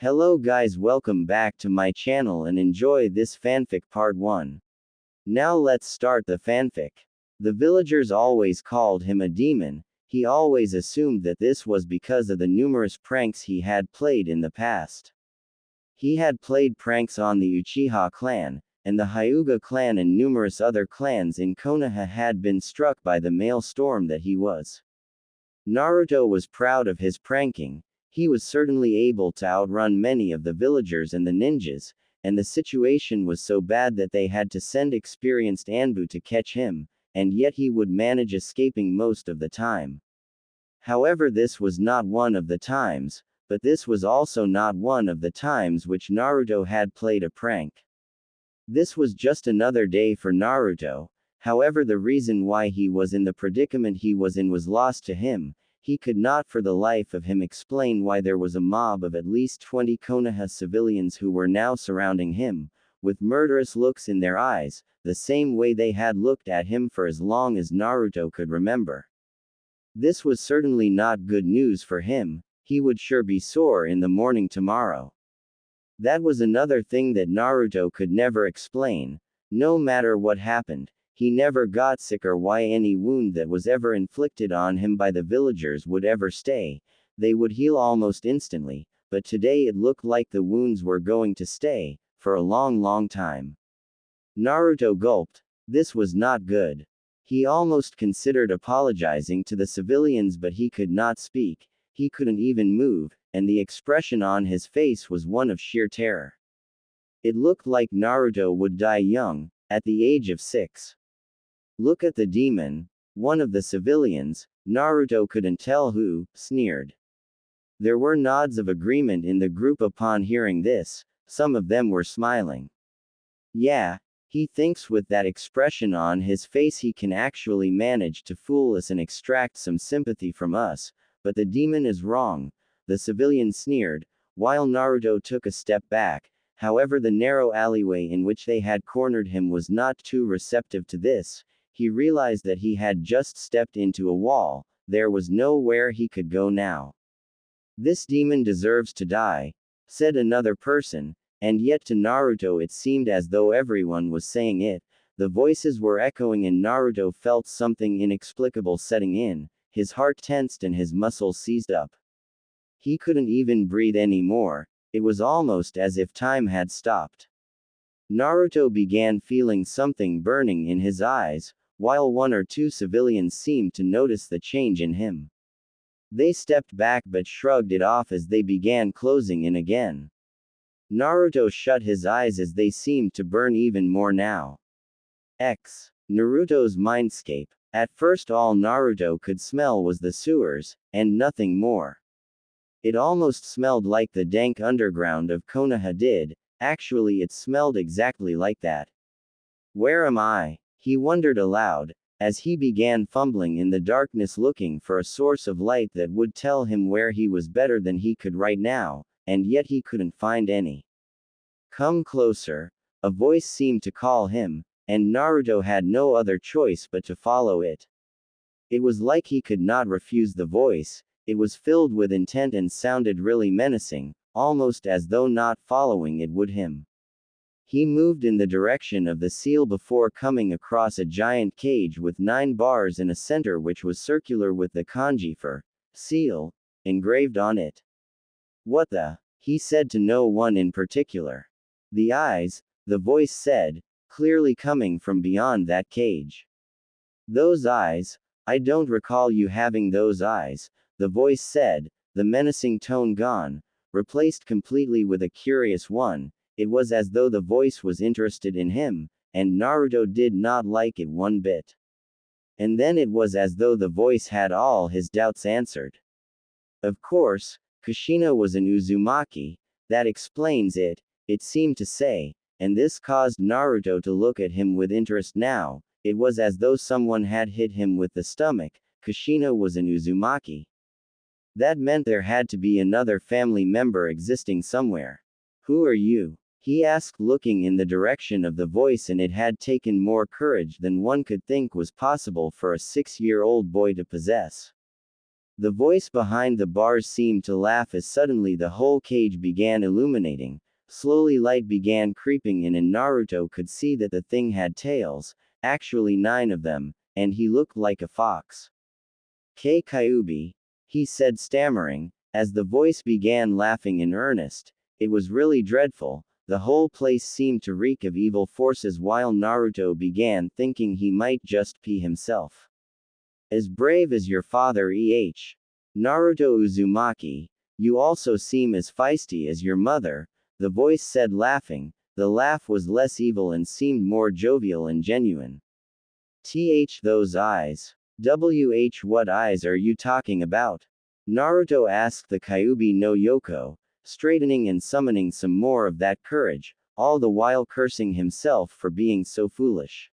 Hello guys, welcome back to my channel and enjoy this fanfic part 1. Now let's start the fanfic. The villagers always called him a demon. He always assumed that this was because of the numerous pranks he had played in the past. He had played pranks on the Uchiha clan, and the Hyuga clan and numerous other clans in Konoha had been struck by the maelstrom that he was. Naruto was proud of his pranking. He was certainly able to outrun many of the villagers and the ninjas, and the situation was so bad that they had to send experienced Anbu to catch him, and yet he would manage escaping most of the time. However, this was not one of the times, but this was also not one of the times which Naruto had played a prank. This was just another day for Naruto. However, the reason why he was in the predicament he was in was lost to him. He could not for the life of him explain why there was a mob of at least 20 Konoha civilians who were now surrounding him, with murderous looks in their eyes, the same way they had looked at him for as long as Naruto could remember. This was certainly not good news for him. He would sure be sore in the morning tomorrow. That was another thing that Naruto could never explain. No matter what happened, he never got sick, or why any wound that was ever inflicted on him by the villagers would ever stay. They would heal almost instantly, but today it looked like the wounds were going to stay, for a long time. Naruto gulped. This was not good. He almost considered apologizing to the civilians, but he could not speak, he couldn't even move, and the expression on his face was one of sheer terror. It looked like Naruto would die young, at the age of 6. Look at the demon, one of the civilians, Naruto couldn't tell who, sneered. There were nods of agreement in the group upon hearing this. Some of them were smiling. Yeah, he thinks with that expression on his face he can actually manage to fool us and extract some sympathy from us, but the demon is wrong, the civilian sneered, while Naruto took a step back. However, the narrow alleyway in which they had cornered him was not too receptive to this. He realized that he had just stepped into a wall. There was nowhere he could go now. This demon deserves to die, said another person, and yet to Naruto it seemed as though everyone was saying it. The voices were echoing and Naruto felt something inexplicable setting in. His heart tensed and his muscles seized up. He couldn't even breathe anymore. It was almost as if time had stopped. Naruto began feeling something burning in his eyes, while one or two civilians seemed to notice the change in him. They stepped back but shrugged it off as they began closing in again. Naruto shut his eyes as they seemed to burn even more now. Naruto's mindscape. At first all Naruto could smell was the sewers, and nothing more. It almost smelled like the dank underground of Konoha did. Actually, it smelled exactly like that. Where am I? He wondered aloud, as he began fumbling in the darkness looking for a source of light that would tell him where he was better than he could right now, and yet he couldn't find any. Come closer, a voice seemed to call him, and Naruto had no other choice but to follow it. It was like he could not refuse the voice. It was filled with intent and sounded really menacing, almost as though not following it would him. He moved in the direction of the seal before coming across a giant cage with 9 bars in a center which was circular with the kanji for seal engraved on it. What the? He said to no one in particular. The eyes, the voice said, clearly coming from beyond that cage. Those eyes? I don't recall you having those eyes, the voice said, the menacing tone gone, replaced completely with a curious one. It was as though the voice was interested in him, and Naruto did not like it one bit. And then it was as though the voice had all his doubts answered. Of course, Kushina was an Uzumaki, that explains it, it seemed to say, and this caused Naruto to look at him with interest now. It was as though someone had hit him with the stomach. Kushina was an Uzumaki. That meant there had to be another family member existing somewhere. Who are you? He asked, looking in the direction of the voice, and it had taken more courage than one could think was possible for a 6-year-old boy to possess. The voice behind the bars seemed to laugh as suddenly the whole cage began illuminating. Slowly light began creeping in and Naruto could see that the thing had tails, actually 9 of them, and he looked like a fox. Kyuubi, he said stammering, as the voice began laughing in earnest. It was really dreadful. The whole place seemed to reek of evil forces while Naruto began thinking he might just pee himself. As brave as your father Naruto Uzumaki, you also seem as feisty as your mother, the voice said laughing. The laugh was less evil and seemed more jovial and genuine. Those eyes. What eyes are you talking about? Naruto asked the Kyuubi no Yoko, straightening and summoning some more of that courage, all the while cursing himself for being so foolish.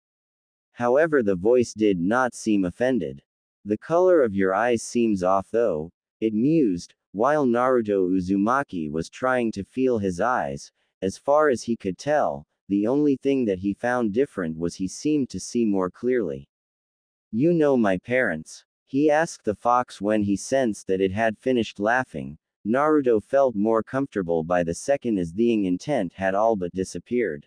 However, the voice did not seem offended. The color of your eyes seems off though, it mused, while Naruto Uzumaki was trying to feel his eyes. As far as he could tell, the only thing that he found different was he seemed to see more clearly. You know my parents? He asked the fox when he sensed that it had finished laughing. Naruto felt more comfortable by the second as the intent had all but disappeared.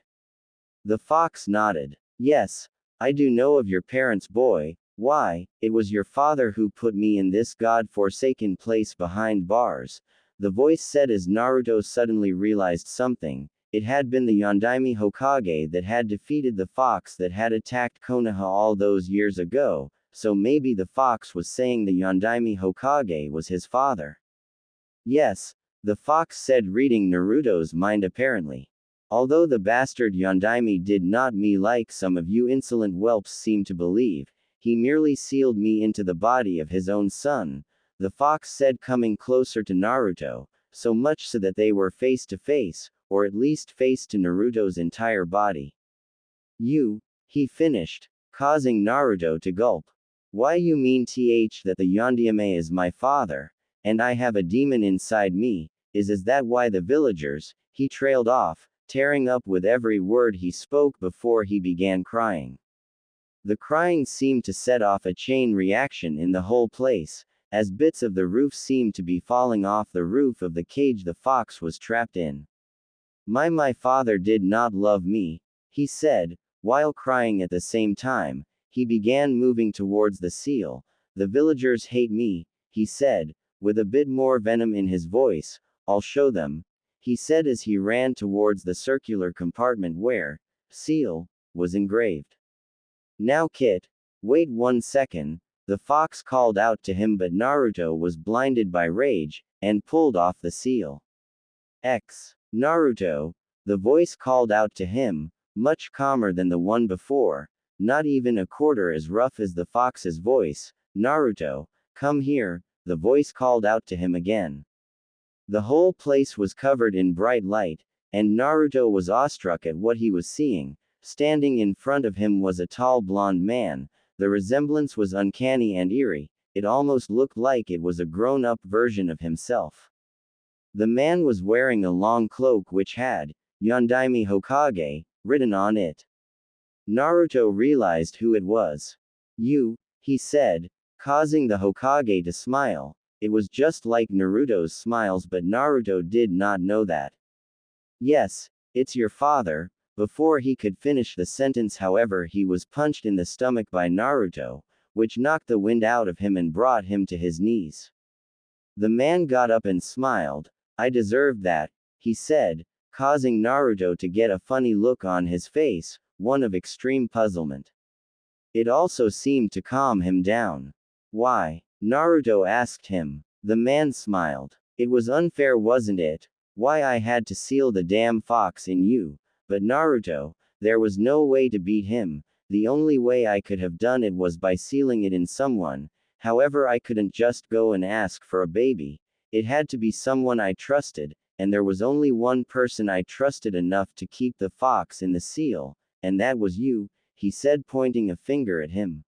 The fox nodded. Yes, I do know of your parents, boy. Why, it was your father who put me in this god-forsaken place behind bars, the voice said as Naruto suddenly realized something. It had been the Yondaime Hokage that had defeated the fox that had attacked Konoha all those years ago, so maybe the fox was saying the Yondaime Hokage was his father. Yes, the fox said, reading Naruto's mind apparently. Although the bastard Yondaime did not me like some of you insolent whelps seem to believe, he merely sealed me into the body of his own son, the fox said, coming closer to Naruto, so much so that they were face to face, or at least face to Naruto's entire body. You, he finished, causing Naruto to gulp. Why you mean that the Yondaime is my father, and I have a demon inside me, is that why the villagers, he trailed off, tearing up with every word he spoke before he began crying. The crying seemed to set off a chain reaction in the whole place, as bits of the roof seemed to be falling off the roof of the cage the fox was trapped in. My father did not love me, he said, while crying at the same time. He began moving towards the seal. The villagers hate me, he said, with a bit more venom in his voice. I'll show them, he said as he ran towards the circular compartment where seal was engraved. Now Kit, wait 1 second, the fox called out to him, but Naruto was blinded by rage, and pulled off the seal. Naruto, the voice called out to him, much calmer than the one before, not even a quarter as rough as the fox's voice. Naruto, come here, the voice called out to him again. The whole place was covered in bright light, and Naruto was awestruck at what he was seeing. Standing in front of him was a tall blonde man. The resemblance was uncanny and eerie, it almost looked like it was a grown-up version of himself. The man was wearing a long cloak which had, Yondaime Hokage, written on it. Naruto realized who it was. You, he said, causing the Hokage to smile. It was just like Naruto's smiles, but Naruto did not know that. Yes, it's your father. Before he could finish the sentence, however, he was punched in the stomach by Naruto, which knocked the wind out of him and brought him to his knees. The man got up and smiled. I deserved that, he said, causing Naruto to get a funny look on his face, one of extreme puzzlement. It also seemed to calm him down. Why? Naruto asked him. The man smiled. It was unfair, wasn't it? Why I had to seal the damn fox in you. But Naruto, there was no way to beat him. The only way I could have done it was by sealing it in someone. However, I couldn't just go and ask for a baby. It had to be someone I trusted, and there was only one person I trusted enough to keep the fox in the seal, and that was you, he said, pointing a finger at him.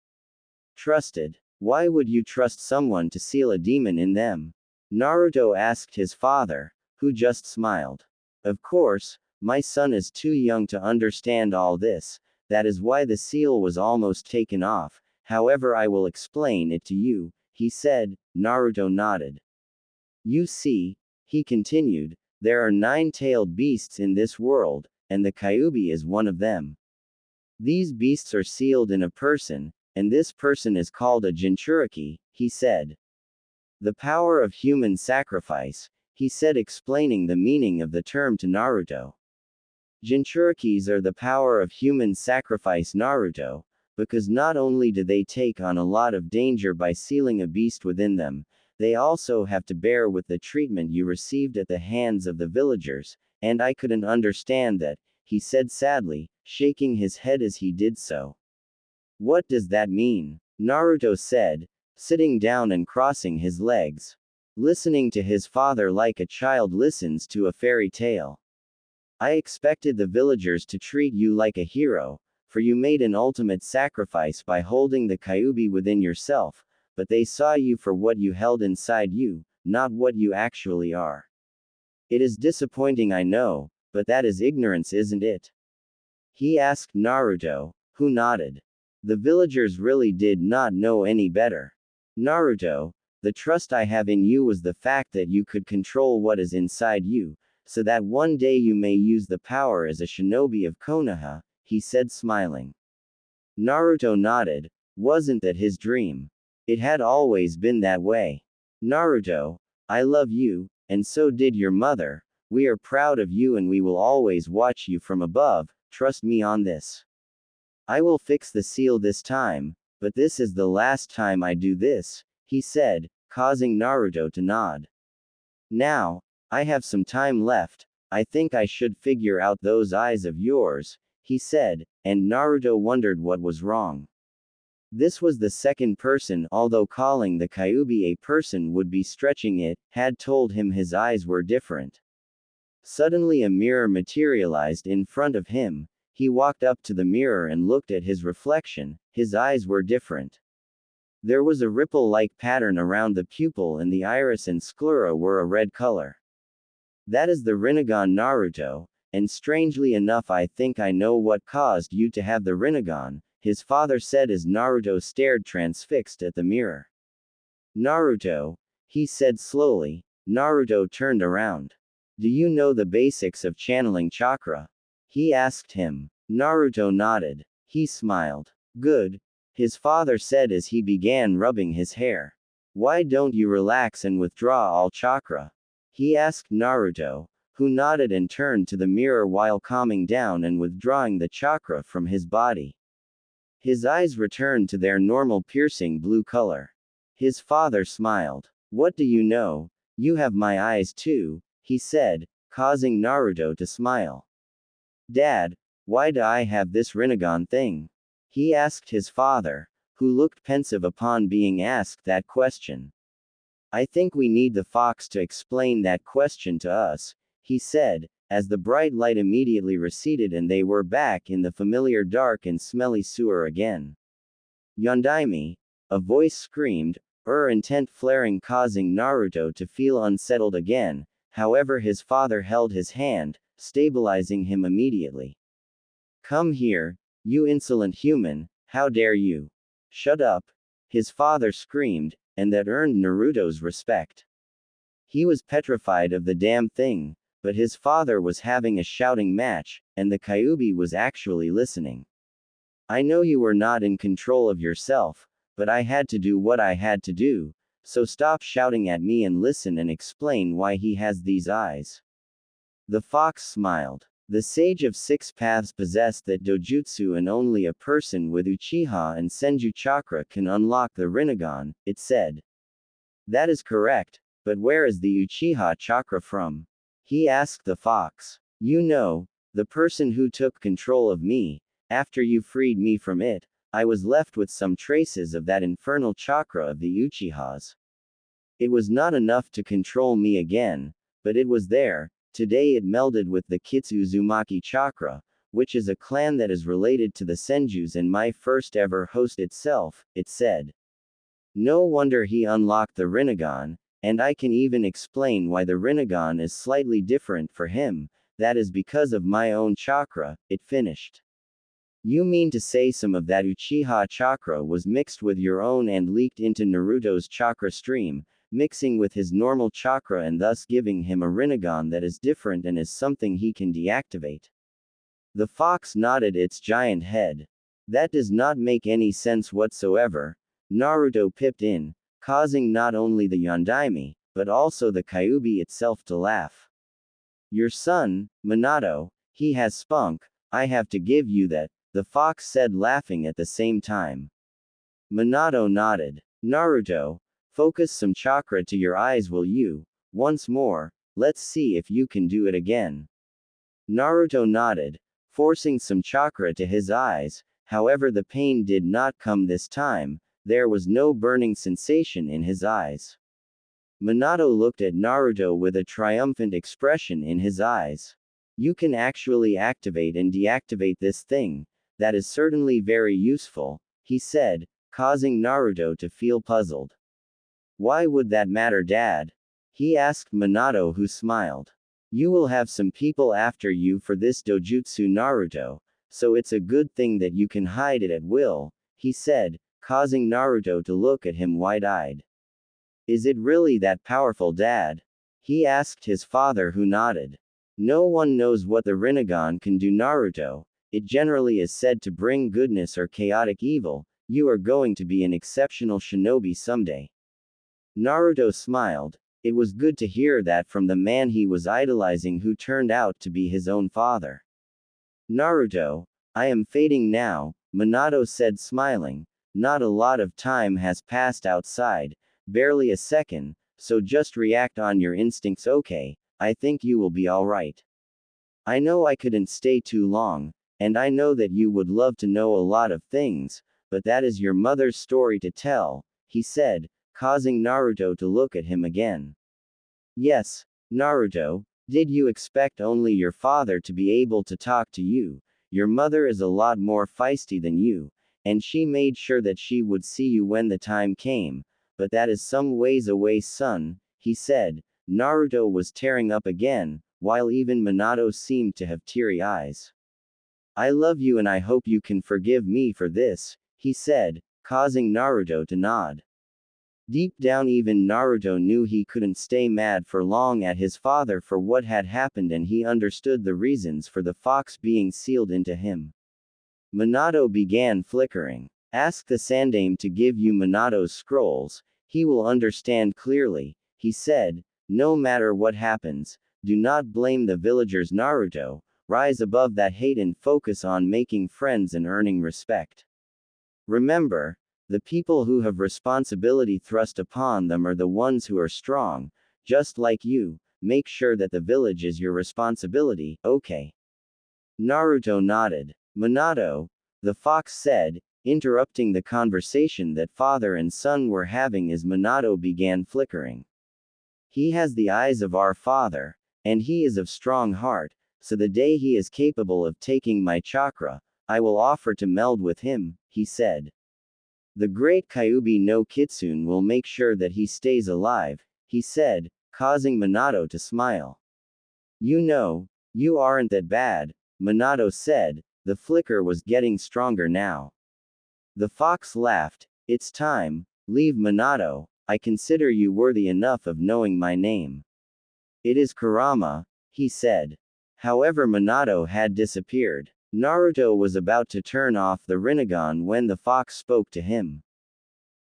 Trusted? Why would you trust someone to seal a demon in them? Naruto asked his father, who just smiled. Of course, my son is too young to understand all this, that is why the seal was almost taken off. However, I will explain it to you, he said. Naruto nodded. You see, he continued, there are 9-tailed beasts in this world, and the Kyuubi is one of them. These beasts are sealed in a person, and this person is called a Jinchuriki, he said. The power of human sacrifice, he said, explaining the meaning of the term to Naruto. Jinchurikis are the power of human sacrifice Naruto, because not only do they take on a lot of danger by sealing a beast within them, they also have to bear with the treatment you received at the hands of the villagers, and I couldn't understand that, he said sadly, shaking his head as he did so. What does that mean? Naruto said, sitting down and crossing his legs. Listening to his father like a child listens to a fairy tale. I expected the villagers to treat you like a hero, for you made an ultimate sacrifice by holding the Kyuubi within yourself, but they saw you for what you held inside you, not what you actually are. It is disappointing, I know, but that is ignorance, isn't it? He asked Naruto, who nodded. The villagers really did not know any better. Naruto, the trust I have in you was the fact that you could control what is inside you, so that one day you may use the power as a shinobi of Konoha, he said, smiling. Naruto nodded. Wasn't that his dream? It had always been that way. Naruto, I love you, and so did your mother. We are proud of you and we will always watch you from above, trust me on this. I will fix the seal this time, but this is the last time I do this, he said, causing Naruto to nod. Now, I have some time left, I think I should figure out those eyes of yours, he said, and Naruto wondered what was wrong. This was the second person, although calling the Kyuubi a person would be stretching it, had told him his eyes were different. Suddenly a mirror materialized in front of him. He walked up to the mirror and looked at his reflection. His eyes were different. There was a ripple-like pattern around the pupil and the iris and sclera were a red color. That is the Rinnegan, Naruto, and strangely enough I think I know what caused you to have the Rinnegan, his father said as Naruto stared transfixed at the mirror. Naruto, he said slowly. Naruto turned around. Do you know the basics of channeling chakra? He asked him. Naruto nodded. He smiled. Good, his father said as he began rubbing his hair. Why don't you relax and withdraw all chakra? He asked Naruto, who nodded and turned to the mirror while calming down and withdrawing the chakra from his body. His eyes returned to their normal piercing blue color. His father smiled. What do you know? You have my eyes too, he said, causing Naruto to smile. Dad, why do I have this Rinnegan thing? He asked his father, who looked pensive upon being asked that question. I think we need the fox to explain that question to us, he said, as the bright light immediately receded and they were back in the familiar dark and smelly sewer again. Yondaime, a voice screamed, intent flaring, causing Naruto to feel unsettled again. However, his father held his hand, stabilizing him immediately. Come here, you insolent human, how dare you? Shut up, his father screamed, and that earned Naruto's respect. He was petrified of the damn thing, but his father was having a shouting match, and the Kyuubi was actually listening. I know you were not in control of yourself, but I had to do what I had to do, so stop shouting at me and listen and explain why he has these eyes. The fox smiled. The Sage of Six Paths possessed that dojutsu and only a person with Uchiha and Senju chakra can unlock the Rinnegan, it said. That is correct, but where is the Uchiha chakra from? He asked the fox. You know, the person who took control of me, after you freed me from it, I was left with some traces of that infernal chakra of the Uchihas. It was not enough to control me again, but it was there. Today it melded with the Kitsu Uzumaki chakra, which is a clan that is related to the Senjus and my first ever host itself, it said. No wonder he unlocked the Rinnegan, and I can even explain why the Rinnegan is slightly different for him, that is because of my own chakra, it finished. You mean to say some of that Uchiha chakra was mixed with your own and leaked into Naruto's chakra stream, mixing with his normal chakra and thus giving him a Rinnegan that is different and is something he can deactivate? The fox nodded its giant head. That does not make any sense whatsoever. Naruto pipped in, causing not only the Yondaime, but also the Kyuubi itself to laugh. Your son, Minato, he has spunk, I have to give you that, the fox said, laughing at the same time. Minato nodded. Naruto, focus some chakra to your eyes, will you? Once more, let's see if you can do it again. Naruto nodded, forcing some chakra to his eyes, however the pain did not come this time, there was no burning sensation in his eyes. Minato looked at Naruto with a triumphant expression in his eyes. You can actually activate and deactivate this thing. That is certainly very useful, he said, causing Naruto to feel puzzled. Why would that matter, Dad? He asked Minato, who smiled. You will have some people after you for this dojutsu, Naruto, so it's a good thing that you can hide it at will, he said, causing Naruto to look at him wide-eyed. Is it really that powerful, Dad? He asked his father, who nodded. No one knows what the Rinnegan can do, Naruto. It generally is said to bring goodness or chaotic evil. You are going to be an exceptional shinobi someday. Naruto smiled. It was good to hear that from the man he was idolizing, who turned out to be his own father. Naruto, I am fading now, Minato said, smiling. Not a lot of time has passed outside, barely a second, so just react on your instincts, okay? I think you will be alright. I know I couldn't stay too long, and I know that you would love to know a lot of things, but that is your mother's story to tell, he said, causing Naruto to look at him again. Yes, Naruto, did you expect only your father to be able to talk to you? Your mother is a lot more feisty than you, and she made sure that she would see you when the time came, but that is some ways away, son, he said. Naruto was tearing up again, while even Minato seemed to have teary eyes. I love you and I hope you can forgive me for this, he said, causing Naruto to nod. Deep down, even Naruto knew he couldn't stay mad for long at his father for what had happened, and he understood the reasons for the fox being sealed into him. Minato began flickering. Ask the Sandaime to give you Minato's scrolls, he will understand clearly, he said. No matter what happens, do not blame the villagers, Naruto. Rise above that hate and focus on making friends and earning respect. Remember, the people who have responsibility thrust upon them are the ones who are strong, just like you. Make sure that the village is your responsibility, okay? Naruto nodded. Minato, the fox said, interrupting the conversation that father and son were having as Minato began flickering. He has the eyes of our father, and he is of strong heart, so the day he is capable of taking my chakra, I will offer to meld with him, he said. The great Kyuubi no Kitsune will make sure that he stays alive, he said, causing Minato to smile. You know, you aren't that bad, Minato said. The flicker was getting stronger now. The fox laughed. It's time, leave Minato, I consider you worthy enough of knowing my name. It is Kurama, he said. However, Minato had disappeared. Naruto was about to turn off the Rinnegan when the fox spoke to him.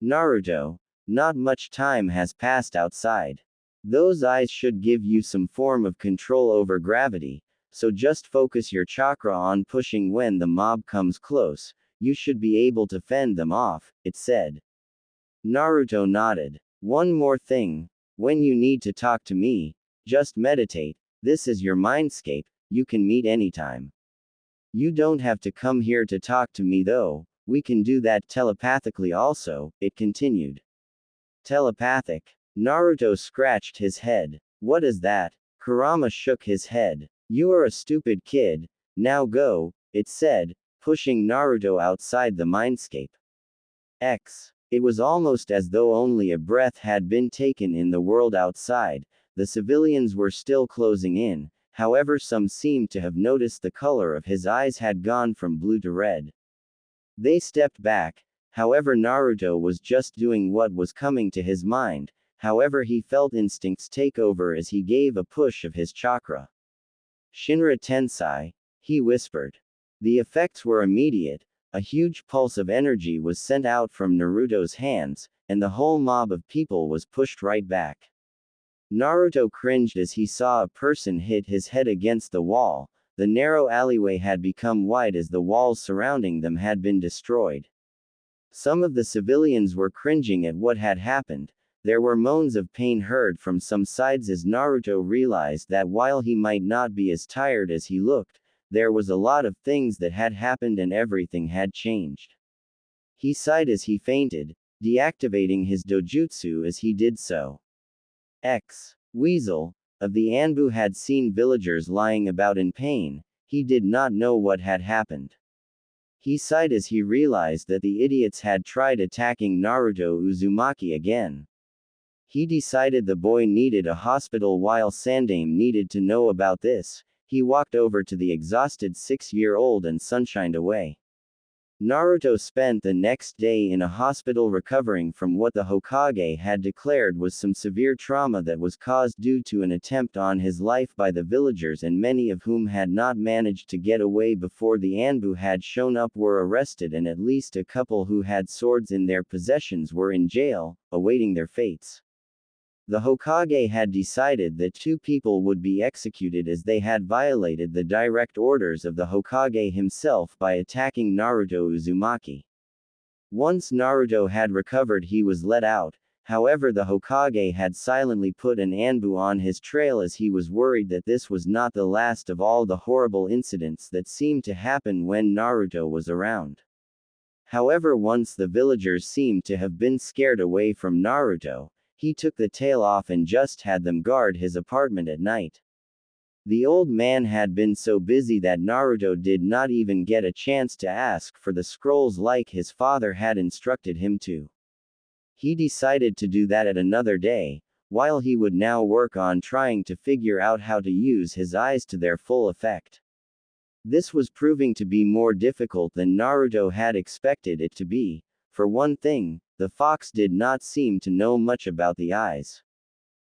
Naruto, not much time has passed outside. Those eyes should give you some form of control over gravity, so just focus your chakra on pushing when the mob comes close, you should be able to fend them off, it said. Naruto nodded. One more thing, when you need to talk to me, just meditate, this is your mindscape, you can meet anytime. You don't have to come here to talk to me though, we can do that telepathically also, it continued. Telepathic? Naruto scratched his head. What is that? Kurama shook his head. You are a stupid kid, now go, it said, pushing Naruto outside the mindscape. It was almost as though only a breath had been taken in the world outside. The civilians were still closing in, however some seemed to have noticed the color of his eyes had gone from blue to red. They stepped back, however Naruto was just doing what was coming to his mind, however he felt instincts take over as he gave a push of his chakra. Shinra Tensei, he whispered. The effects were immediate, a huge pulse of energy was sent out from Naruto's hands, and the whole mob of people was pushed right back. Naruto cringed as he saw a person hit his head against the wall. The narrow alleyway had become wide as the walls surrounding them had been destroyed. Some of the civilians were cringing at what had happened. There were moans of pain heard from some sides as Naruto realized that while he might not be as tired as he looked, there was a lot of things that had happened and everything had changed. He sighed as he fainted, deactivating his dojutsu as he did so. Weasel of the Anbu had seen villagers lying about in pain. He did not know what had happened. He sighed as he realized that the idiots had tried attacking Naruto Uzumaki again. He decided the boy needed a hospital while Sandame needed to know about this. He walked over to the exhausted 6-year-old and sunshined away. Naruto spent the next day in a hospital recovering from what the Hokage had declared was some severe trauma that was caused due to an attempt on his life by the villagers, and many of whom had not managed to get away before the Anbu had shown up were arrested, and at least a couple who had swords in their possessions were in jail, awaiting their fates. The Hokage had decided that 2 people would be executed as they had violated the direct orders of the Hokage himself by attacking Naruto Uzumaki. Once Naruto had recovered, he was let out. However, the Hokage had silently put an Anbu on his trail as he was worried that this was not the last of all the horrible incidents that seemed to happen when Naruto was around. However, once the villagers seemed to have been scared away from Naruto, he took the tail off and just had them guard his apartment at night. The old man had been so busy that Naruto did not even get a chance to ask for the scrolls like his father had instructed him to. He decided to do that at another day, while he would now work on trying to figure out how to use his eyes to their full effect. This was proving to be more difficult than Naruto had expected it to be. For one thing, the fox did not seem to know much about the eyes.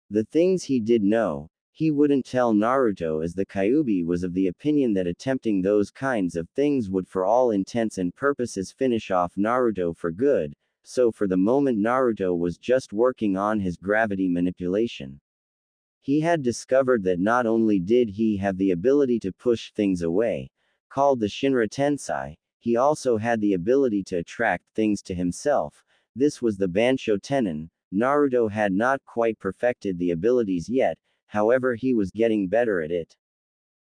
The things he did know, he wouldn't tell Naruto, as the Kyuubi was of the opinion that attempting those kinds of things would for all intents and purposes finish off Naruto for good, so for the moment Naruto was just working on his gravity manipulation. He had discovered that not only did he have the ability to push things away, called the Shinra Tensei, he also had the ability to attract things to himself. This was the Bansho Tenin. Naruto had not quite perfected the abilities yet, however he was getting better at it.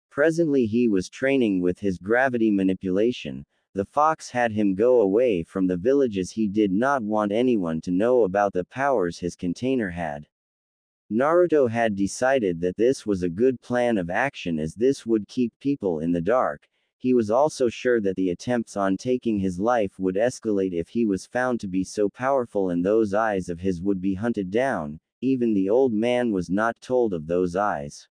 Presently he was training with his gravity manipulation. The fox had him go away from the village as he did not want anyone to know about the powers his container had. Naruto had decided that this was a good plan of action as this would keep people in the dark. He was also sure that the attempts on taking his life would escalate if he was found to be so powerful, and those eyes of his would be hunted down. Even the old man was not told of those eyes.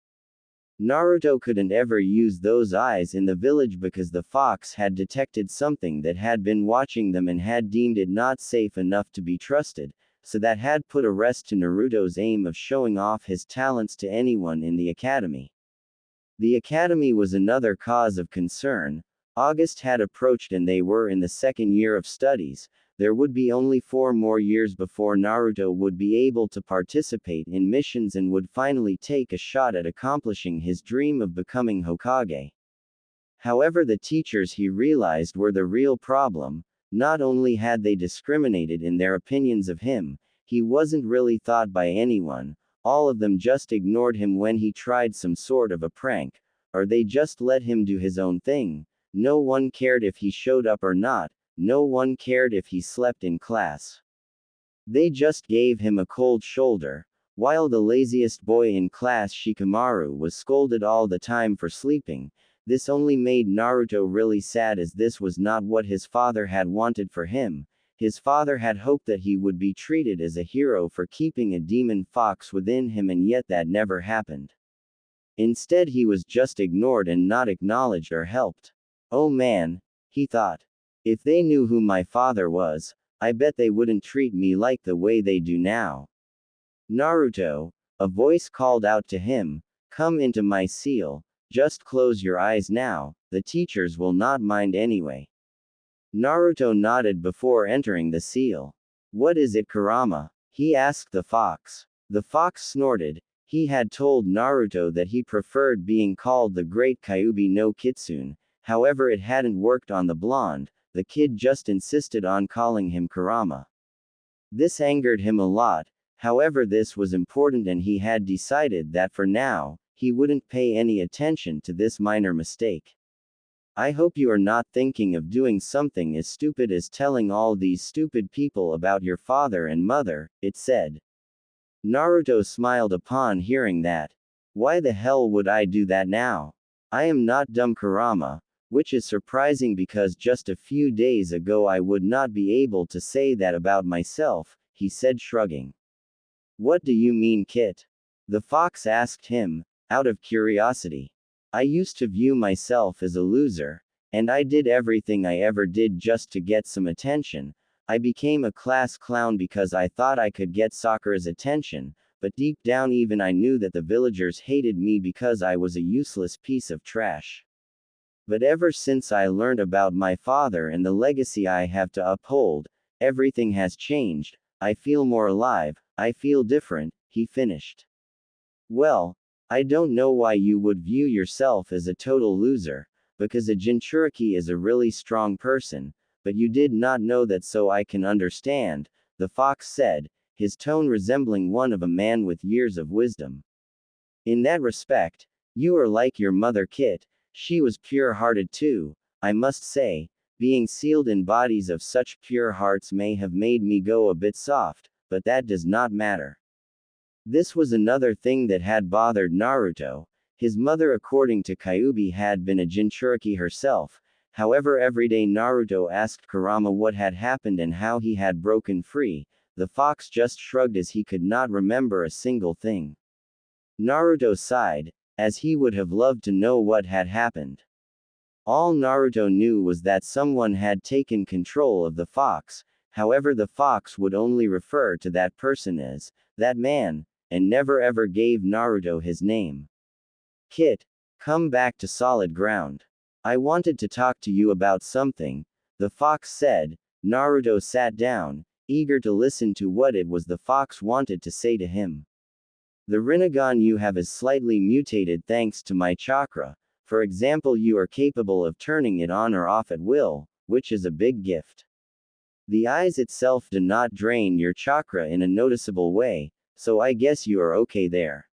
Naruto couldn't ever use those eyes in the village because the fox had detected something that had been watching them and had deemed it not safe enough to be trusted, so that had put a rest to Naruto's aim of showing off his talents to anyone in the academy. The academy was another cause of concern. August had approached and they were in the 2nd year of studies. There would be only 4 more years before Naruto would be able to participate in missions and would finally take a shot at accomplishing his dream of becoming Hokage. However, the teachers, he realized, were the real problem. Not only had they discriminated in their opinions of him, he wasn't really thought by anyone. All of them just ignored him when he tried some sort of a prank, or they just let him do his own thing. No one cared if he showed up or not. No one cared if he slept in class. They just gave him a cold shoulder. While the laziest boy in class, Shikamaru, was scolded all the time for sleeping, this only made Naruto really sad as this was not what his father had wanted for him. His father had hoped that he would be treated as a hero for keeping a demon fox within him, and yet that never happened. Instead, he was just ignored and not acknowledged or helped. Oh man, he thought. If they knew who my father was, I bet they wouldn't treat me like the way they do now. Naruto, a voice called out to him, come into my seal, just close your eyes now, the teachers will not mind anyway. Naruto nodded before entering the seal. What is it, Kurama? He asked the fox. The fox snorted. He had told Naruto that he preferred being called the Great Kyuubi no Kitsune, however it hadn't worked on the blonde, the kid just insisted on calling him Kurama. This angered him a lot, however this was important and he had decided that for now, he wouldn't pay any attention to this minor mistake. I hope you are not thinking of doing something as stupid as telling all these stupid people about your father and mother, it said. Naruto smiled upon hearing that. Why the hell would I do that now? I am not dumb, Kurama, which is surprising because just a few days ago I would not be able to say that about myself, he said, shrugging. What do you mean, Kit? The fox asked him, out of curiosity. I used to view myself as a loser, and I did everything I ever did just to get some attention. I became a class clown because I thought I could get Sakura's attention, but deep down even I knew that the villagers hated me because I was a useless piece of trash. But ever since I learned about my father and the legacy I have to uphold, everything has changed. I feel more alive, I feel different, he finished. Well, I don't know why you would view yourself as a total loser, because a Jinchuriki is a really strong person, but you did not know that, so I can understand, the fox said, his tone resembling one of a man with years of wisdom. In that respect, you are like your mother, Kit. She was pure-hearted too, I must say. Being sealed in bodies of such pure hearts may have made me go a bit soft, but that does not matter. This was another thing that had bothered Naruto. His mother, according to Kyuubi, had been a Jinchuriki herself. However, every day Naruto asked Kurama what had happened and how he had broken free. The fox just shrugged as he could not remember a single thing. Naruto sighed, as he would have loved to know what had happened. All Naruto knew was that someone had taken control of the fox, however the fox would only refer to that person as, that man, and never ever gave Naruto his name. Kit, come back to solid ground. I wanted to talk to you about something, the fox said. Naruto sat down, eager to listen to what it was the fox wanted to say to him. The Rinnegan you have is slightly mutated thanks to my chakra. For example, you are capable of turning it on or off at will, which is a big gift. The eyes itself do not drain your chakra in a noticeable way, so I guess you are okay there.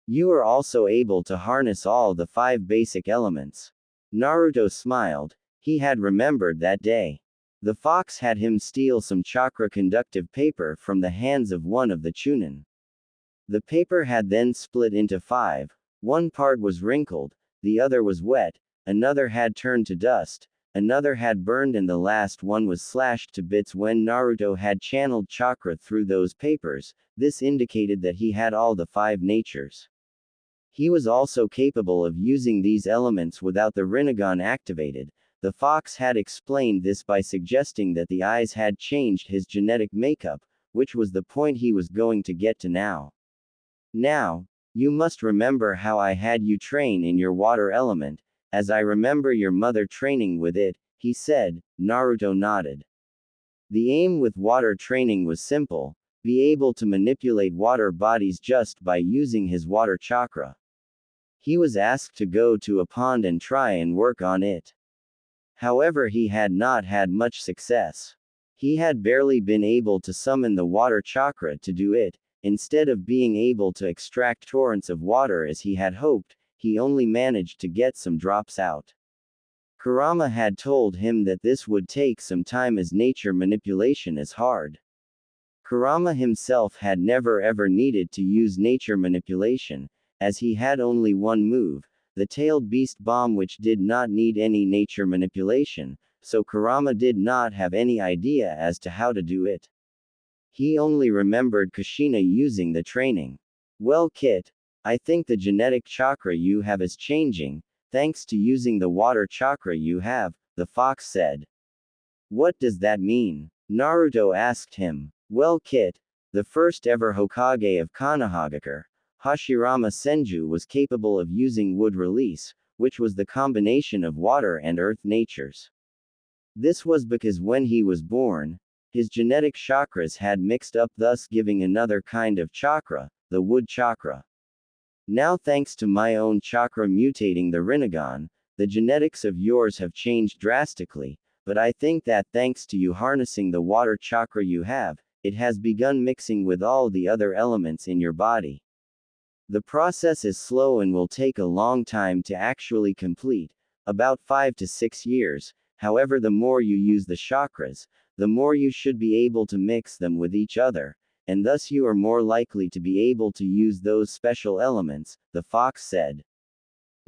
You are also able to harness all the 5 basic elements. Naruto smiled. He had remembered that day. The fox had him steal some chakra-conductive paper from the hands of one of the Chunin. The paper had then split into 5. One part was wrinkled, the other was wet, another had turned to dust, another had burned, and the last one was slashed to bits. When Naruto had channeled chakra through those papers, this indicated that he had all the 5 natures. He was also capable of using these elements without the Rinnegan activated. The fox had explained this by suggesting that the eyes had changed his genetic makeup, which was the point he was going to get to now. Now, you must remember how I had you train in your water element, as I remember your mother training with it, he said. Naruto nodded. The aim with water training was simple, be able to manipulate water bodies just by using his water chakra. He was asked to go to a pond and try and work on it. However, he had not had much success. He had barely been able to summon the water chakra to do it. Instead of being able to extract torrents of water as he had hoped, he only managed to get some drops out. Kurama had told him that this would take some time as nature manipulation is hard. Kurama himself had never ever needed to use nature manipulation, as he had only one move, the tailed beast bomb, which did not need any nature manipulation, so Kurama did not have any idea as to how to do it. He only remembered Kushina using the training. Well, Kit, I think the genetic chakra you have is changing, thanks to using the water chakra you have, the fox said. What does that mean? Naruto asked him. Well, Kit, the first ever Hokage of Konohagakure, Hashirama Senju was capable of using wood release, which was the combination of water and earth natures. This was because when he was born, his genetic chakras had mixed up, thus giving another kind of chakra, the wood chakra. Now, thanks to my own chakra mutating the Rinnegan, the genetics of yours have changed drastically, but I think that thanks to you harnessing the water chakra you have, it has begun mixing with all the other elements in your body. The process is slow and will take a long time to actually complete, about 5 to 6 years. However, the more you use the chakras, the more you should be able to mix them with each other, and thus you are more likely to be able to use those special elements, the fox said.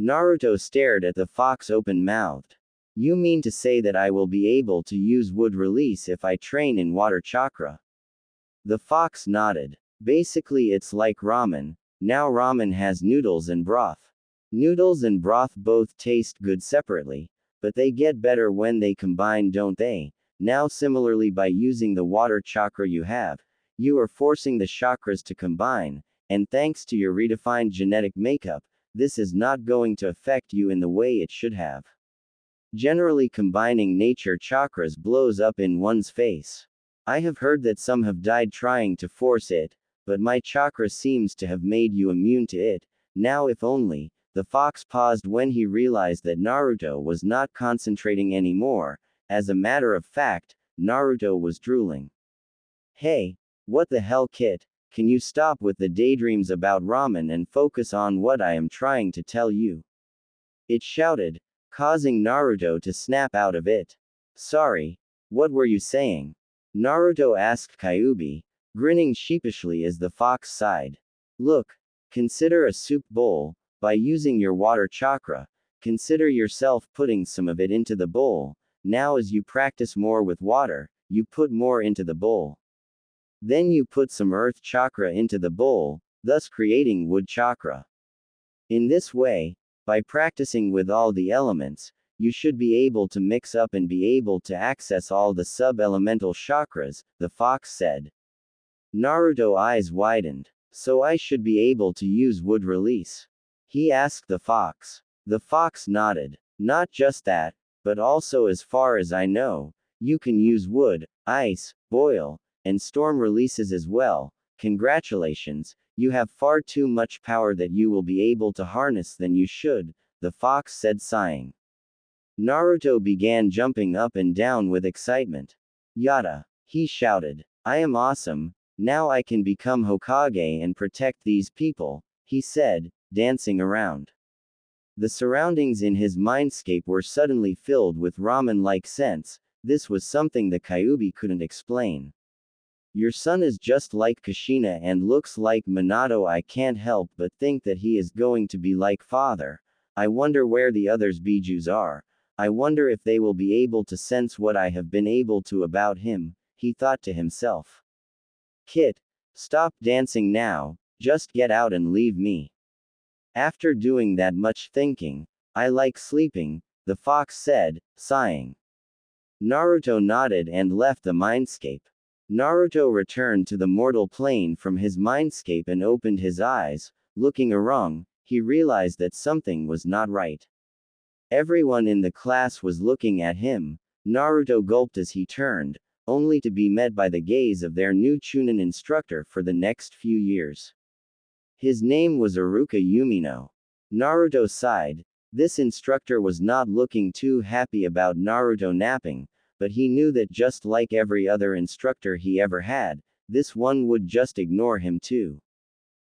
Naruto stared at the fox open-mouthed. You mean to say that I will be able to use wood release if I train in water chakra? The fox nodded. Basically, it's like ramen. Now ramen has noodles and broth. Noodles and broth both taste good separately, but they get better when they combine, don't they? Now, similarly, by using the water chakra you have, you are forcing the chakras to combine, and thanks to your redefined genetic makeup, this is not going to affect you in the way it should have. Generally, combining nature chakras blows up in one's face. I have heard that some have died trying to force it, but my chakra seems to have made you immune to it. Now, if only. The fox paused when he realized that Naruto was not concentrating anymore. As a matter of fact, Naruto was drooling. Hey, what the hell, Kit? Can you stop with the daydreams about ramen and focus on what I am trying to tell you? It shouted, causing Naruto to snap out of it. Sorry, what were you saying? Naruto asked Kyuubi, grinning sheepishly as the fox sighed. Look, consider a soup bowl. By using your water chakra, consider yourself putting some of it into the bowl. Now, as you practice more with water, you put more into the bowl. Then you put some earth chakra into the bowl, thus creating wood chakra. In this way, by practicing with all the elements, you should be able to mix up and be able to access all the sub-elemental chakras, the fox said. Naruto's eyes widened. So I should be able to use wood release? He asked the fox. The fox nodded. Not just that, but also, as far as I know, you can use wood, ice, boil, and storm releases as well. Congratulations, you have far too much power that you will be able to harness than you should, the fox said, sighing. Naruto began jumping up and down with excitement. Yada! He shouted. I am awesome, now I can become Hokage and protect these people, he said, dancing around. The surroundings in his mindscape were suddenly filled with ramen-like scents. This was something the Kyuubi couldn't explain. Your son is just like Kushina and looks like Minato. I can't help but think that he is going to be like father. I wonder where the others Bijus are. I wonder if they will be able to sense what I have been able to about him, he thought to himself. Kit, stop dancing now, just get out and leave me. After doing that much thinking, I like sleeping, the fox said, sighing. Naruto nodded and left the mindscape. Naruto returned to the mortal plane from his mindscape and opened his eyes. Looking around, he realized that something was not right. Everyone in the class was looking at him. Naruto gulped as he turned, only to be met by the gaze of their new Chunin instructor for the next few years. His name was Iruka Umino. Naruto sighed. This instructor was not looking too happy about Naruto napping, but he knew that just like every other instructor he ever had, this one would just ignore him too.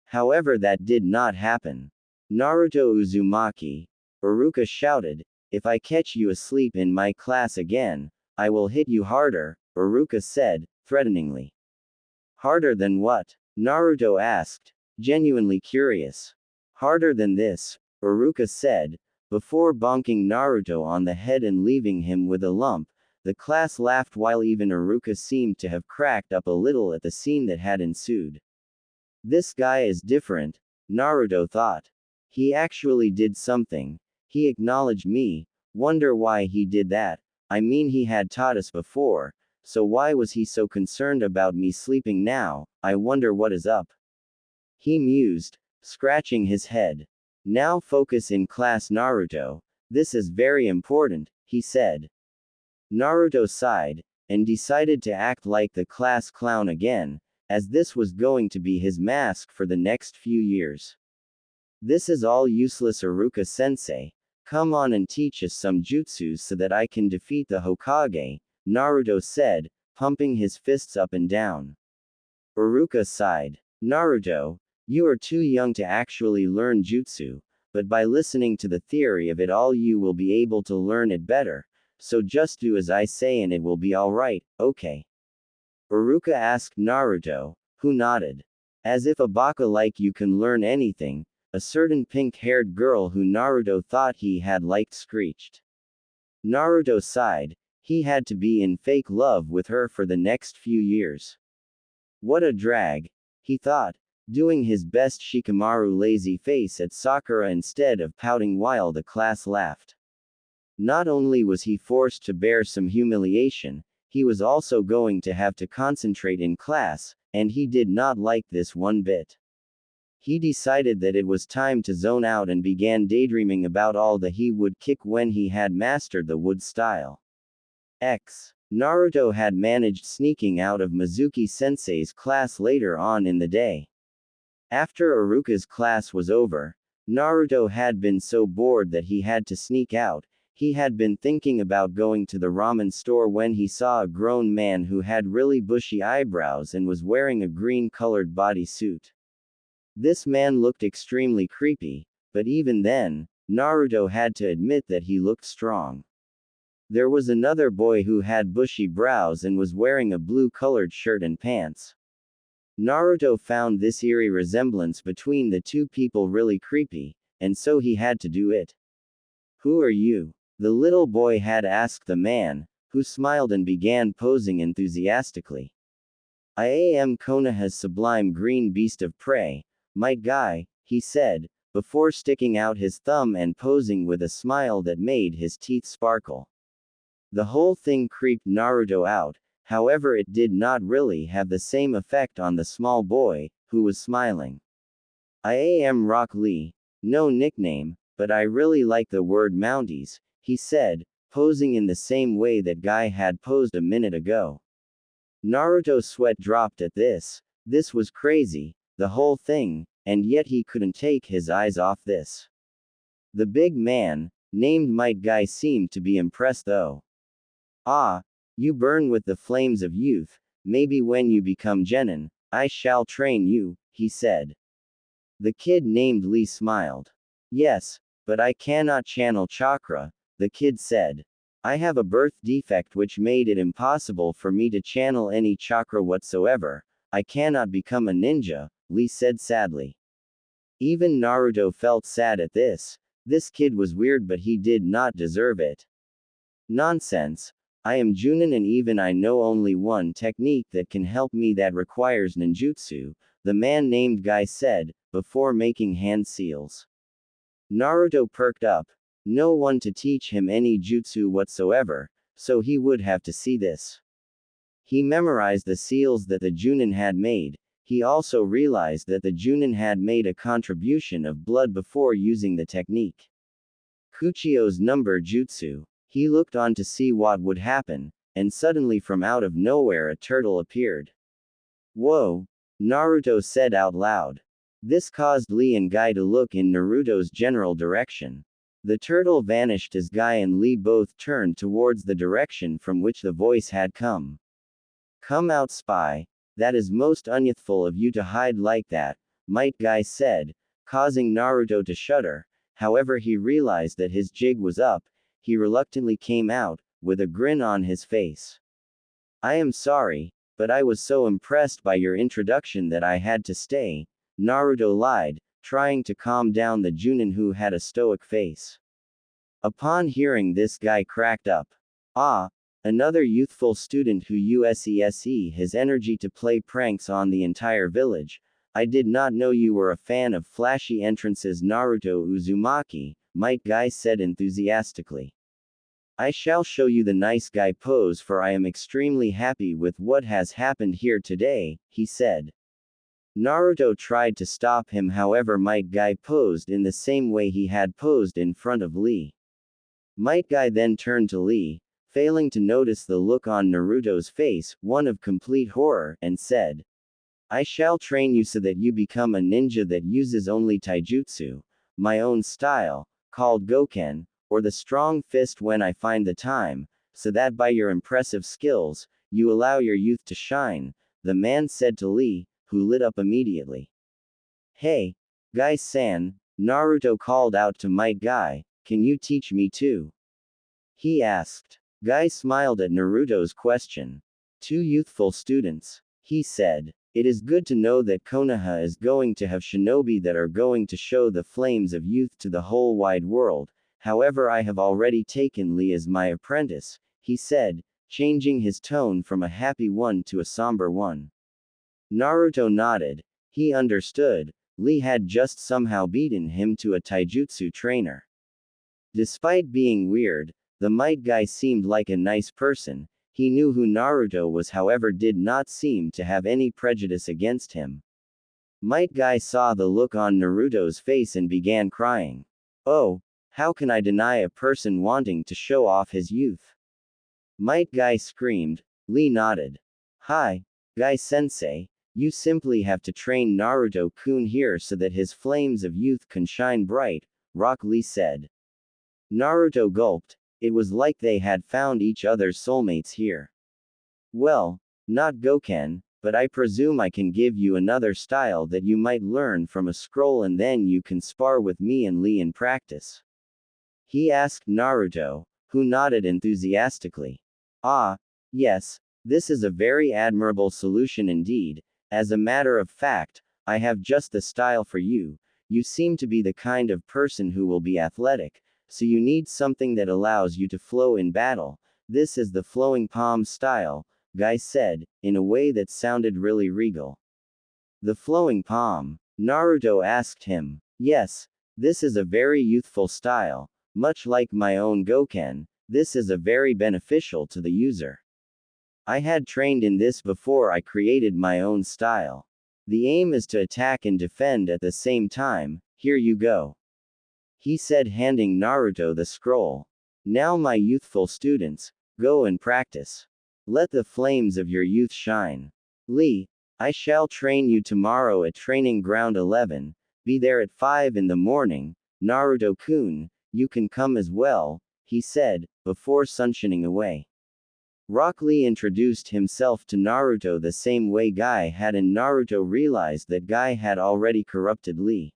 However, that did not happen. Naruto Uzumaki, Iruka shouted, if I catch you asleep in my class again, I will hit you harder, Iruka said, threateningly. Harder than what? Naruto asked, genuinely curious. Harder than this, Iruka said, before bonking Naruto on the head and leaving him with a lump. The class laughed while even Iruka seemed to have cracked up a little at the scene that had ensued. This guy is different, Naruto thought. He actually did something. He acknowledged me. Wonder why he did that. I mean, he had taught us before, so why was he so concerned about me sleeping now? I wonder what is up. He mused, scratching his head. Now focus in class, Naruto. This is very important, he said. Naruto sighed, and decided to act like the class clown again, as this was going to be his mask for the next few years. This is all useless, Iruka-sensei. Come on and teach us some jutsus so that I can defeat the Hokage, Naruto said, pumping his fists up and down. Iruka sighed. Naruto, you are too young to actually learn jutsu, but by listening to the theory of it all you will be able to learn it better, so just do as I say and it will be alright, okay? Iruka asked Naruto, who nodded. As if a baka like you can learn anything, a certain pink-haired girl who Naruto thought he had liked screeched. Naruto sighed. He had to be in fake love with her for the next few years. What a drag, he thought, doing his best Shikamaru lazy face at Sakura instead of pouting while the class laughed. Not only was he forced to bear some humiliation, he was also going to have to concentrate in class, and he did not like this one bit. He decided that it was time to zone out and began daydreaming about all that he would kick when he had mastered the wood style. Naruto had managed sneaking out of Mizuki-sensei's class later on in the day. After Iruka's class was over, Naruto had been so bored that he had to sneak out. He had been thinking about going to the ramen store when he saw a grown man who had really bushy eyebrows and was wearing a green-colored bodysuit. This man looked extremely creepy, but even then, Naruto had to admit that he looked strong. There was another boy who had bushy brows and was wearing a blue-colored shirt and pants. Naruto found this eerie resemblance between the two people really creepy, and so he had to do it. Who are you? The little boy had asked the man, who smiled and began posing enthusiastically. I am Konoha's sublime green beast of prey, Might Guy, he said, before sticking out his thumb and posing with a smile that made his teeth sparkle. The whole thing creeped Naruto out, however it did not really have the same effect on the small boy, who was smiling. I am Rock Lee, no nickname, but I really like the word Mounties, he said, posing in the same way that Guy had posed a minute ago. Naruto's sweat dropped at this. This was crazy, the whole thing, and yet he couldn't take his eyes off this. The big man, named Might Guy, seemed to be impressed though. Ah, you burn with the flames of youth, maybe when you become genin, I shall train you, he said. The kid named Lee smiled. Yes, but I cannot channel chakra, the kid said. I have a birth defect which made it impossible for me to channel any chakra whatsoever. I cannot become a ninja, Lee said sadly. Even Naruto felt sad at this. This kid was weird, but he did not deserve it. Nonsense. I am Junin and even I know only one technique that can help me that requires ninjutsu, the man named Guy said, before making hand seals. Naruto perked up. No one to teach him any jutsu whatsoever, so he would have to see this. He memorized the seals that the Junin had made. He also realized that the Junin had made a contribution of blood before using the technique. Kuchio's number jutsu. He looked on to see what would happen, and suddenly from out of nowhere a turtle appeared. Whoa! Naruto said out loud. This caused Lee and Guy to look in Naruto's general direction. The turtle vanished as Guy and Lee both turned towards the direction from which the voice had come. Come out, spy. That is most unyouthful of you to hide like that, Might Guy said, causing Naruto to shudder. However, he realized that his jig was up. He reluctantly came out, with a grin on his face. I am sorry, but I was so impressed by your introduction that I had to stay, Naruto lied, trying to calm down the Junin who had a stoic face. Upon hearing this, Guy cracked up. Ah, another youthful student who uses his energy to play pranks on the entire village. I did not know you were a fan of flashy entrances Naruto Uzumaki, Might Guy said enthusiastically. I shall show you the nice guy pose for I am extremely happy with what has happened here today, he said. Naruto tried to stop him, however Might Guy posed in the same way he had posed in front of Lee. Might Guy then turned to Lee, failing to notice the look on Naruto's face, one of complete horror, and said, I shall train you so that you become a ninja that uses only taijutsu, my own style, called Goken, or the strong fist when I find the time, so that by your impressive skills, you allow your youth to shine, the man said to Lee, who lit up immediately. Hey, Guy-san, Naruto called out to Might Guy, can you teach me too? He asked. Guy smiled at Naruto's question. Two youthful students, he said. It is good to know that Konoha is going to have shinobi that are going to show the flames of youth to the whole wide world, however I have already taken Lee as my apprentice, he said, changing his tone from a happy one to a somber one. Naruto nodded. He understood. Lee had just somehow beaten him to a taijutsu trainer. Despite being weird, the Might Guy seemed like a nice person. He knew who Naruto was, however did not seem to have any prejudice against him. Might Guy saw the look on Naruto's face and began crying. Oh, how can I deny a person wanting to show off his youth? Might Guy screamed. Lee nodded. Hi, Guy-sensei, you simply have to train Naruto-kun here so that his flames of youth can shine bright, Rock Lee said. Naruto gulped. It was like they had found each other's soulmates here. Well, not Goken, but I presume I can give you another style that you might learn from a scroll and then you can spar with me and Lee in practice. He asked Naruto, who nodded enthusiastically. Ah, yes, this is a very admirable solution indeed. As a matter of fact, I have just the style for you. You seem to be the kind of person who will be athletic, so you need something that allows you to flow in battle. This is the flowing palm style, Guy said, in a way that sounded really regal. The flowing palm? Naruto asked him. Yes, this is a very youthful style. Much like my own Goken, this is a very beneficial to the user. I had trained in this before I created my own style. The aim is to attack and defend at the same time. Here you go. He said, handing Naruto the scroll. Now my youthful students, go and practice. Let the flames of your youth shine. Lee, I shall train you tomorrow at Training Ground 11, be there at 5 in the morning, Naruto-kun, you can come as well, he said, before sunshining away. Rock Lee introduced himself to Naruto the same way Guy had, and Naruto realized that Guy had already corrupted Lee.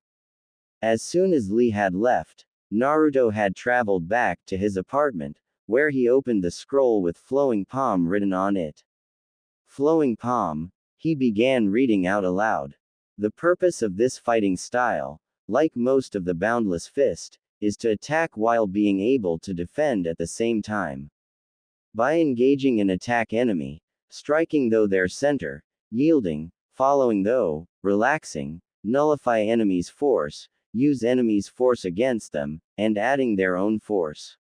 As soon as Lee had left, Naruto had traveled back to his apartment, where he opened the scroll with flowing palm written on it. Flowing palm, he began reading out aloud. The purpose of this fighting style, like most of the boundless fist, is to attack while being able to defend at the same time. By engaging an attack enemy, striking though their center, yielding, following though, relaxing, nullify enemy's force, use enemy's force against them, and adding their own force.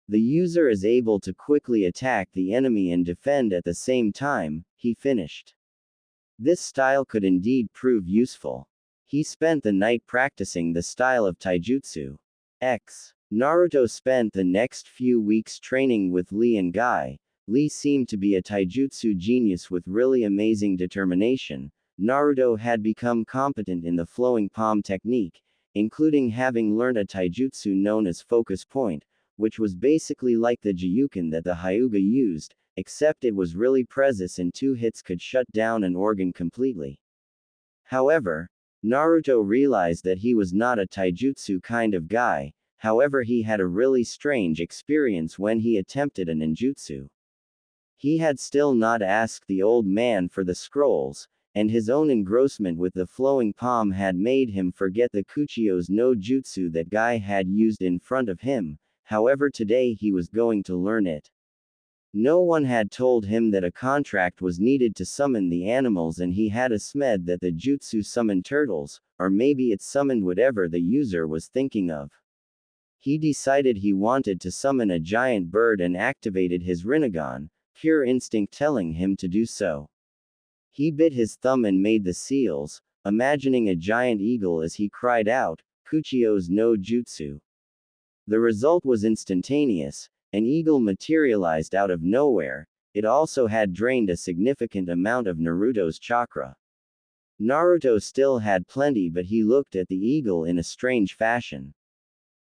The user is able to quickly attack the enemy and defend at the same time, he finished. This style could indeed prove useful. He spent the night practicing the style of taijutsu. Naruto spent the next few weeks training with Lee and Guy. Lee seemed to be a taijutsu genius with really amazing determination. Naruto had become competent in the flowing palm technique, including having learned a taijutsu known as focus point, which was basically like the Jiyuken that the Hyuga used, except it was really precise and 2 hits could shut down an organ completely. However, Naruto realized that he was not a taijutsu kind of guy. However, he had a really strange experience when he attempted a ninjutsu. He had still not asked the old man for the scrolls, and his own engrossment with the flowing palm had made him forget the Kuchio's no jutsu that Guy had used in front of him. However, today he was going to learn it. No one had told him that a contract was needed to summon the animals, and he had a smed that the jutsu summoned turtles, or maybe it summoned whatever the user was thinking of. He decided he wanted to summon a giant bird and activated his Rinnegan, pure instinct telling him to do so. He bit his thumb and made the seals, imagining a giant eagle as he cried out, Kuchio's no jutsu. The result was instantaneous. An eagle materialized out of nowhere. It also had drained a significant amount of Naruto's chakra. Naruto still had plenty, but he looked at the eagle in a strange fashion.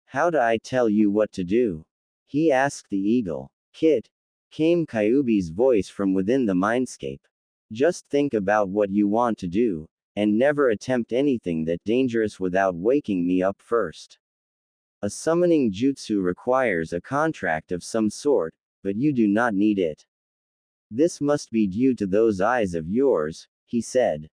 How do I tell you what to do? He asked the eagle. Kit, came Kyuubi's voice from within the mindscape. Just think about what you want to do, and never attempt anything that dangerous without waking me up first. A summoning jutsu requires a contract of some sort, but you do not need it. This must be due to those eyes of yours, he said.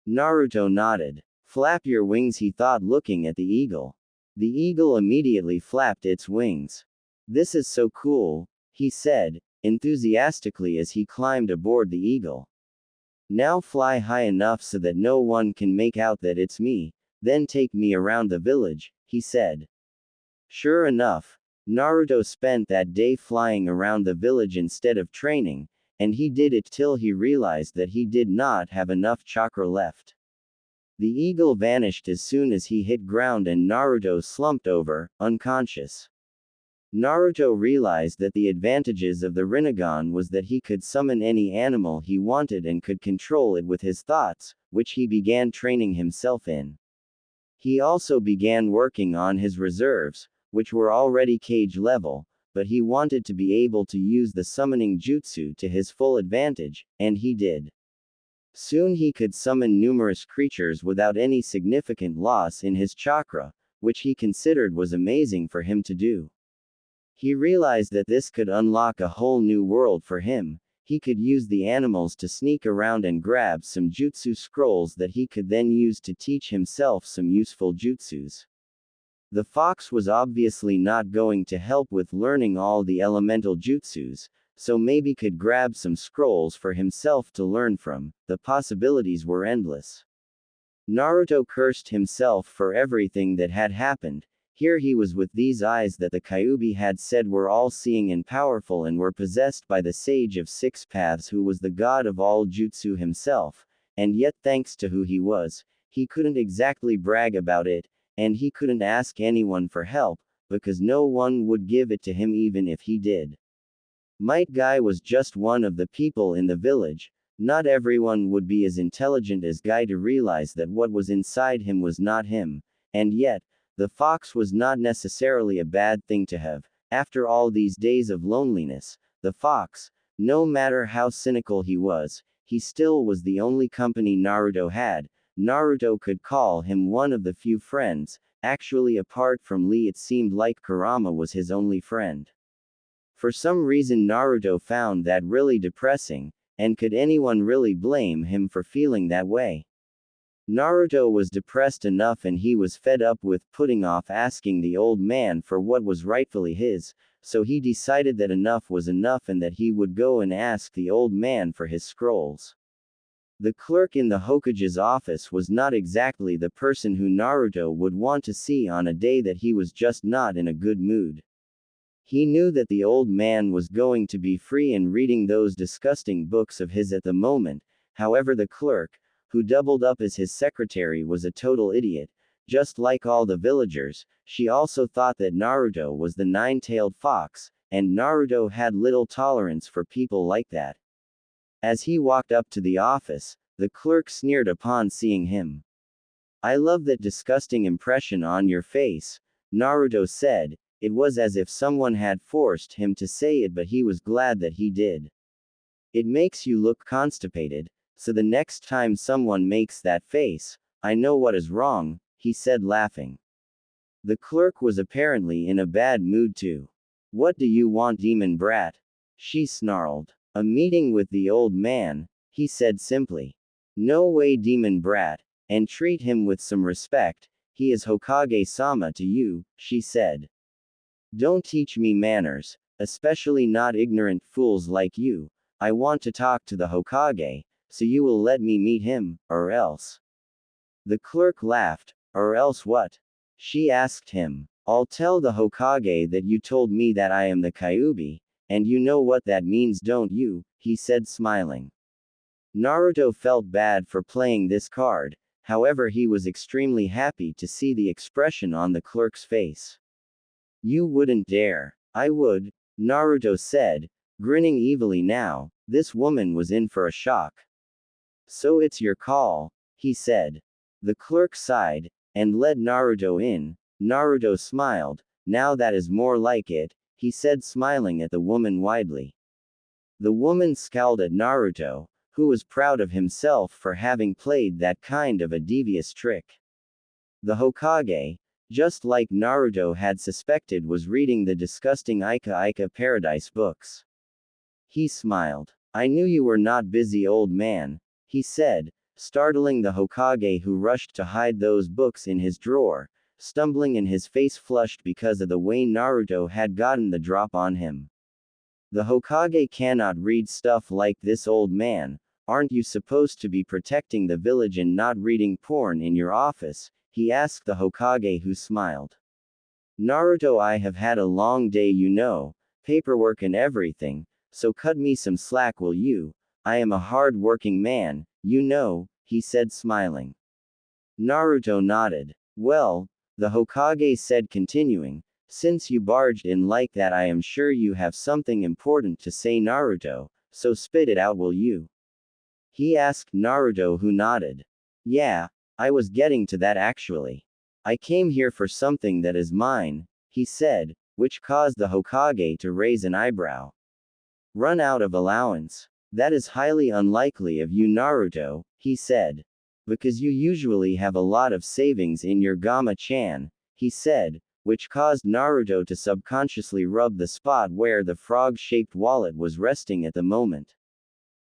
Naruto nodded. Flap your wings, he thought, looking at the eagle. The eagle immediately flapped its wings. This is so cool, he said, enthusiastically as he climbed aboard the eagle. Now fly high enough so that no one can make out that it's me, then take me around the village, he said. Sure enough, Naruto spent that day flying around the village instead of training, and he did it till he realized that he did not have enough chakra left. The eagle vanished as soon as he hit ground and Naruto slumped over, unconscious. Naruto realized that the advantages of the Rinnegan was that he could summon any animal he wanted and could control it with his thoughts, which he began training himself in. He also began working on his reserves, which were already cage level, but he wanted to be able to use the summoning jutsu to his full advantage, and he did. Soon he could summon numerous creatures without any significant loss in his chakra, which he considered was amazing for him to do. He realized that this could unlock a whole new world for him. He could use the animals to sneak around and grab some jutsu scrolls that he could then use to teach himself some useful jutsus. The fox was obviously not going to help with learning all the elemental jutsus, so maybe could grab some scrolls for himself to learn from. The possibilities were endless. Naruto cursed himself for everything that had happened. Here he was with these eyes that the Kyuubi had said were all-seeing and powerful and were possessed by the Sage of Six Paths, who was the god of all jutsu himself, and yet thanks to who he was, he couldn't exactly brag about it, and he couldn't ask anyone for help, because no one would give it to him even if he did. Might Guy was just one of the people in the village. Not everyone would be as intelligent as Guy to realize that what was inside him was not him, and yet, the fox was not necessarily a bad thing to have. After all these days of loneliness, the fox, no matter how cynical he still was the only company Naruto had. Naruto could call him one of the few friends. Actually, apart from Lee, it seemed like Kurama was his only friend. For some reason Naruto found that really depressing, and could anyone really blame him for feeling that way? Naruto was depressed enough, and he was fed up with putting off asking the old man for what was rightfully his, so he decided that enough was enough and that he would go and ask the old man for his scrolls. The clerk in the Hokage's office was not exactly the person who Naruto would want to see on a day that he was just not in a good mood. He knew that the old man was going to be free and reading those disgusting books of his at the moment. However, the clerk, who doubled up as his secretary, was a total idiot. Just like all the villagers, she also thought that Naruto was the nine-tailed fox, and Naruto had little tolerance for people like that. As he walked up to the office, the clerk sneered upon seeing him. "I love that disgusting impression on your face," Naruto said. It was as if someone had forced him to say it, but he was glad that he did. "It makes you look constipated, so the next time someone makes that face, I know what is wrong," he said, laughing. The clerk was apparently in a bad mood too. "What do you want, demon brat?" she snarled. "A meeting with the old man," he said simply. "No way, demon brat, and treat him with some respect. He is Hokage-sama to you," she said. "Don't teach me manners," Especially not ignorant fools like you. I want to talk to the Hokage, so you will let me meet him, or else. The clerk laughed. Or else what? She asked him. I'll tell the Hokage that you told me that I am the Kyuubi, and you know what that means, don't you? He said, smiling. Naruto felt bad for playing this card, however he was extremely happy to see the expression on the clerk's face. You wouldn't dare. I would, Naruto said, grinning evilly now. This woman was in for a shock. So it's your call, he said. The clerk sighed, and let Naruto in. Naruto smiled. Now that is more like it, he said, smiling at the woman widely. The woman scowled at Naruto, who was proud of himself for having played that kind of a devious trick. The Hokage, just like Naruto had suspected, was reading the disgusting Ika Ika Paradise books. He smiled. I knew you were not busy, old man, he said, startling the Hokage, who rushed to hide those books in his drawer, stumbling and his face flushed because of the way Naruto had gotten the drop on him. The Hokage cannot read stuff like this, old man. Aren't you supposed to be protecting the village and not reading porn in your office? He asked the Hokage, who smiled. Naruto, I have had a long day, you know, paperwork and everything, so cut me some slack, will you? I am a hard-working man, you know, he said, smiling. Naruto nodded. Well, the Hokage said, continuing, since you barged in like that, I am sure you have something important to say, Naruto, so spit it out, will you? He asked Naruto, who nodded. Yeah, I was getting to that actually. I came here for something that is mine, he said, which caused the Hokage to raise an eyebrow. Run out of allowance. That is highly unlikely of you, Naruto, he said. Because you usually have a lot of savings in your Gamma-chan, he said, which caused Naruto to subconsciously rub the spot where the frog-shaped wallet was resting at the moment.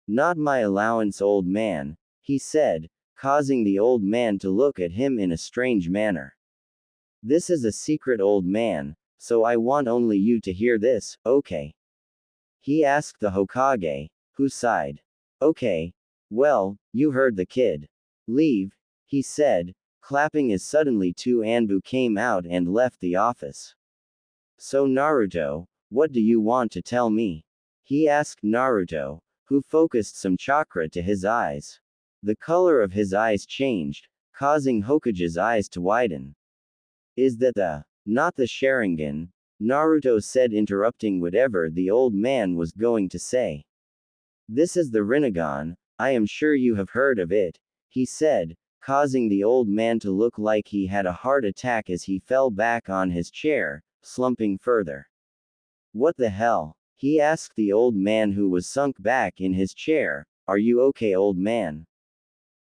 Not my allowance, old man, he said, causing the old man to look at him in a strange manner. This is a secret, old man, so I want only you to hear this, okay? He asked the Hokage, who sighed. Okay. Well, you heard the kid. Leave, he said, clapping as suddenly two Anbu came out and left the office. So Naruto, what do you want to tell me? He asked Naruto, who focused some chakra to his eyes. The color of his eyes changed, causing Hokage's eyes to widen. Is that not the Sharingan? Naruto said, interrupting whatever the old man was going to say. This is the Rinnegan, I am sure you have heard of it, he said, causing the old man to look like he had a heart attack as he fell back on his chair, slumping further. What the hell? He asked the old man, who was sunk back in his chair. Are you okay, old man?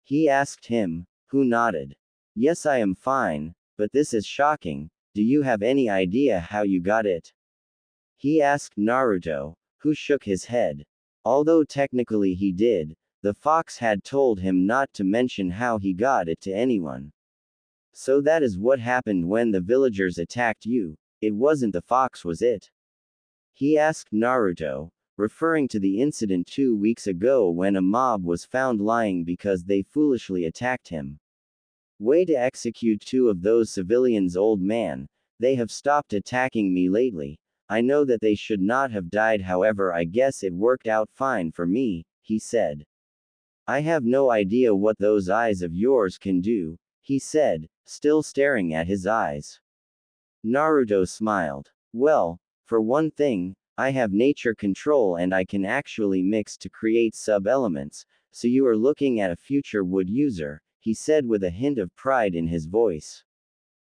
He asked him, who nodded. Yes, I am fine, but this is shocking. Do you have any idea how you got it? He asked Naruto, who shook his head. Although technically he did, the fox had told him not to mention how he got it to anyone. So that is what happened when the villagers attacked you. It wasn't the fox, was it? He asked Naruto, referring to the incident 2 weeks ago when a mob was found lying because they foolishly attacked him. Way to execute 2 of those civilians, old man. They have stopped attacking me lately. I know that they should not have died, however I guess it worked out fine for me, he said. I have no idea what those eyes of yours can do, he said, still staring at his eyes. Naruto smiled. Well, for one thing, I have nature control and I can actually mix to create sub-elements, so you are looking at a future wood user, he said with a hint of pride in his voice.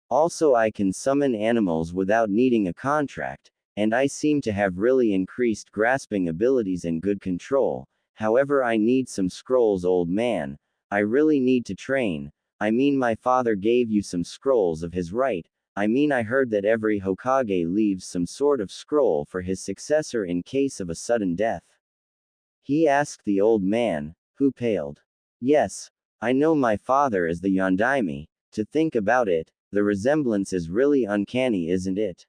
Also, I can summon animals without needing a contract, and I seem to have really increased grasping abilities and good control. However, I need some scrolls, old man. I really need to train. I mean, my father gave you some scrolls of his right. I mean, I heard that every Hokage leaves some sort of scroll for his successor in case of a sudden death. He asked the old man, who paled. Yes, I know my father is the Yondaime. To think about it, the resemblance is really uncanny, isn't it?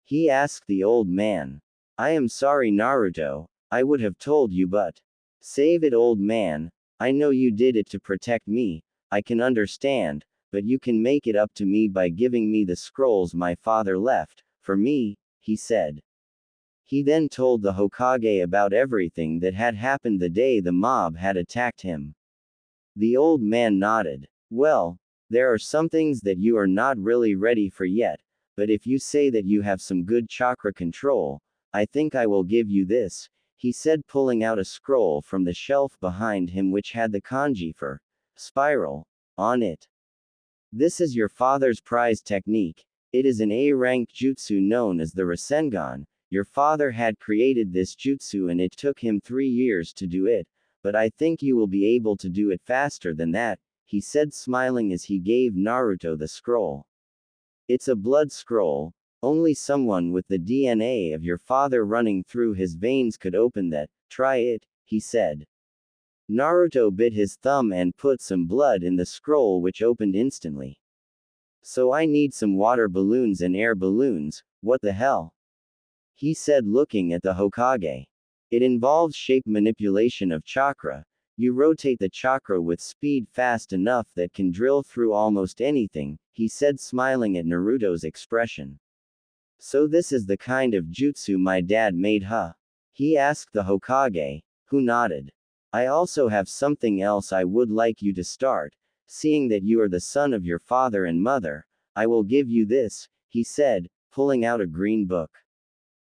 He asked the old man. I am sorry, Naruto, I would have told you, but. Save it, old man. I know you did it to protect me, I can understand, but you can make it up to me by giving me the scrolls my father left, for me, he said. He then told the Hokage about everything that had happened the day the mob had attacked him. The old man nodded. Well, there are some things that you are not really ready for yet, but if you say that you have some good chakra control, I think I will give you this, he said, pulling out a scroll from the shelf behind him which had the kanji for spiral on it. This is your father's prized technique. It is an A-rank jutsu known as the Rinnegan. Your father had created this jutsu and it took him 3 years to do it, but I think you will be able to do it faster than that, he said, smiling as he gave Naruto the scroll. It's a blood scroll. Only someone with the DNA of your father running through his veins could open that. Try it, he said. Naruto bit his thumb and put some blood in the scroll, which opened instantly. So I need some water balloons and air balloons, what the hell? He said, looking at the Hokage. It involves shape manipulation of chakra. You rotate the chakra with speed fast enough that can drill through almost anything, he said, smiling at Naruto's expression. So this is the kind of jutsu my dad made, huh? He asked the Hokage, who nodded. I also have something else I would like you to start. Seeing that you are the son of your father and mother, I will give you this, he said, pulling out a green book.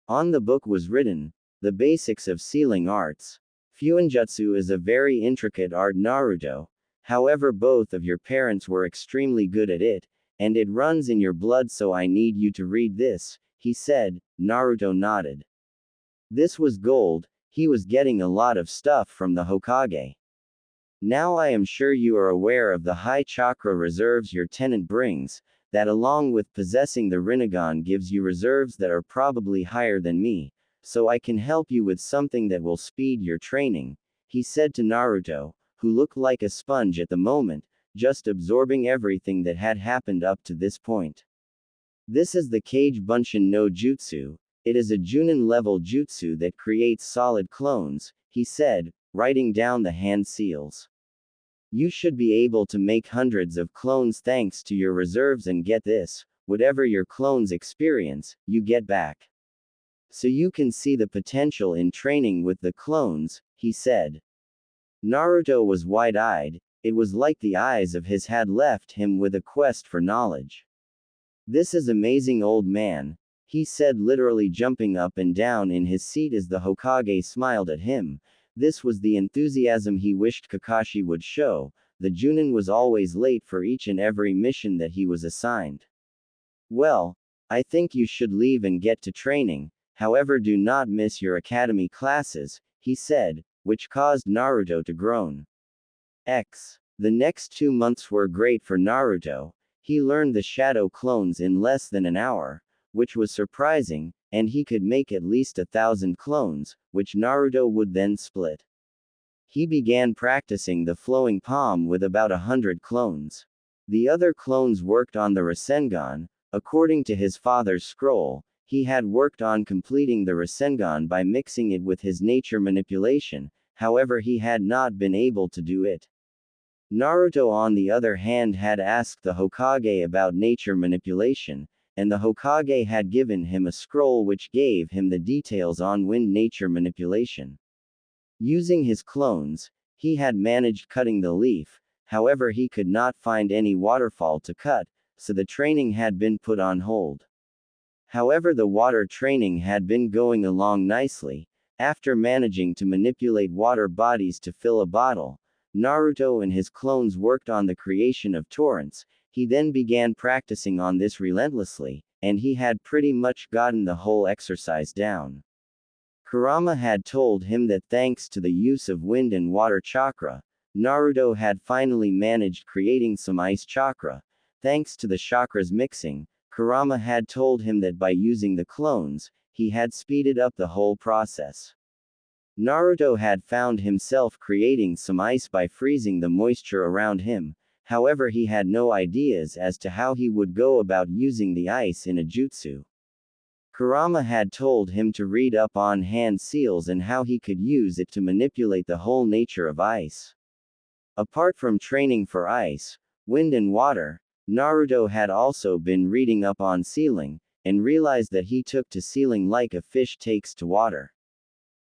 On the book was written, The Basics of Sealing Arts. Fuinjutsu is a very intricate art, Naruto. However, both of your parents were extremely good at it, and it runs in your blood, so I need you to read this, he said. Naruto nodded. This was gold. He was getting a lot of stuff from the Hokage. Now I am sure you are aware of the high chakra reserves your tenant brings, that along with possessing the Rinnegan gives you reserves that are probably higher than me, so I can help you with something that will speed your training, he said to Naruto, who looked like a sponge at the moment, just absorbing everything that had happened up to this point. This is the Kage Bunshin no Jutsu. It is a Junin-level jutsu that creates solid clones, he said, writing down the hand seals. You should be able to make hundreds of clones thanks to your reserves, and get this, whatever your clones experience, you get back. So you can see the potential in training with the clones, he said. Naruto was wide-eyed. It was like the eyes of his had left him with a quest for knowledge. This is amazing, old man, he said, literally jumping up and down in his seat as the Hokage smiled at him. This was the enthusiasm he wished Kakashi would show. The Junin was always late for each and every mission that he was assigned. Well, I think you should leave and get to training, however do not miss your academy classes, he said, which caused Naruto to groan. The next 2 months were great for Naruto. He learned the shadow clones in less than an hour, which was surprising, and he could make at least 1,000 clones, which Naruto would then split. He began practicing the flowing palm with about 100 clones. The other clones worked on the Rasengan. According to his father's scroll, he had worked on completing the Rasengan by mixing it with his nature manipulation, however he had not been able to do it. Naruto, on the other hand, had asked the Hokage about nature manipulation, and the Hokage had given him a scroll which gave him the details on wind nature manipulation. Using his clones, he had managed cutting the leaf, however he could not find any waterfall to cut, so the training had been put on hold. However, the water training had been going along nicely. After managing to manipulate water bodies to fill a bottle, Naruto and his clones worked on the creation of torrents. He then began practicing on this relentlessly, and he had pretty much gotten the whole exercise down. Kurama had told him that thanks to the use of wind and water chakra, Naruto had finally managed creating some ice chakra. Thanks to the chakras mixing, Kurama had told him that by using the clones, he had speeded up the whole process. Naruto had found himself creating some ice by freezing the moisture around him, however he had no ideas as to how he would go about using the ice in a jutsu. Kurama had told him to read up on hand seals and how he could use it to manipulate the whole nature of ice. Apart from training for ice, wind and water, Naruto had also been reading up on sealing, and realized that he took to sealing like a fish takes to water.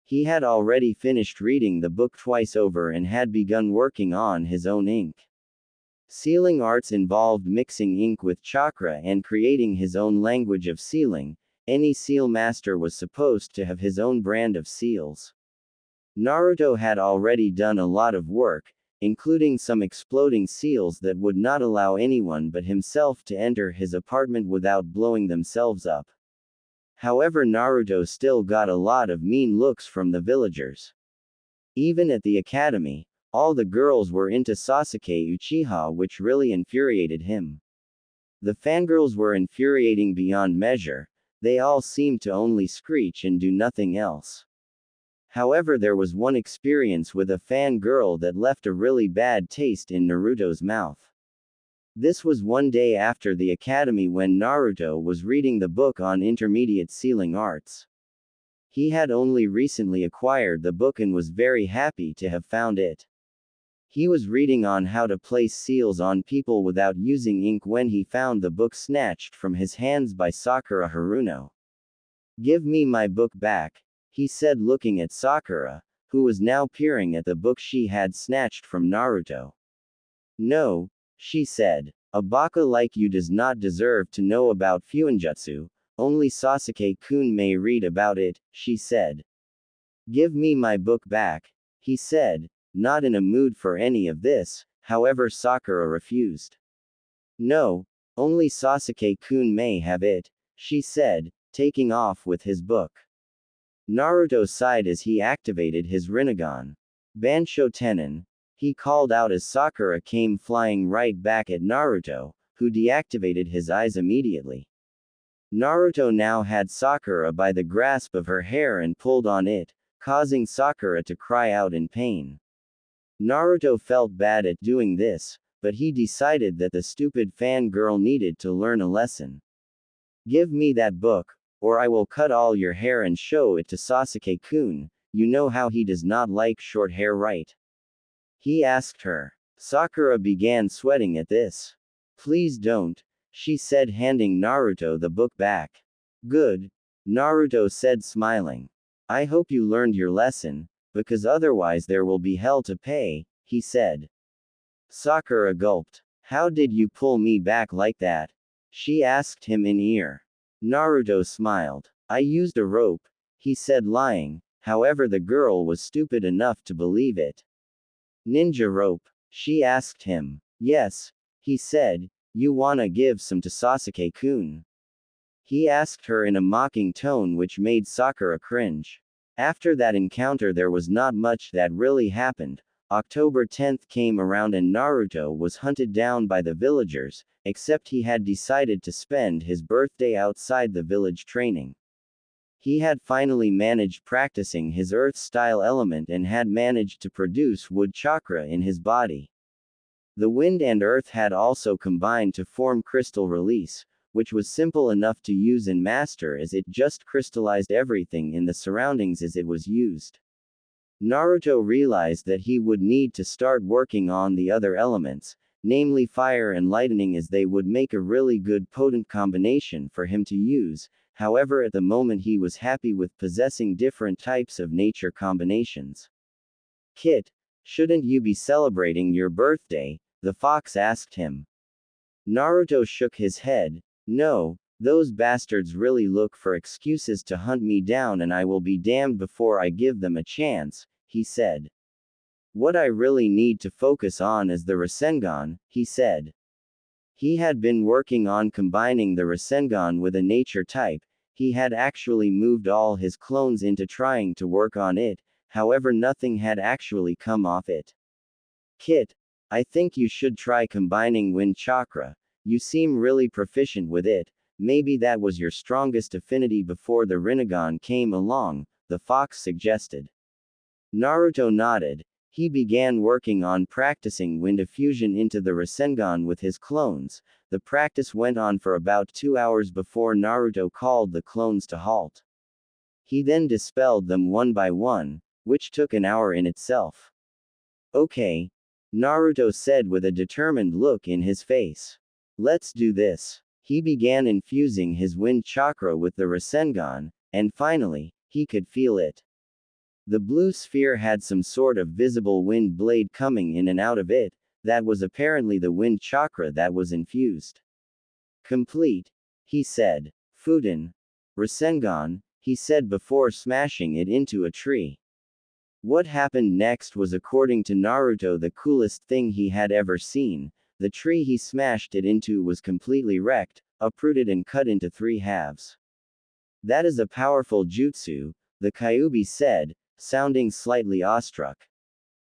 He had already finished reading the book twice over and had begun working on his own ink. Sealing arts involved mixing ink with chakra and creating his own language of sealing. Any seal master was supposed to have his own brand of seals. Naruto had already done a lot of work, including some exploding seals that would not allow anyone but himself to enter his apartment without blowing themselves up. However, Naruto still got a lot of mean looks from the villagers. Even at the academy, all the girls were into Sasuke Uchiha, which really infuriated him. The fangirls were infuriating beyond measure. They all seemed to only screech and do nothing else. However, there was one experience with a fangirl that left a really bad taste in Naruto's mouth. This was one day after the academy when Naruto was reading the book on intermediate sealing arts. He had only recently acquired the book and was very happy to have found it. He was reading on how to place seals on people without using ink when he found the book snatched from his hands by Sakura Haruno. "Give me my book back," he said, looking at Sakura, who was now peering at the book she had snatched from Naruto. "No," she said. "A baka like you does not deserve to know about Fuinjutsu, only Sasuke-kun may read about it," she said. "Give me my book back," he said, not in a mood for any of this. However, Sakura refused. "No, only Sasuke-kun may have it," she said, taking off with his book. Naruto sighed as he activated his Rinnegan. "Bansho Tenin," he called out as Sakura came flying right back at Naruto, who deactivated his eyes immediately. Naruto now had Sakura by the grasp of her hair and pulled on it, causing Sakura to cry out in pain. Naruto felt bad at doing this, but he decided that the stupid fangirl needed to learn a lesson. "Give me that book, or I will cut all your hair and show it to Sasuke-kun, you know how he does not like short hair, right?" he asked her. Sakura began sweating at this. "Please don't," she said, handing Naruto the book back. "Good," Naruto said, smiling. "I hope you learned your lesson, because otherwise there will be hell to pay," he said. Sakura gulped. "How did you pull me back like that?" she asked him in ear. Naruto smiled. "I used a rope," he said, lying. However, the girl was stupid enough to believe it. "Ninja rope?" she asked him. "Yes," he said. "You wanna give some to Sasuke-kun?" he asked her in a mocking tone, which made Sakura cringe. After that encounter there was not much that really happened. October 10th came around and Naruto was hunted down by the villagers, except he had decided to spend his birthday outside the village training. He had finally managed practicing his earth-style element and had managed to produce wood chakra in his body. The wind and earth had also combined to form crystal release, which was simple enough to use and master as it just crystallized everything in the surroundings as it was used. Naruto realized that he would need to start working on the other elements, namely fire and lightning, as they would make a really good potent combination for him to use. However, at the moment he was happy with possessing different types of nature combinations. "Kit, shouldn't you be celebrating your birthday?" the fox asked him. Naruto shook his head. "No, those bastards really look for excuses to hunt me down and I will be damned before I give them a chance," he said. "What I really need to focus on is the Rasengan," he said. He had been working on combining the Rasengan with a nature type. He had actually moved all his clones into trying to work on it, however nothing had actually come off it. "Kit, I think you should try combining wind chakra. You seem really proficient with it. Maybe that was your strongest affinity before the Rinnegan came along," the fox suggested. Naruto nodded. He began working on practicing wind fusion into the Rasengan with his clones. The practice went on for about 2 hours before Naruto called the clones to halt. He then dispelled them one by one, which took an hour in itself. Okay, Naruto said with a determined look in his face. Let's do this. He began infusing his wind chakra with the Rasengan, and finally, he could feel it. The blue sphere had some sort of visible wind blade coming in and out of it, that was apparently the wind chakra that was infused. Complete, he said. Fuden. Rasengan, he said before smashing it into a tree. What happened next was, according to Naruto, the coolest thing he had ever seen. The tree he smashed it into was completely wrecked, uprooted and cut into 3 halves. That is a powerful jutsu, the Kyuubi said, sounding slightly awestruck.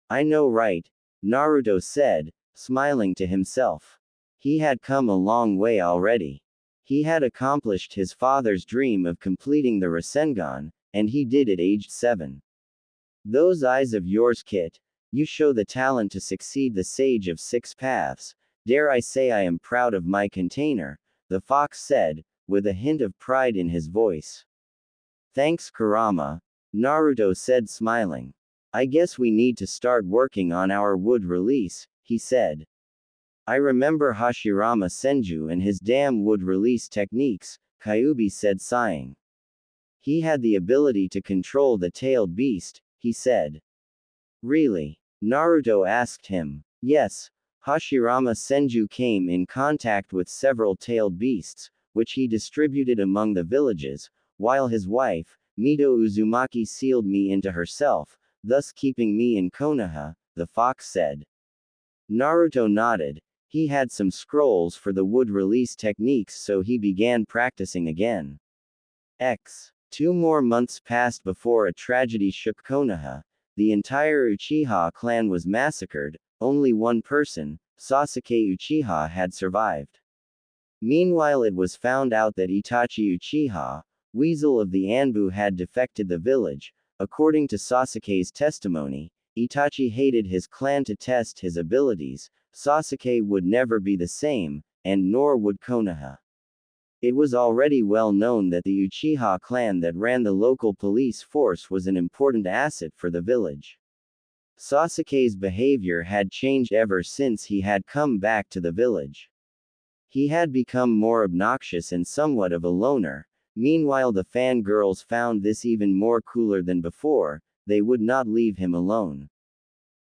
I know, right? Naruto said, smiling to himself. He had come a long way already. He had accomplished his father's dream of completing the Rasengan, and he did it aged 7. Those eyes of yours, Kit. You show the talent to succeed the Sage of 6 Paths. Dare I say I am proud of my container, the fox said, with a hint of pride in his voice. Thanks, Kurama, Naruto said, smiling. I guess we need to start working on our wood release, he said. I remember Hashirama Senju and his damn wood release techniques, Kyuubi said, sighing. He had the ability to control the tailed beast, he said. Really? Naruto asked him. Yes, Hashirama Senju came in contact with several tailed beasts, which he distributed among the villages, while his wife, Mito Uzumaki, sealed me into herself, thus keeping me in Konoha, the fox said. Naruto nodded. He had some scrolls for the wood release techniques, so he began practicing again. 2 more months passed before a tragedy shook Konoha. The entire Uchiha clan was massacred. Only one person, Sasuke Uchiha, had survived. Meanwhile, it was found out that Itachi Uchiha, Weasel of the Anbu, had defected the village. According to Sasuke's testimony, Itachi hated his clan to test his abilities. Sasuke would never be the same, and nor would Konoha. It was already well known that the Uchiha clan that ran the local police force was an important asset for the village. Sasuke's behavior had changed ever since he had come back to the village. He had become more obnoxious and somewhat of a loner. Meanwhile, the fangirls found this even more cooler than before. They would not leave him alone.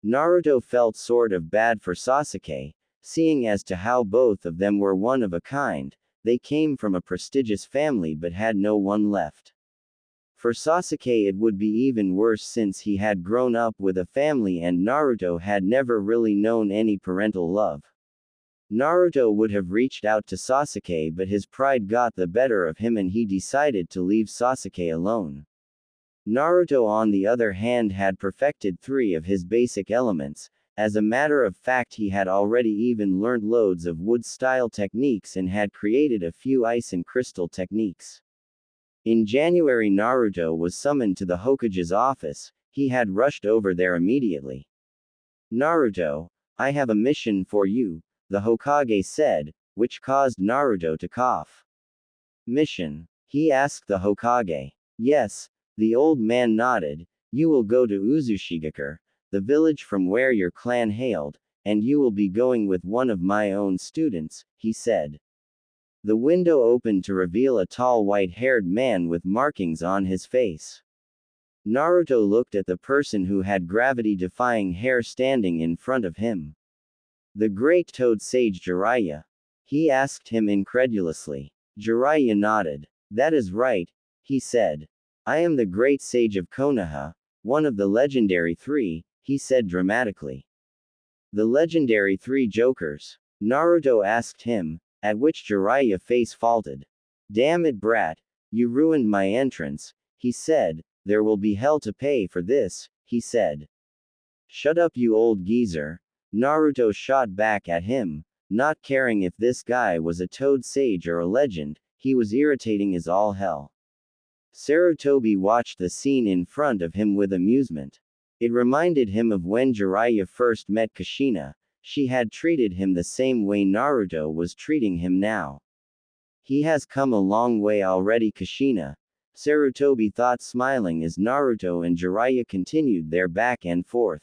Naruto felt sort of bad for Sasuke, seeing as to how both of them were one of a kind. They came from a prestigious family but had no one left. For Sasuke it would be even worse, since he had grown up with a family and Naruto had never really known any parental love. Naruto would have reached out to Sasuke, but his pride got the better of him and he decided to leave Sasuke alone. Naruto, on the other hand, had perfected 3 of his basic elements. As a matter of fact, he had already even learned loads of wood-style techniques and had created a few ice and crystal techniques. In January, Naruto was summoned to the Hokage's office. He had rushed over there immediately. Naruto, I have a mission for you, the Hokage said, which caused Naruto to cough. Mission? He asked the Hokage. Yes, the old man nodded. You will go to Uzushigakure, the village from where your clan hailed, and you will be going with one of my own students, he said. The window opened to reveal a tall white-haired man with markings on his face. Naruto looked at the person who had gravity-defying hair standing in front of him. The great toad sage Jiraiya? He asked him incredulously. Jiraiya nodded. That is right, he said. I am the great sage of Konoha, one of the legendary 3, he said dramatically. The legendary 3 jokers? Naruto asked him, at which Jiraiya face faulted. Damn it, brat, you ruined my entrance, he said. There will be hell to pay for this, he said. Shut up, you old geezer, Naruto shot back at him, not caring if this guy was a toad sage or a legend. He was irritating as all hell. Sarutobi watched the scene in front of him with amusement. It reminded him of when Jiraiya first met Kushina. she had treated him the same way Naruto was treating him now. He has come a long way already, Kushina, Sarutobi thought, smiling as Naruto and Jiraiya continued their back and forth.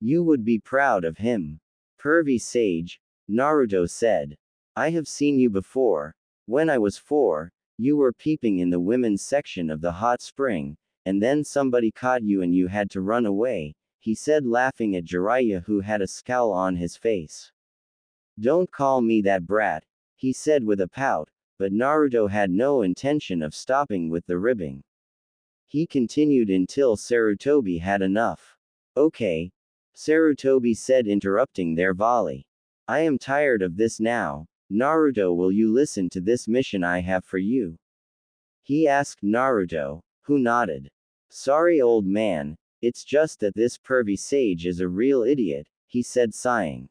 You would be proud of him. Pervy sage, Naruto said. I have seen you before. When I was 4, you were peeping in the women's section of the hot spring, and then somebody caught you and you had to run away, he said, laughing at Jiraiya, who had a scowl on his face. Don't call me that brat, he said with a pout, but Naruto had no intention of stopping with the ribbing. He continued until Sarutobi had enough. Okay, Sarutobi said, interrupting their volley. I am tired of this now. Naruto, will you listen to this mission I have for you? He asked Naruto, who nodded. Sorry, old man, it's just that this pervy sage is a real idiot, he said, sighing.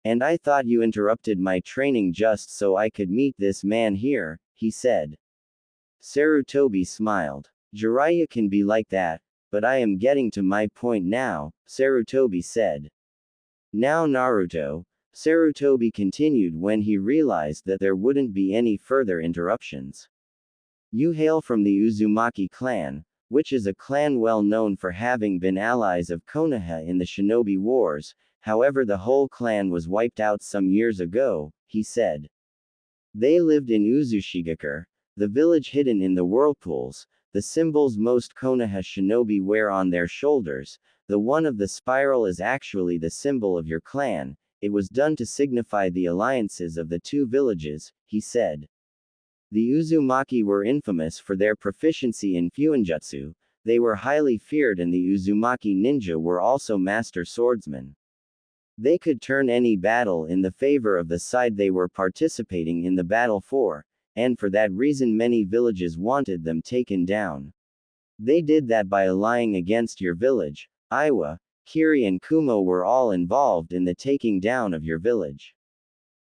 And I thought you interrupted my training just so I could meet this man here, he said. Sarutobi smiled. Jiraiya can be like that, but I am getting to my point now, Sarutobi said. Now Naruto, Sarutobi continued when he realized that there wouldn't be any further interruptions. You hail from the Uzumaki clan, which is a clan well known for having been allies of Konoha in the Shinobi Wars. However, the whole clan was wiped out some years ago, he said. They lived in Uzushigakure, the village hidden in the whirlpools, the symbols most Konoha shinobi wear on their shoulders. The one of the spiral is actually the symbol of your clan. It was done to signify the alliances of the two villages, he said. The Uzumaki were infamous for their proficiency in Fuinjutsu. They were highly feared, and the Uzumaki ninja were also master swordsmen. They could turn any battle in the favor of the side they were participating in the battle for, and for that reason many villages wanted them taken down. They did that by allying against your village. Iwa, Kiri and Kumo were all involved in the taking down of your village.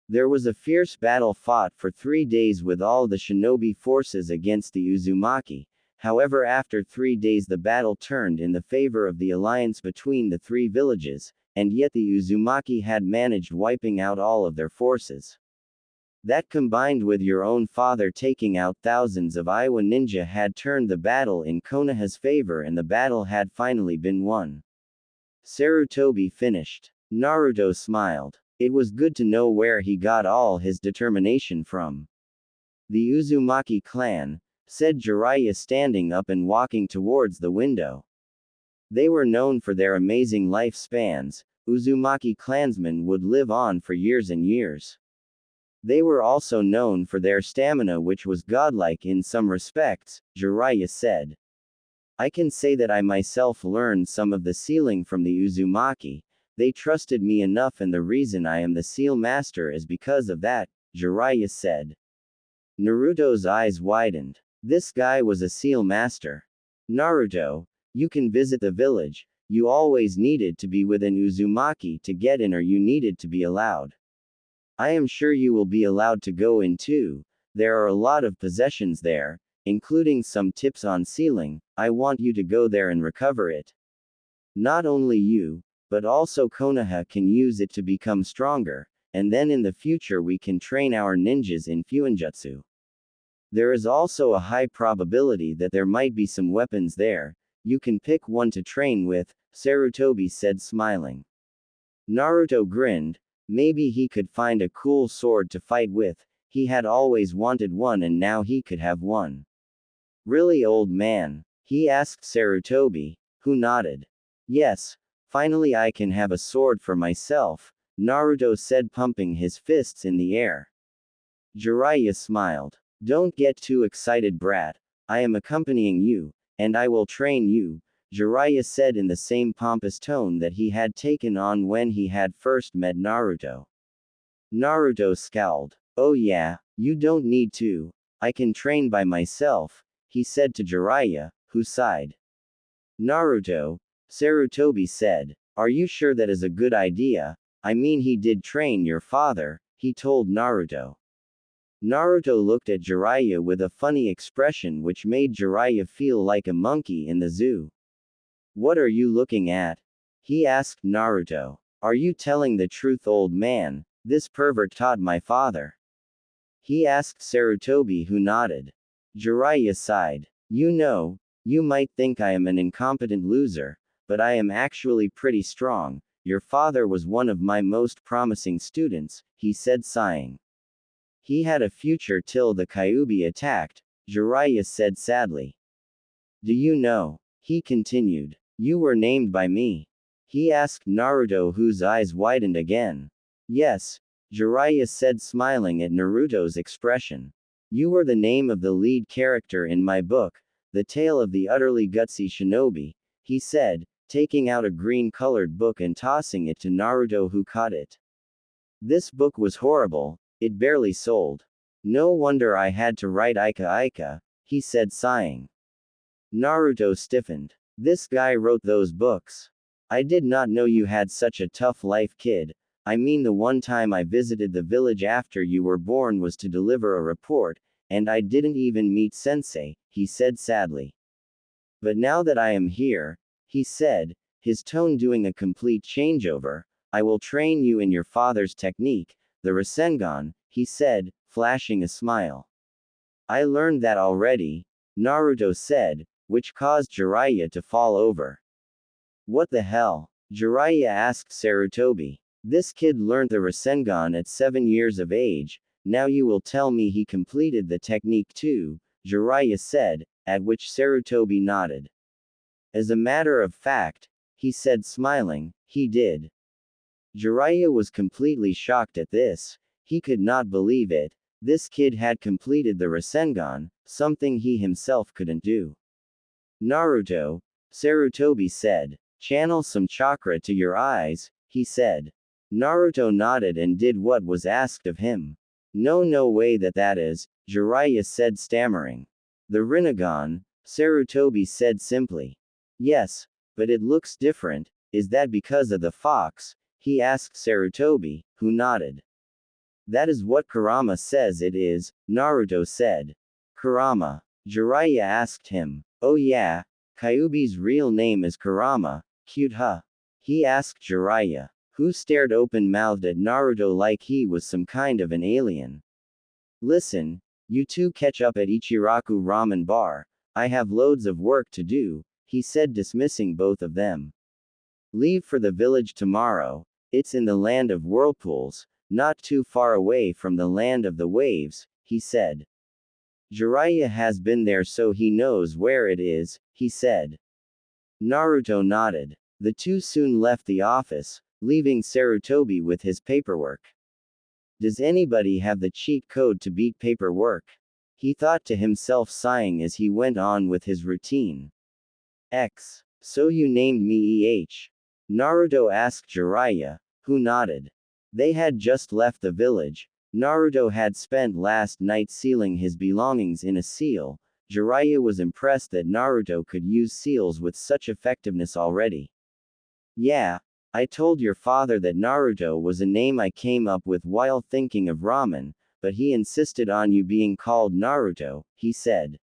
There was a fierce battle fought for 3 days with all the shinobi forces against the Uzumaki. However, after 3 days the battle turned in the favor of the alliance between the 3 villages, and yet the Uzumaki had managed wiping out all of their forces. That, combined with your own father taking out thousands of Iwa ninja, had turned the battle in Konoha's favor, and the battle had finally been won. Sarutobi finished. Naruto smiled. It was good to know where he got all his determination from. The Uzumaki clan, said Jiraiya, standing up and walking towards the window. They were known for their amazing lifespans. Uzumaki clansmen would live on for years and years. They were also known for their stamina, which was godlike in some respects, Jiraiya said. I can say that I myself learned some of the sealing from the Uzumaki. They trusted me enough, and the reason I am the seal master is because of that, Jiraiya said. Naruto's eyes widened. This guy was a seal master. Naruto, you can visit the village. You always needed to be with an Uzumaki to get in, or you needed to be allowed. I am sure you will be allowed to go in too. There are a lot of possessions there, including some tips on sealing. I want you to go there and recover it. Not only you, but also Konoha can use it to become stronger, and then in the future we can train our ninjas in Fuinjutsu. There is also a high probability that there might be some weapons there. You can pick one to train with, Sarutobi said, smiling. Naruto grinned. Maybe he could find a cool sword to fight with. He had always wanted one, and now he could have one. Really, old man? He asked Sarutobi, who nodded. Yes, finally I can have a sword for myself, Naruto said, pumping his fists in the air. Jiraiya smiled. Don't get too excited, brat. I am accompanying you, and I will train you, Jiraiya said in the same pompous tone that he had taken on when he had first met Naruto. Naruto scowled. Oh yeah, you don't need to. I can train by myself, he said to Jiraiya, who sighed. Naruto, Sarutobi said. Are you sure that is a good idea? I mean, he did train your father, he told Naruto. Naruto looked at Jiraiya with a funny expression which made Jiraiya feel like a monkey in the zoo. What are you looking at? He asked Naruto. Are you telling the truth, old man? This pervert taught my father. He asked Sarutobi, who nodded. Jiraiya sighed. You know, you might think I am an incompetent loser, but I am actually pretty strong. Your father was one of my most promising students, he said, sighing. He had a future till the Kyuubi attacked, Jiraiya said sadly. Do you know? He continued. You were named by me. He asked Naruto, whose eyes widened again. Yes, Jiraiya said, smiling at Naruto's expression. You were the name of the lead character in my book, The Tale of the Utterly Gutsy Shinobi, he said, taking out a green-colored book and tossing it to Naruto, who caught it. This book was horrible, it barely sold. No wonder I had to write Ika Ika, he said, sighing. Naruto stiffened. This guy wrote those books. I did not know you had such a tough life, kid. I mean, the one time I visited the village after you were born was to deliver a report, and I didn't even meet Sensei, he said sadly. But now that I am here, he said, his tone doing a complete changeover, I will train you in your father's technique, the Rinnegan, he said, flashing a smile. I learned that already, Naruto said, which caused Jiraiya to fall over. What the hell? Jiraiya asked Sarutobi. This kid learned the Rinnegan at 7 years of age, now you will tell me he completed the technique too, Jiraiya said, at which Sarutobi nodded. As a matter of fact, he said, smiling, he did. Jiraiya was completely shocked at this. He could not believe it. This kid had completed the Rinnegan, something he himself couldn't do. Naruto, Sarutobi said. Channel some chakra to your eyes, he said. Naruto nodded and did what was asked of him. No way that is, Jiraiya said, stammering. The Rinnegan, Sarutobi said simply. Yes, but it looks different. Is that because of the fox? He asked Sarutobi, who nodded. That is what Kurama says it is, Naruto said. Kurama? Jiraiya asked him. Oh yeah, Kyuubi's real name is Kurama, cute huh? He asked Jiraiya, who stared open-mouthed at Naruto like he was some kind of an alien. Listen, you two catch up at Ichiraku Ramen Bar, I have loads of work to do, he said, dismissing both of them. Leave for the village tomorrow, it's in the land of whirlpools, not too far away from the land of the waves, he said. Jiraiya has been there so he knows where it is, he said. Naruto nodded. The two soon left the office, leaving Sarutobi with his paperwork. Does anybody have the cheat code to beat paperwork? He thought to himself, sighing as he went on with his routine. So you named me EH? Naruto asked Jiraiya, who nodded. They had just left the village. Naruto had spent last night sealing his belongings in a seal. Jiraiya was impressed that Naruto could use seals with such effectiveness already. Yeah, I told your father that Naruto was a name I came up with while thinking of ramen, but he insisted on you being called Naruto, he said.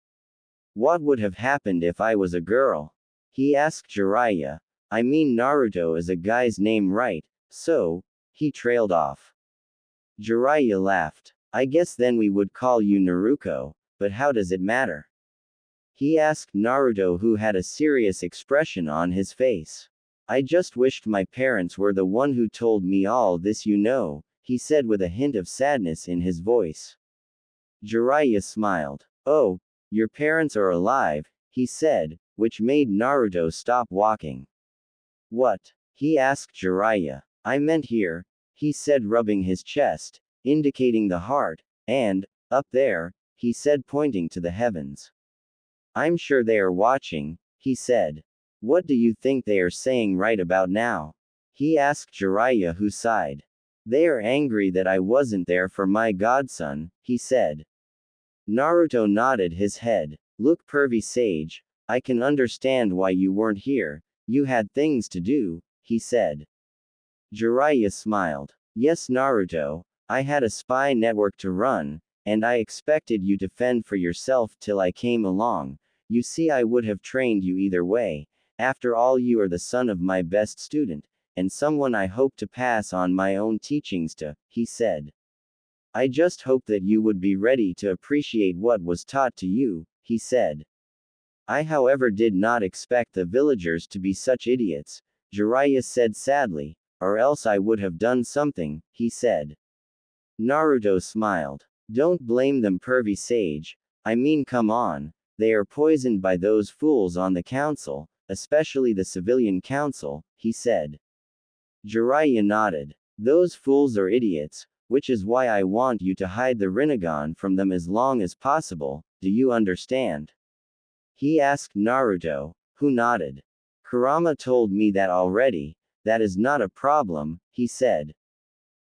What would have happened if I was a girl? He asked Jiraiya. I mean, Naruto is a guy's name, right? So, he trailed off. Jiraiya laughed. I guess then we would call you Naruko, but how does it matter? He asked Naruto, who had a serious expression on his face. I just wished my parents were the one who told me all this, you know, he said with a hint of sadness in his voice. Jiraiya smiled. Oh, your parents are alive, he said, which made Naruto stop walking. What? He asked Jiraiya. I meant here, he said, rubbing his chest, indicating the heart, and, up there, he said, pointing to the heavens. I'm sure they are watching, he said. What do you think they are saying right about now? He asked Jiraiya, who sighed. They are angry that I wasn't there for my godson, he said. Naruto nodded his head. Look, pervy sage, I can understand why you weren't here, you had things to do, he said. Jiraiya smiled. Yes, Naruto, I had a spy network to run, and I expected you to fend for yourself till I came along. You see, I would have trained you either way. After all, you are the son of my best student, and someone I hope to pass on my own teachings to, he said. I just hope that you would be ready to appreciate what was taught to you, he said. I however did not expect the villagers to be such idiots, Jiraiya said sadly, or else I would have done something, he said. Naruto smiled. Don't blame them, pervy sage. I mean, come on. They are poisoned by those fools on the council, especially the civilian council, he said. Jiraiya nodded. Those fools are idiots, which is why I want you to hide the Rinnegan from them as long as possible, do you understand? He asked Naruto, who nodded. Kurama told me that already, that is not a problem, he said.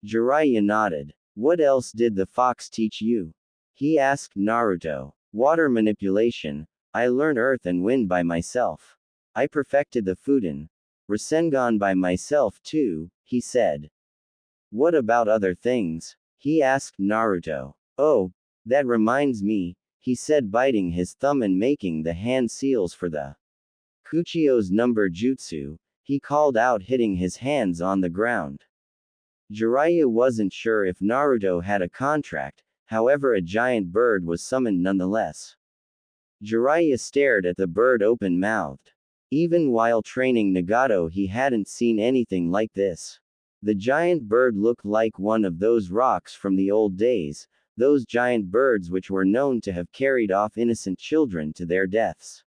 Jiraiya nodded. What else did the fox teach you? He asked Naruto. Water manipulation. I learned earth and wind by myself. I perfected the Fuden Rasengan by myself too, he said. What about other things? He asked Naruto. Oh, that reminds me, he said, biting his thumb and making the hand seals for the Kuchio's number jutsu, he called out, hitting his hands on the ground. Jiraiya wasn't sure if Naruto had a contract, however a giant bird was summoned nonetheless. Jiraiya stared at the bird open-mouthed. Even while training Nagato he hadn't seen anything like this. The giant bird looked like one of those rocks from the old days, those giant birds which were known to have carried off innocent children to their deaths.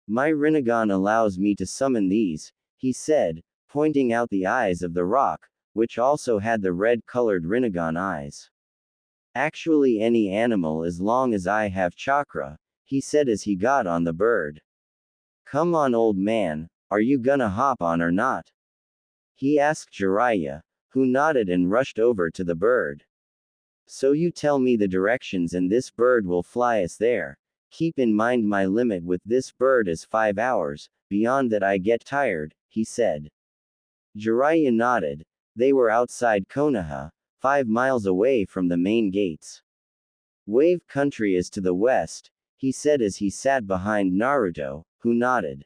My Rinnegan allows me to summon these, he said, pointing out the eyes of the rock, which also had the red-colored Rinnegan eyes. Actually any animal as long as I have chakra, he said as he got on the bird. Come on, old man, are you gonna hop on or not? He asked Jiraiya, who nodded and rushed over to the bird. So you tell me the directions and this bird will fly us there. Keep in mind my limit with this bird is 5 hours, beyond that I get tired, he said. Jiraiya nodded. They were outside Konoha, 5 miles away from the main gates. Wave country is to the west, he said as he sat behind Naruto, who nodded.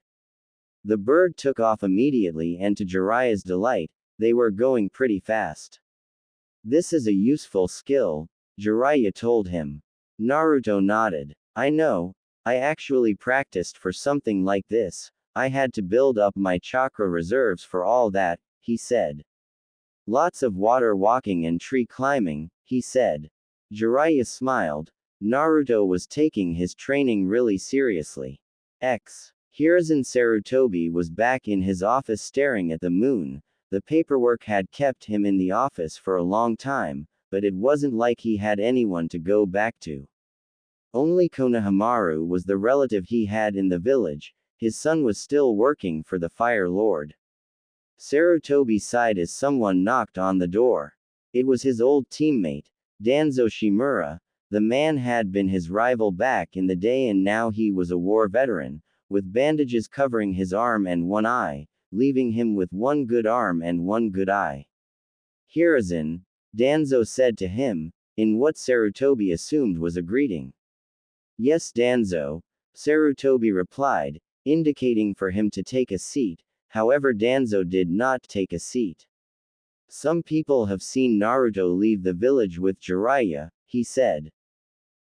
The bird took off immediately and to Jiraiya's delight, they were going pretty fast. This is a useful skill, Jiraiya told him. Naruto nodded. I know, I actually practiced for something like this, I had to build up my chakra reserves for all that, he said. Lots of water walking and tree climbing, he said. Jiraiya smiled. Naruto was taking his training really seriously. Hiruzen Sarutobi was back in his office staring at the moon. The paperwork had kept him in the office for a long time, but it wasn't like he had anyone to go back to. Only Konohamaru was the relative he had in the village, his son was still working for the Fire Lord. Sarutobi sighed as someone knocked on the door. It was his old teammate, Danzo Shimura. The man had been his rival back in the day and now he was a war veteran, with bandages covering his arm and one eye, leaving him with one good arm and one good eye. Hiruzen, Danzo said to him, in what Sarutobi assumed was a greeting. Yes, Danzo, Sarutobi replied, indicating for him to take a seat, however Danzo did not take a seat. Some people have seen Naruto leave the village with Jiraiya, he said.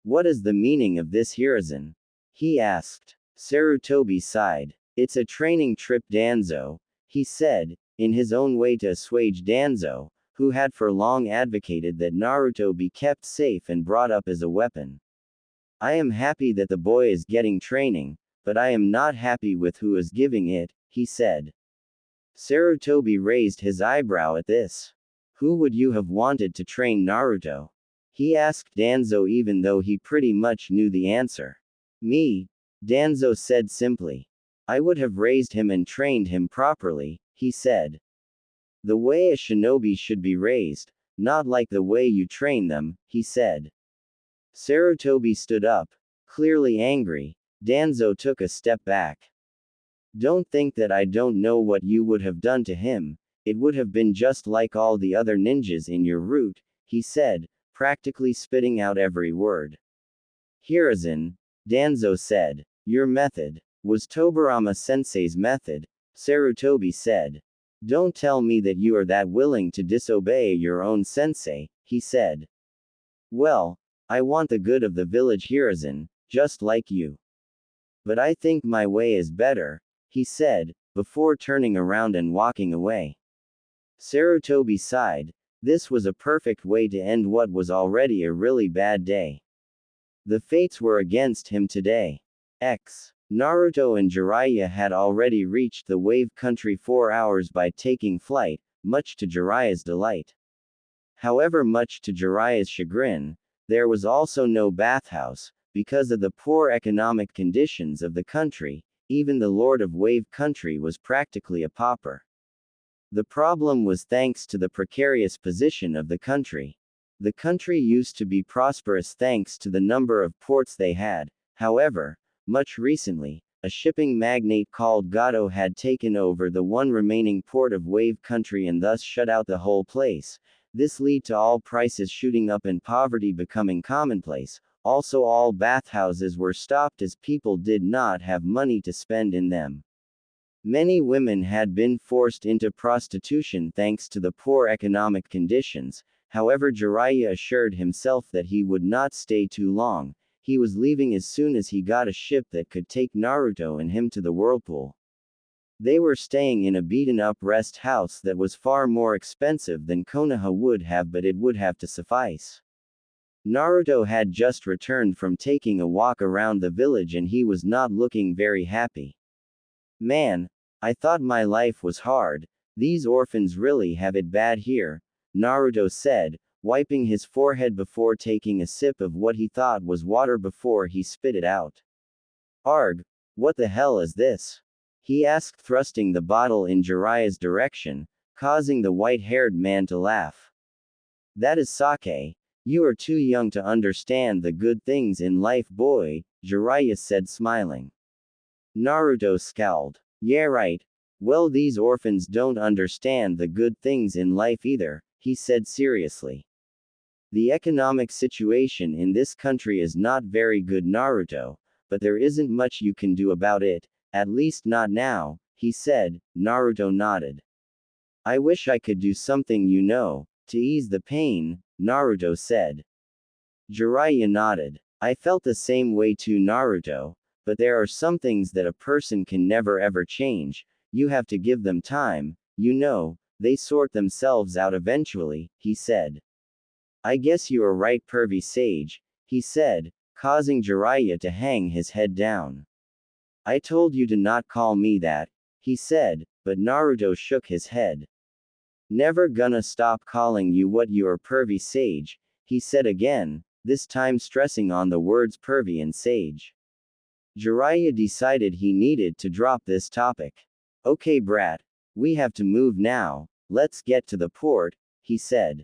What is the meaning of this, Hiruzen? He asked. Sarutobi sighed. It's a training trip, Danzo, he said, in his own way to assuage Danzo, who had for long advocated that Naruto be kept safe and brought up as a weapon. I am happy that the boy is getting training, but I am not happy with who is giving it, he said. Sarutobi raised his eyebrow at this. Who would you have wanted to train Naruto? He asked Danzo even though he pretty much knew the answer. Me, Danzo said simply. I would have raised him and trained him properly, he said. The way a shinobi should be raised, not like the way you train them, he said. Sarutobi stood up, clearly angry. Danzo took a step back. Don't think that I don't know what you would have done to him, it would have been just like all the other ninjas in your route, he said, practically spitting out every word. Hiruzen, Danzo said. Your method was Tobirama sensei's method, Sarutobi said. Don't tell me that you are that willing to disobey your own sensei, he said. Well, I want the good of the village Hiruzen, just like you. But I think my way is better, he said, before turning around and walking away. Sarutobi sighed. This was a perfect way to end what was already a really bad day. The fates were against him today. Naruto and Jiraiya had already reached the wave country 4 hours by taking flight, much to Jiraiya's delight. However, much to Jiraiya's chagrin, there was also no bathhouse, because of the poor economic conditions of the country. Even the Lord of Wave Country was practically a pauper. The problem was thanks to the precarious position of the country. The country used to be prosperous thanks to the number of ports they had. However, much recently, a shipping magnate called Gato had taken over the one remaining port of Wave Country and thus shut out the whole place. This led to all prices shooting up and poverty becoming commonplace. Also, all bathhouses were stopped as people did not have money to spend in them. Many women had been forced into prostitution thanks to the poor economic conditions. However, Jiraiya assured himself that he would not stay too long. He was leaving as soon as he got a ship that could take Naruto and him to the whirlpool. They were staying in a beaten-up rest house that was far more expensive than Konoha would have, but it would have to suffice. Naruto had just returned from taking a walk around the village and he was not looking very happy. Man, I thought my life was hard. These orphans really have it bad here, Naruto said, wiping his forehead before taking a sip of what he thought was water before he spit it out. Arg, what the hell is this? He asked, thrusting the bottle in Jiraiya's direction, causing the white-haired man to laugh. That is sake. You are too young to understand the good things in life, boy, Jiraiya said, smiling. Naruto scowled. Yeah, right. Well, these orphans don't understand the good things in life either, he said seriously. The economic situation in this country is not very good, Naruto, but there isn't much you can do about it, at least not now, he said. Naruto nodded. I wish I could do something, to ease the pain, Naruto said. Jiraiya nodded. I felt the same way too, Naruto. But there are some things that a person can never ever change. You have to give them time, they sort themselves out eventually, he said. I guess you are right, pervy sage, he said, causing Jiraiya to hang his head down. I told you to not call me that, he said, but Naruto shook his head. Never gonna stop calling you what you are, pervy sage, he said again, this time stressing on the words pervy and sage. Jiraiya decided he needed to drop this topic. Okay, brat. We have to move now. Let's get to the port, he said.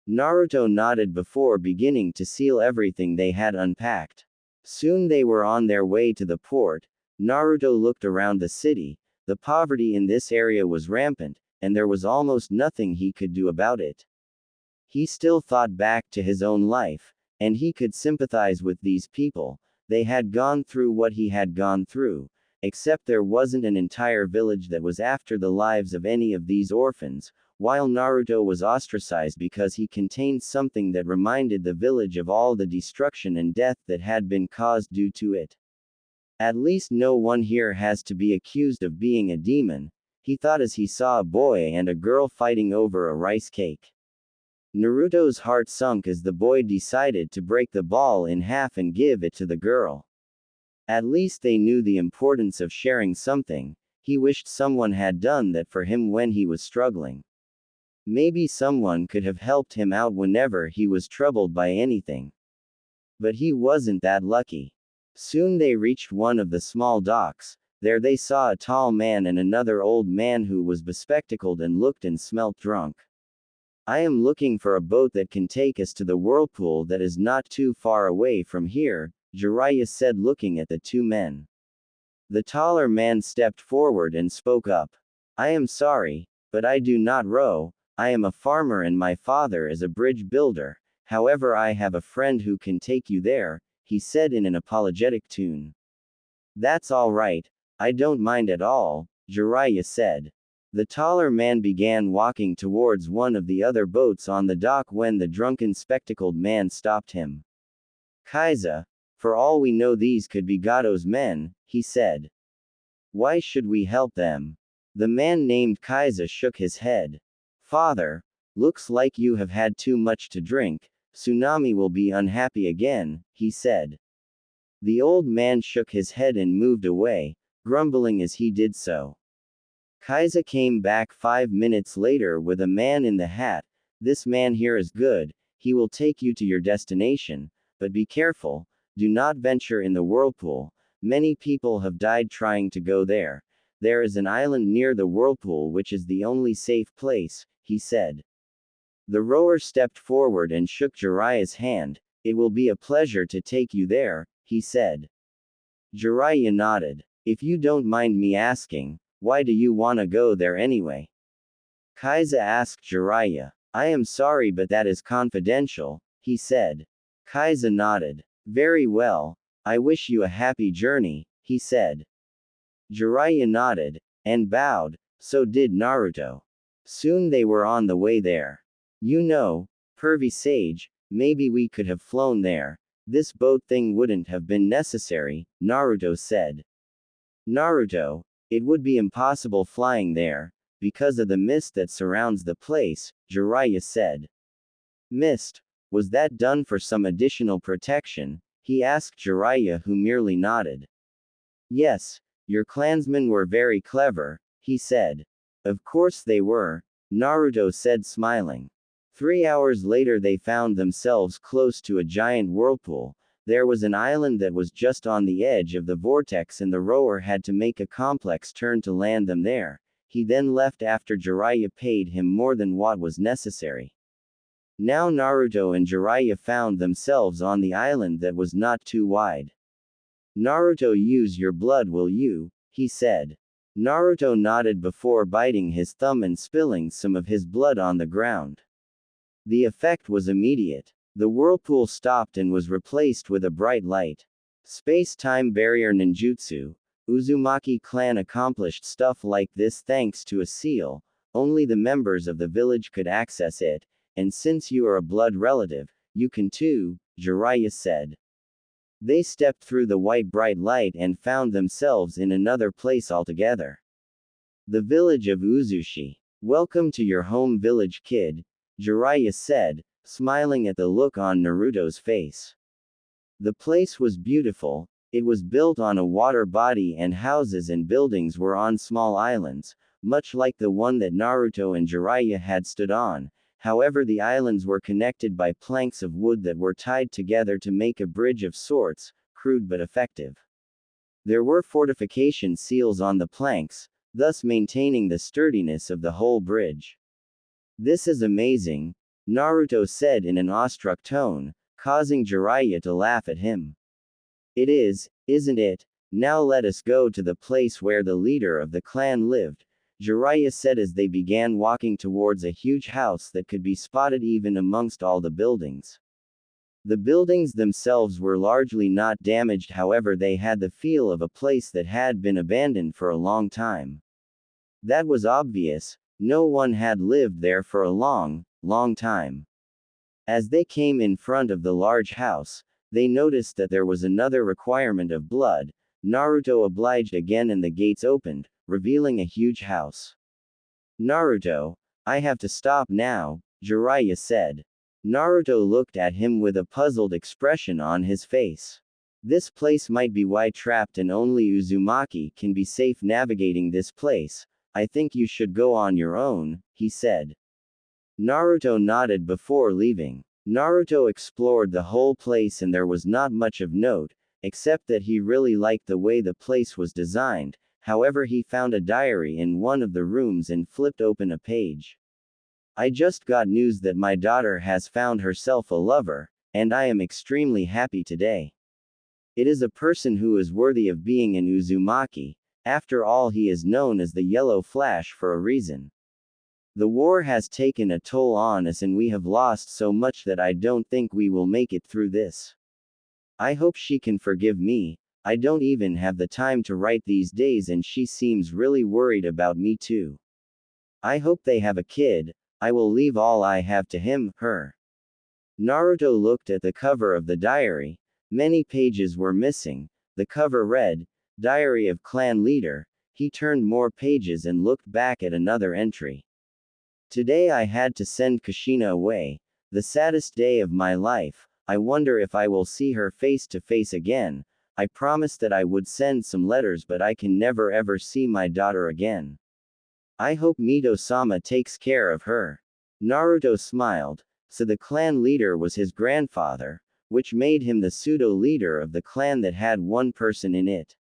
Naruto nodded before beginning to seal everything they had unpacked. Soon they were on their way to the port. Naruto looked around the city. The poverty in this area was rampant, and there was almost nothing he could do about it. He still thought back to his own life, and he could sympathize with these people. They had gone through what he had gone through, except there wasn't an entire village that was after the lives of any of these orphans, while Naruto was ostracized because he contained something that reminded the village of all the destruction and death that had been caused due to it. At least no one here has to be accused of being a demon, he thought as he saw a boy and a girl fighting over a rice cake. Naruto's heart sunk as the boy decided to break the ball in half and give it to the girl. At least they knew the importance of sharing something. He wished someone had done that for him when he was struggling. Maybe someone could have helped him out whenever he was troubled by anything. But he wasn't that lucky. Soon they reached one of the small docks. There they saw a tall man and another old man who was bespectacled and looked and smelt drunk. I am looking for a boat that can take us to the whirlpool that is not too far away from here, Jiraiya said, looking at the two men. The taller man stepped forward and spoke up. I am sorry, but I do not row. I am a farmer and my father is a bridge builder. However, I have a friend who can take you there, he said in an apologetic tone. That's all right. I don't mind at all, Jiraiya said. The taller man began walking towards one of the other boats on the dock when the drunken spectacled man stopped him. Kaiza, for all we know these could be Gato's men, he said. Why should we help them? The man named Kaiza shook his head. Father, looks like you have had too much to drink. Tsunami will be unhappy again, he said. The old man shook his head and moved away, grumbling as he did so. Kaiza came back 5 minutes later with a man in the hat. This man here is good, he will take you to your destination, but be careful, do not venture in the whirlpool. Many people have died trying to go there. There is an island near the whirlpool which is the only safe place, he said. The rower stepped forward and shook Jiraiya's hand. It will be a pleasure to take you there, he said. Jiraiya nodded. If you don't mind me asking, why do you want to go there anyway? Kaiza asked Jiraiya. I am sorry but that is confidential, he said. Kaiza nodded. Very well, I wish you a happy journey, he said. Jiraiya nodded, and bowed, so did Naruto. Soon they were on the way there. You know, pervy sage, maybe we could have flown there. This boat thing wouldn't have been necessary, Naruto said. Naruto, it would be impossible flying there, because of the mist that surrounds the place, Jiraiya said. Mist? Was that done for some additional protection? He asked Jiraiya, who merely nodded. Yes, your clansmen were very clever, he said. Of course they were, Naruto said smiling. 3 hours later they found themselves close to a giant whirlpool. There was an island that was just on the edge of the vortex and the rower had to make a complex turn to land them there. He then left after Jiraiya paid him more than what was necessary. Now Naruto and Jiraiya found themselves on the island that was not too wide. Naruto, use your blood, will you? He said. Naruto nodded before biting his thumb and spilling some of his blood on the ground. The effect was immediate. The whirlpool stopped and was replaced with a bright light. Space-time barrier ninjutsu. Uzumaki clan accomplished stuff like this thanks to a seal. Only the members of the village could access it, and since you are a blood relative, you can too, Jiraiya said. They stepped through the white bright light and found themselves in another place altogether. The village of Uzushi. Welcome to your home village, kid, Jiraiya said, smiling at the look on Naruto's face. The place was beautiful. It was built on a water body and houses and buildings were on small islands, much like the one that Naruto and Jiraiya had stood on. However, the islands were connected by planks of wood that were tied together to make a bridge of sorts, crude but effective. There were fortification seals on the planks, thus maintaining the sturdiness of the whole bridge. This is amazing, Naruto said in an awestruck tone, causing Jiraiya to laugh at him. It is, isn't it? Now let us go to the place where the leader of the clan lived, Jiraiya said as they began walking towards a huge house that could be spotted even amongst all the buildings. The buildings themselves were largely not damaged, however they had the feel of a place that had been abandoned for a long time. That was obvious, no one had lived there for a long time. As they came in front of the large house, they noticed that there was another requirement of blood. Naruto obliged again and the gates opened, revealing a huge house. Naruto, I have to stop now, Jiraiya said. Naruto looked at him with a puzzled expression on his face. This place might be trapped and only Uzumaki can be safe navigating this place. I think you should go on your own, he said. Naruto nodded before leaving. Naruto explored the whole place and there was not much of note, except that he really liked the way the place was designed. However, he found a diary in one of the rooms and flipped open a page. I just got news that my daughter has found herself a lover, and I am extremely happy today. It is a person who is worthy of being an Uzumaki. After all, he is known as the Yellow Flash for a reason. The war has taken a toll on us and we have lost so much that I don't think we will make it through this. I hope she can forgive me. I don't even have the time to write these days and she seems really worried about me too. I hope they have a kid. I will leave all I have to him, her. Naruto looked at the cover of the diary. Many pages were missing. The cover read, Diary of Clan Leader. He turned more pages and looked back at another entry. Today I had to send Kushina away. The saddest day of my life. I wonder if I will see her face to face again. I promised that I would send some letters, but I can never ever see my daughter again. I hope Mito-sama takes care of her. Naruto smiled. So the clan leader was his grandfather, which made him the pseudo-leader of the clan that had one person in it.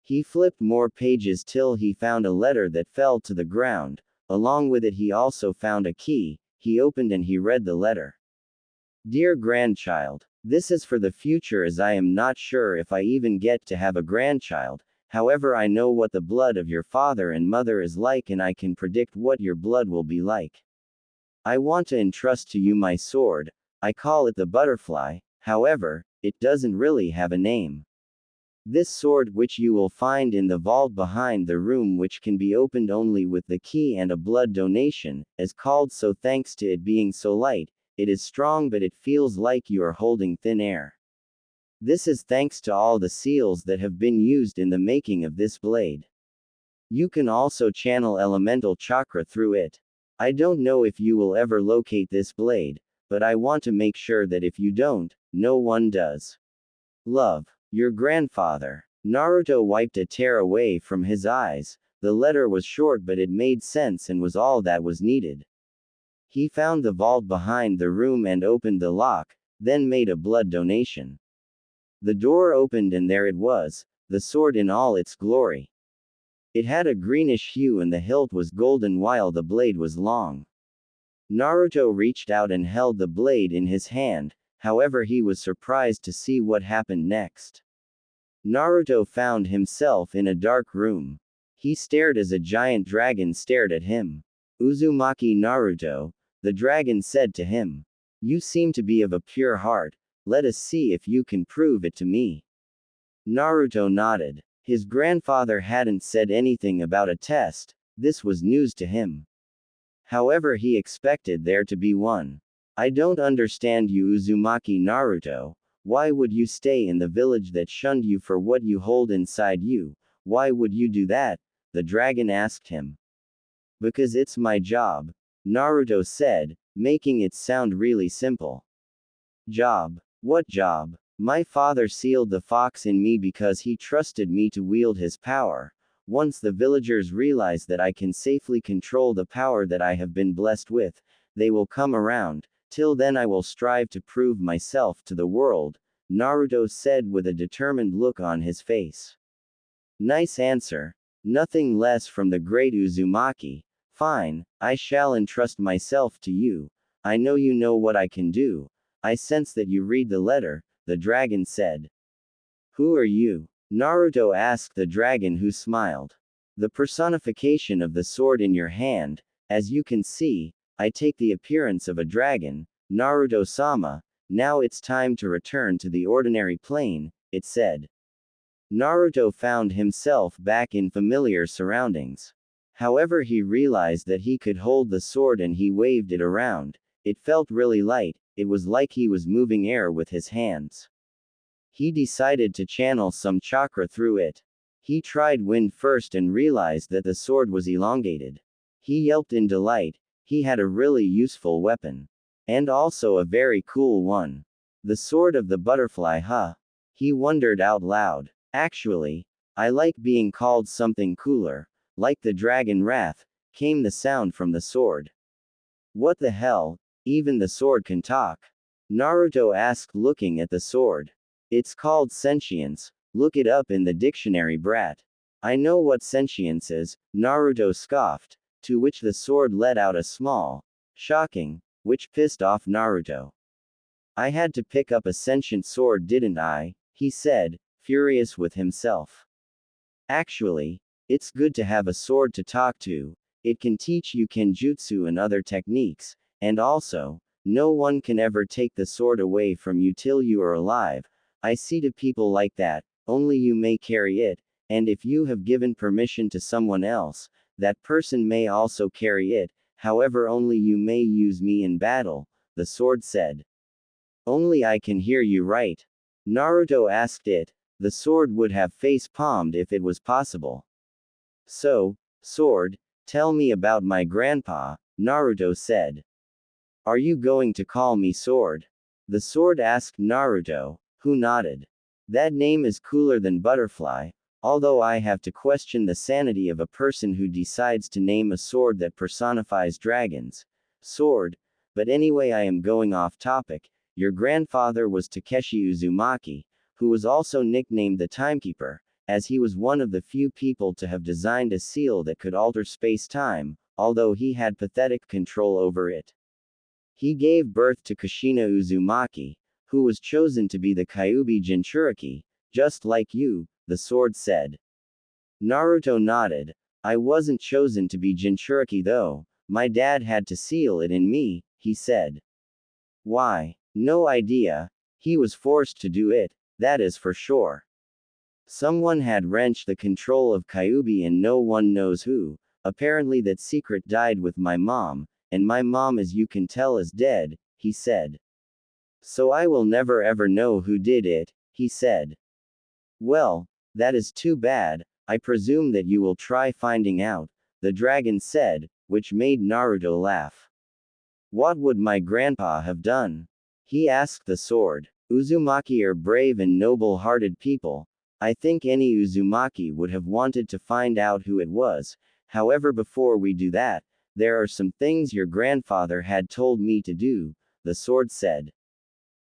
He flipped more pages till he found a letter that fell to the ground. Along with it he also found a key. He opened and he read the letter. Dear grandchild, this is for the future, as I am not sure if I even get to have a grandchild. However, I know what the blood of your father and mother is like, and I can predict what your blood will be like. I want to entrust to you my sword. I call it the butterfly. However, it doesn't really have a name. This sword, which you will find in the vault behind the room, which can be opened only with the key and a blood donation, is called so thanks to it being so light. It is strong, but it feels like you are holding thin air. This is thanks to all the seals that have been used in the making of this blade. You can also channel elemental chakra through it. I don't know if you will ever locate this blade, but I want to make sure that if you don't, no one does. Love, your grandfather. Naruto wiped a tear away from his eyes. The letter was short, but it made sense and was all that was needed. He found the vault behind the room and opened the lock, then made a blood donation. The door opened and there it was, the sword in all its glory. It had a greenish hue and the hilt was golden while the blade was long. Naruto reached out and held the blade in his hand, however he was surprised to see what happened next. Naruto found himself in a dark room. He stared as a giant dragon stared at him. Uzumaki Naruto, the dragon said to him. You seem to be of a pure heart. Let us see if you can prove it to me. Naruto nodded. His grandfather hadn't said anything about a test. This was news to him. However, he expected there to be one. I don't understand you, Uzumaki Naruto. Why would you stay in the village that shunned you for what you hold inside you? Why would you do that? The dragon asked him. Because it's my job, Naruto said, making it sound really simple. Job? What job? My father sealed the fox in me because he trusted me to wield his power. Once the villagers realize that I can safely control the power that I have been blessed with, they will come around. Till then I will strive to prove myself to the world, Naruto said with a determined look on his face. Nice answer. Nothing less from the great Uzumaki. Fine, I shall entrust myself to you. I know you know what I can do. I sense that you read the letter, the dragon said. Who are you? Naruto asked the dragon, who smiled. The personification of the sword in your hand. As you can see, I take the appearance of a dragon, Naruto-sama. Now it's time to return to the ordinary plane, it said. Naruto found himself back in familiar surroundings. However, he realized that he could hold the sword and he waved it around. It felt really light. It was like he was moving air with his hands. He decided to channel some chakra through it. He tried wind first and realized that the sword was elongated. He yelped in delight. He had a really useful weapon. And also a very cool one. The sword of the butterfly, huh? He wondered out loud. Actually, I like being called something cooler. Like the dragon wrath, came the sound from the sword. What the hell? Even the sword can talk? Naruto asked, looking at the sword. It's called sentience. Look it up in the dictionary, brat. I know what sentience is, Naruto scoffed, to which the sword let out a small, shocking, which pissed off Naruto. I had to pick up a sentient sword, didn't I? He said, furious with himself. Actually, it's good to have a sword to talk to. It can teach you kenjutsu and other techniques. And also, no one can ever take the sword away from you till you are alive. I see to people like that, only you may carry it, and if you have given permission to someone else, that person may also carry it, however only you may use me in battle, the sword said. Only I can hear you right. Naruto asked it. The sword would have face-palmed if it was possible. So, sword, tell me about my grandpa, Naruto said. Are you going to call me sword? The sword asked Naruto, who nodded. That name is cooler than butterfly, although I have to question the sanity of a person who decides to name a sword that personifies dragons. Sword. But anyway, I am going off topic. Your grandfather was Takeshi Uzumaki, who was also nicknamed the Timekeeper, as he was one of the few people to have designed a seal that could alter space-time, although he had pathetic control over it. He gave birth to Kushina Uzumaki, who was chosen to be the Kyuubi Jinchuriki, just like you, the sword said. Naruto nodded. I wasn't chosen to be Jinchuriki though, my dad had to seal it in me, he said. Why? No idea. He was forced to do it, that is for sure. Someone had wrenched the control of Kyuubi and no one knows who. Apparently that secret died with my mom, and my mom as you can tell is dead, he said. So I will never ever know who did it, he said. Well, that is too bad, I presume that you will try finding out, the dragon said, which made Naruto laugh. What would my grandpa have done? He asked the sword. Uzumaki are brave and noble-hearted people. I think any Uzumaki would have wanted to find out who it was. However, before we do that, there are some things your grandfather had told me to do, the sword said.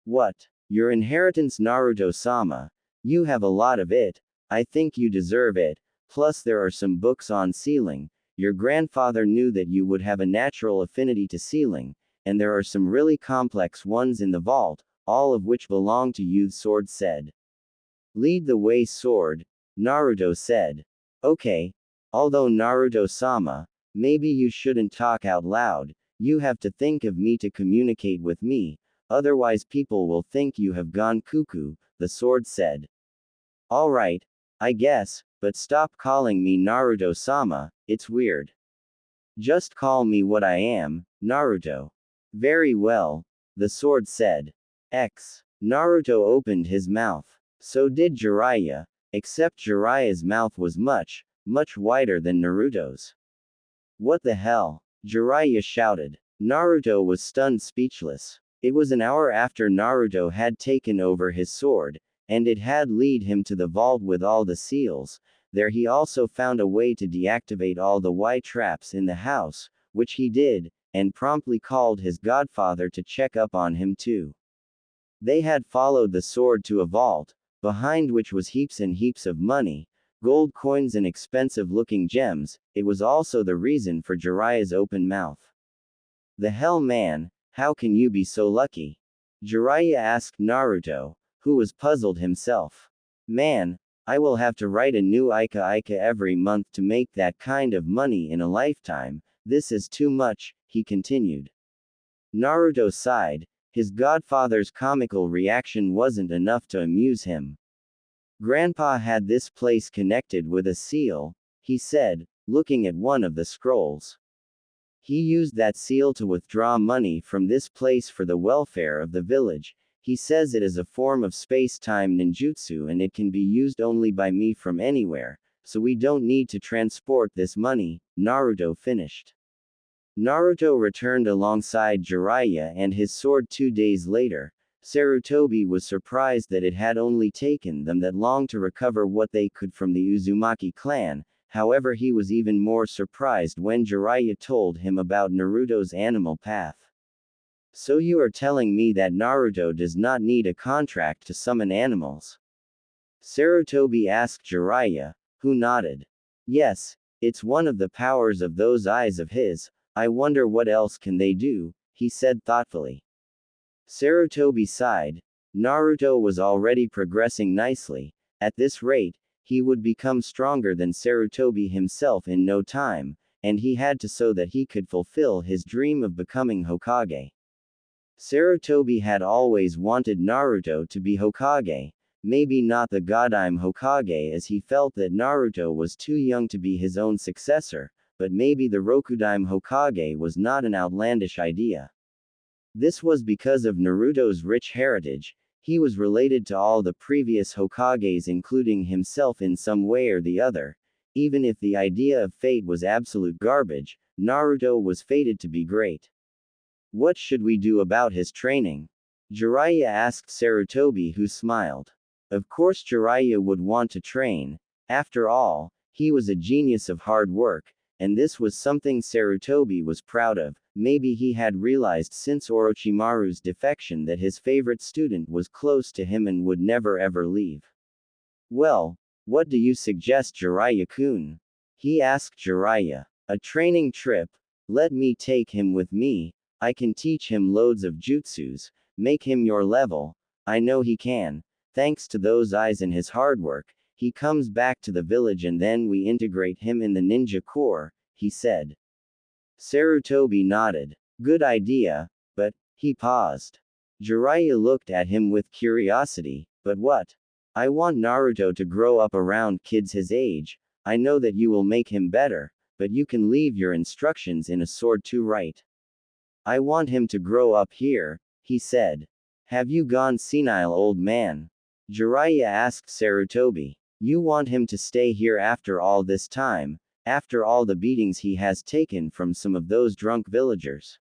What? Your inheritance, Naruto-sama. You have a lot of it. I think you deserve it. Plus there are some books on sealing. Your grandfather knew that you would have a natural affinity to sealing, and there are some really complex ones in the vault, all of which belong to you, sword said. Lead the way, sword, Naruto said. Okay. Although Naruto-sama, maybe you shouldn't talk out loud, you have to think of me to communicate with me, otherwise people will think you have gone cuckoo, the sword said. Alright, I guess, but stop calling me Naruto-sama, it's weird. Just call me what I am, Naruto. Very well, the sword said. Naruto opened his mouth. So did Jiraiya, except Jiraiya's mouth was much, much wider than Naruto's. What the hell? Jiraiya shouted. Naruto was stunned speechless. It was an hour after Naruto had taken over his sword, and it had led him to the vault with all the seals. There he also found a way to deactivate all the Y-traps in the house, which he did, and promptly called his godfather to check up on him too. They had followed the sword to a vault, behind which was heaps and heaps of money, gold coins and expensive-looking gems. It was also the reason for Jiraiya's open mouth. The hell, man, how can you be so lucky? Jiraiya asked Naruto, who was puzzled himself. Man, I will have to write a new Ika every month to make that kind of money in a lifetime. This is too much, he continued. Naruto sighed. His godfather's comical reaction wasn't enough to amuse him. Grandpa had this place connected with a seal, he said, looking at one of the scrolls. He used that seal to withdraw money from this place for the welfare of the village. He says it is a form of space-time ninjutsu and it can be used only by me from anywhere, so we don't need to transport this money, Naruto finished. Naruto returned alongside Jiraiya and his sword 2 days later. Sarutobi was surprised that it had only taken them that long to recover what they could from the Uzumaki clan. However, he was even more surprised when Jiraiya told him about Naruto's animal path. So you are telling me that Naruto does not need a contract to summon animals? Sarutobi asked Jiraiya, who nodded. Yes, it's one of the powers of those eyes of his. I wonder what else can they do, he said thoughtfully. Sarutobi sighed. Naruto was already progressing nicely. At this rate, he would become stronger than Sarutobi himself in no time, and he had to so that he could fulfill his dream of becoming Hokage. Sarutobi had always wanted Naruto to be Hokage, maybe not the Godime Hokage as he felt that Naruto was too young to be his own successor, but maybe the Rokudaime Hokage was not an outlandish idea. This was because of Naruto's rich heritage. He was related to all the previous Hokages, including himself in some way or the other. Even if the idea of fate was absolute garbage, Naruto was fated to be great. What should we do about his training? Jiraiya asked Sarutobi, who smiled. Of course Jiraiya would want to train. After all, he was a genius of hard work, and this was something Sarutobi was proud of. Maybe he had realized since Orochimaru's defection that his favorite student was close to him and would never ever leave. Well, what do you suggest, Jiraiya-kun? He asked Jiraiya. A training trip? Let me take him with me. I can teach him loads of jutsus, make him your level. I know he can. Thanks to those eyes and his hard work, he comes back to the village and then we integrate him in the ninja corps, he said. Sarutobi nodded. Good idea, but, he paused. Jiraiya looked at him with curiosity. But what? I want Naruto to grow up around kids his age. I know that you will make him better, but you can leave your instructions in a sword to right. I want him to grow up here, he said. Have you gone senile, old man? Jiraiya asked Sarutobi. You want him to stay here after all this time, after all the beatings he has taken from some of those drunk villagers?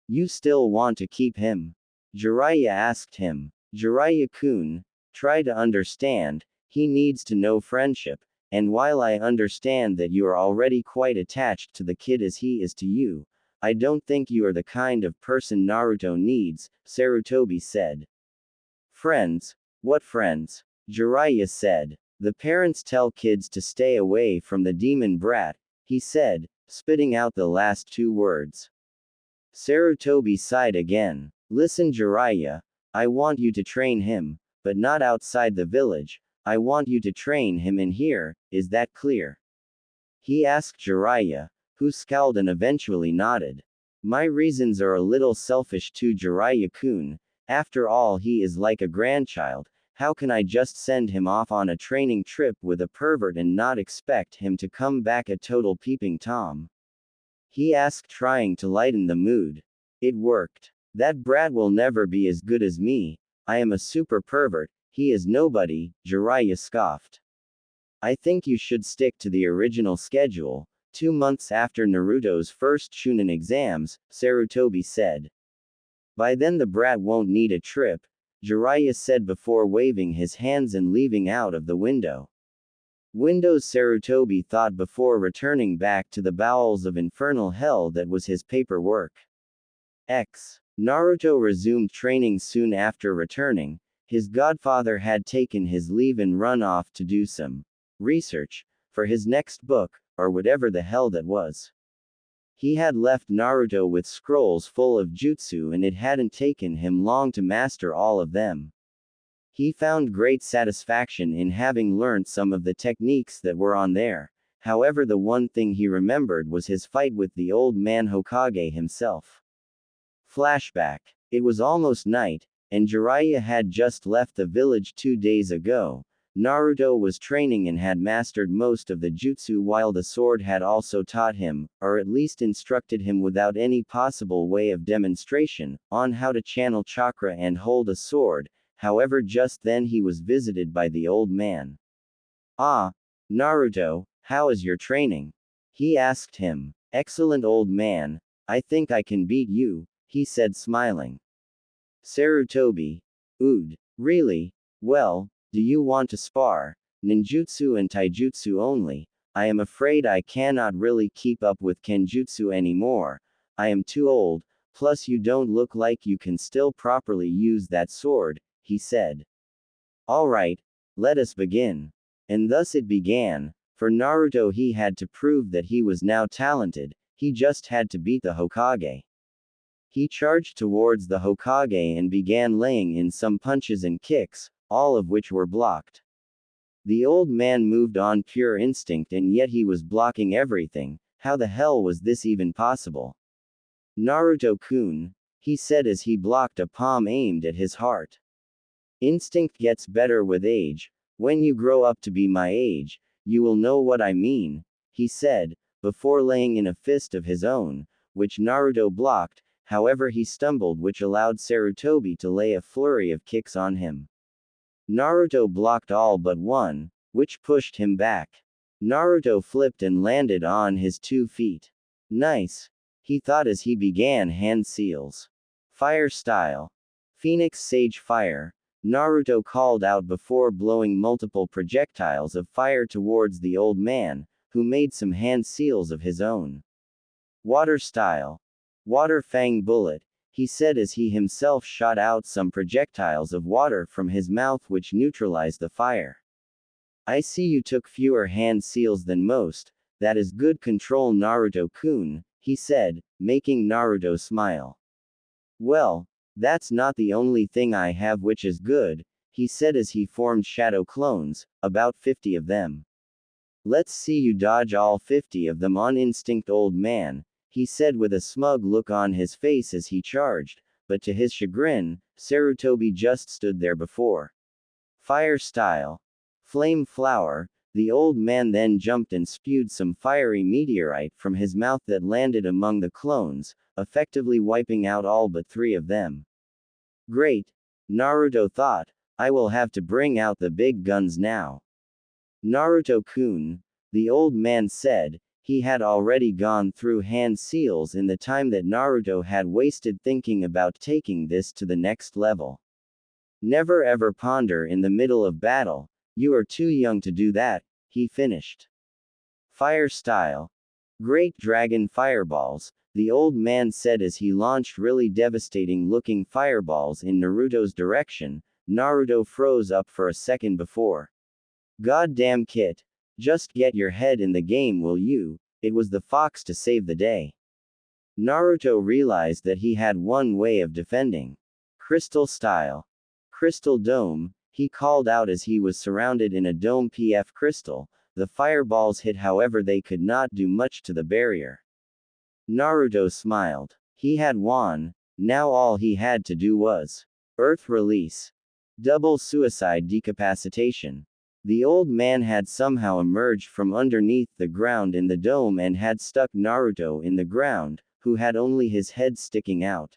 You still want to keep him? Jiraiya asked him. Jiraiya-kun, try to understand, he needs to know friendship, and while I understand that you are already quite attached to the kid as he is to you, I don't think you are the kind of person Naruto needs, Sarutobi said. Friends? What friends? Jiraiya said. The parents tell kids to stay away from the demon brat, he said, spitting out the last two words. Sarutobi sighed again. Listen, Jiraiya, I want you to train him, but not outside the village. I want you to train him in here, is that clear? He asked Jiraiya, who scowled and eventually nodded. My reasons are a little selfish too, Jiraiya-kun. After all, he is like a grandchild. How can I just send him off on a training trip with a pervert and not expect him to come back a total peeping Tom? He asked, trying to lighten the mood. It worked. That brat will never be as good as me. I am a super pervert. He is nobody, Jiraiya scoffed. I think you should stick to the original schedule. 2 months after Naruto's first Chunin exams, Sarutobi said. By then the brat won't need a trip, Jiraiya said before waving his hands and leaving out of the window. Windows, Sarutobi thought before returning back to the bowels of infernal hell that was his paperwork. Naruto resumed training soon after returning. His godfather had taken his leave and run off to do some research for his next book, or whatever the hell that was. He had left Naruto with scrolls full of jutsu and it hadn't taken him long to master all of them. He found great satisfaction in having learned some of the techniques that were on there. However, the one thing he remembered was his fight with the old man Hokage himself. Flashback. It was almost night, and Jiraiya had just left the village 2 days ago. Naruto was training and had mastered most of the jutsu while the sword had also taught him, or at least instructed him without any possible way of demonstration, on how to channel chakra and hold a sword. However, just then he was visited by the old man. Ah, Naruto, how is your training? He asked him. Excellent, old man. I think I can beat you, he said smiling. Sarutobi. Ood. Really? Well, do you want to spar? Ninjutsu and taijutsu only. I am afraid I cannot really keep up with kenjutsu anymore. I am too old, plus you don't look like you can still properly use that sword, he said. Alright, let us begin. And thus it began. For Naruto, he had to prove that he was now talented, he just had to beat the Hokage. He charged towards the Hokage and began laying in some punches and kicks, all of which were blocked. The old man moved on pure instinct and yet he was blocking everything. How the hell was this even possible? Naruto-kun, he said as he blocked a palm aimed at his heart. Instinct gets better with age. When you grow up to be my age, you will know what I mean, he said, before laying in a fist of his own, which Naruto blocked. However, he stumbled, which allowed Sarutobi to lay a flurry of kicks on him. Naruto blocked all but one, which pushed him back. Naruto flipped and landed on his 2 feet. Nice, he thought as he began hand seals. Fire style. Phoenix Sage Fire, Naruto called out before blowing multiple projectiles of fire towards the old man, who made some hand seals of his own. Water style. Water Fang Bullet, he said as he himself shot out some projectiles of water from his mouth which neutralized the fire. I see you took fewer hand seals than most, that is good control Naruto-kun, he said, making Naruto smile. Well, that's not the only thing I have which is good, he said as he formed shadow clones, about 50 of them. Let's see you dodge all 50 of them on instinct, old man, he said with a smug look on his face as he charged, but to his chagrin, Sarutobi just stood there before. Fire style. Flame flower, the old man then jumped and spewed some fiery meteorite from his mouth that landed among the clones, effectively wiping out all but 3 of them. Great, Naruto thought, I will have to bring out the big guns now. Naruto-kun, the old man said, he had already gone through hand seals in the time that Naruto had wasted thinking about taking this to the next level. Never ever ponder in the middle of battle, you are too young to do that, he finished. Fire style. Great dragon fireballs, the old man said as he launched really devastating looking fireballs in Naruto's direction. Naruto froze up for a second before. Goddamn Kit, just get your head in the game, will you? It was the fox to save the day. Naruto realized that he had one way of defending. Crystal style. Crystal dome, he called out as he was surrounded in a dome PF crystal. The fireballs hit, however they could not do much to the barrier. Naruto smiled. He had won, now all he had to do was Earth release. Double suicide decapacitation. The old man had somehow emerged from underneath the ground in the dome and had stuck Naruto in the ground, who had only his head sticking out.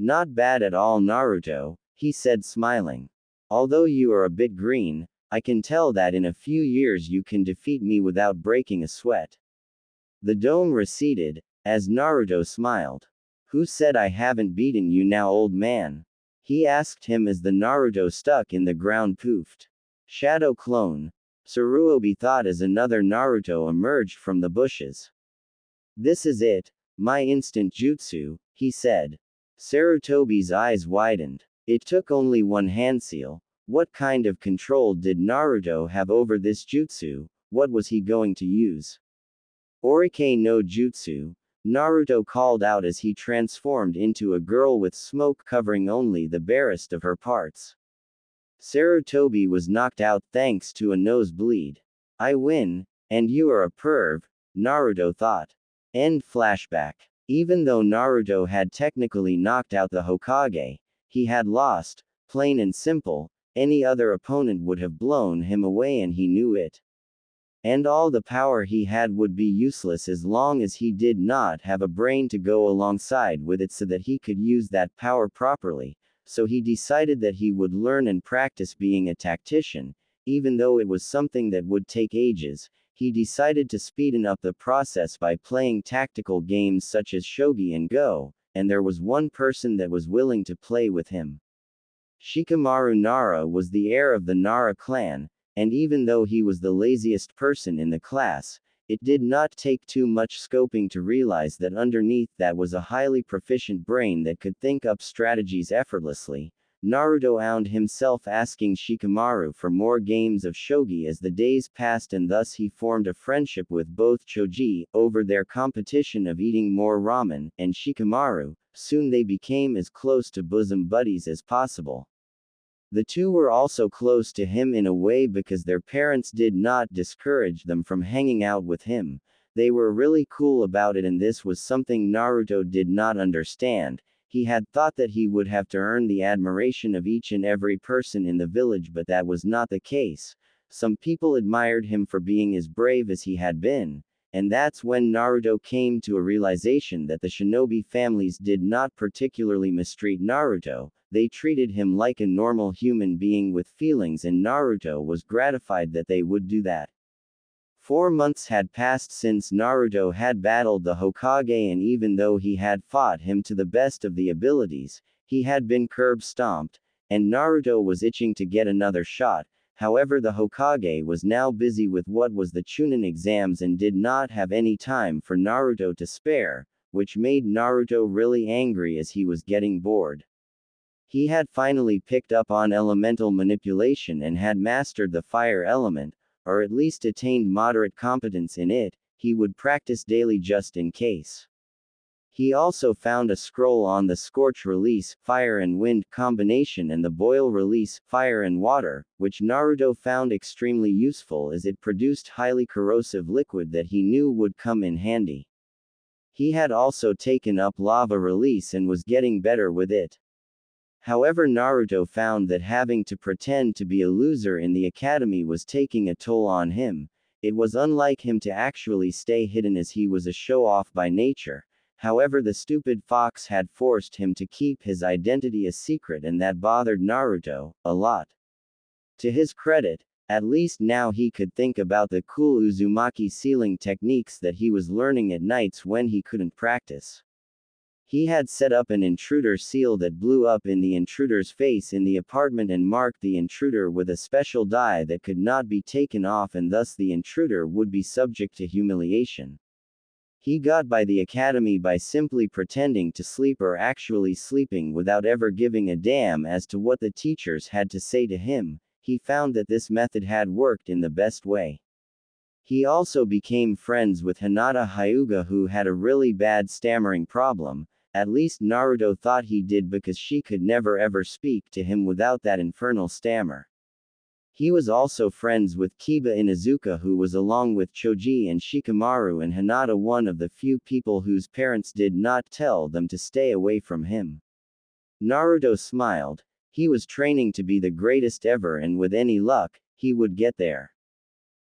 Not bad at all, Naruto, he said smiling. Although you are a bit green, I can tell that in a few years you can defeat me without breaking a sweat. The dome receded, as Naruto smiled. Who said I haven't beaten you now, old man? He asked him as the Naruto stuck in the ground poofed. Shadow clone. Saruobi thought as another Naruto emerged from the bushes. This is it, my instant jutsu, he said. Sarutobi's eyes widened. It took only one hand seal. What kind of control did Naruto have over this jutsu? What was he going to use? Orike no jutsu, Naruto called out as he transformed into a girl with smoke covering only the barest of her parts. Sarutobi was knocked out thanks to a nosebleed. I win, and you are a perv, Naruto thought. End flashback. Even though Naruto had technically knocked out the Hokage, he had lost, plain and simple. Any other opponent would have blown him away and he knew it. And all the power he had would be useless as long as he did not have a brain to go alongside with it so that he could use that power properly. So he decided that he would learn and practice being a tactician, even though it was something that would take ages. He decided to speeden up the process by playing tactical games such as shogi and go, and there was one person that was willing to play with him. Shikamaru Nara was the heir of the Nara clan, and even though he was the laziest person in the class, it did not take too much scoping to realize that underneath that was a highly proficient brain that could think up strategies effortlessly. Naruto found himself asking Shikamaru for more games of shogi as the days passed, and thus he formed a friendship with both Choji over their competition of eating more ramen, and Shikamaru. Soon they became as close to bosom buddies as possible. The two were also close to him in a way because their parents did not discourage them from hanging out with him. They were really cool about it, and this was something Naruto did not understand. He had thought that he would have to earn the admiration of each and every person in the village, but that was not the case. Some people admired him for being as brave as he had been, and that's when Naruto came to a realization that the shinobi families did not particularly mistreat Naruto, they treated him like a normal human being with feelings, and Naruto was gratified that they would do that. 4 months had passed since Naruto had battled the Hokage, and even though he had fought him to the best of the abilities, he had been curb-stomped, and Naruto was itching to get another shot. However, the Hokage was now busy with what was the Chunin exams and did not have any time for Naruto to spare, which made Naruto really angry as he was getting bored. He had finally picked up on elemental manipulation and had mastered the fire element, or at least attained moderate competence in it. He would practice daily just in case. He also found a scroll on the Scorch release, fire and wind combination, and the Boil release, fire and water, which Naruto found extremely useful as it produced highly corrosive liquid that he knew would come in handy. He had also taken up lava release and was getting better with it. However, Naruto found that having to pretend to be a loser in the academy was taking a toll on him. It was unlike him to actually stay hidden, as he was a show-off by nature. However, the stupid fox had forced him to keep his identity a secret, and that bothered Naruto a lot. To his credit, at least now he could think about the cool Uzumaki sealing techniques that he was learning at nights when he couldn't practice. He had set up an intruder seal that blew up in the intruder's face in the apartment and marked the intruder with a special die that could not be taken off, and thus the intruder would be subject to humiliation. He got by the academy by simply pretending to sleep or actually sleeping without ever giving a damn as to what the teachers had to say to him. He found that this method had worked in the best way. He also became friends with Hinata Hyuga, who had a really bad stammering problem. At least Naruto thought he did, because she could never ever speak to him without that infernal stammer. He was also friends with Kiba Inuzuka, who was, along with Choji and Shikamaru and Hinata, one of the few people whose parents did not tell them to stay away from him. Naruto smiled. He was training to be the greatest ever, and with any luck, he would get there.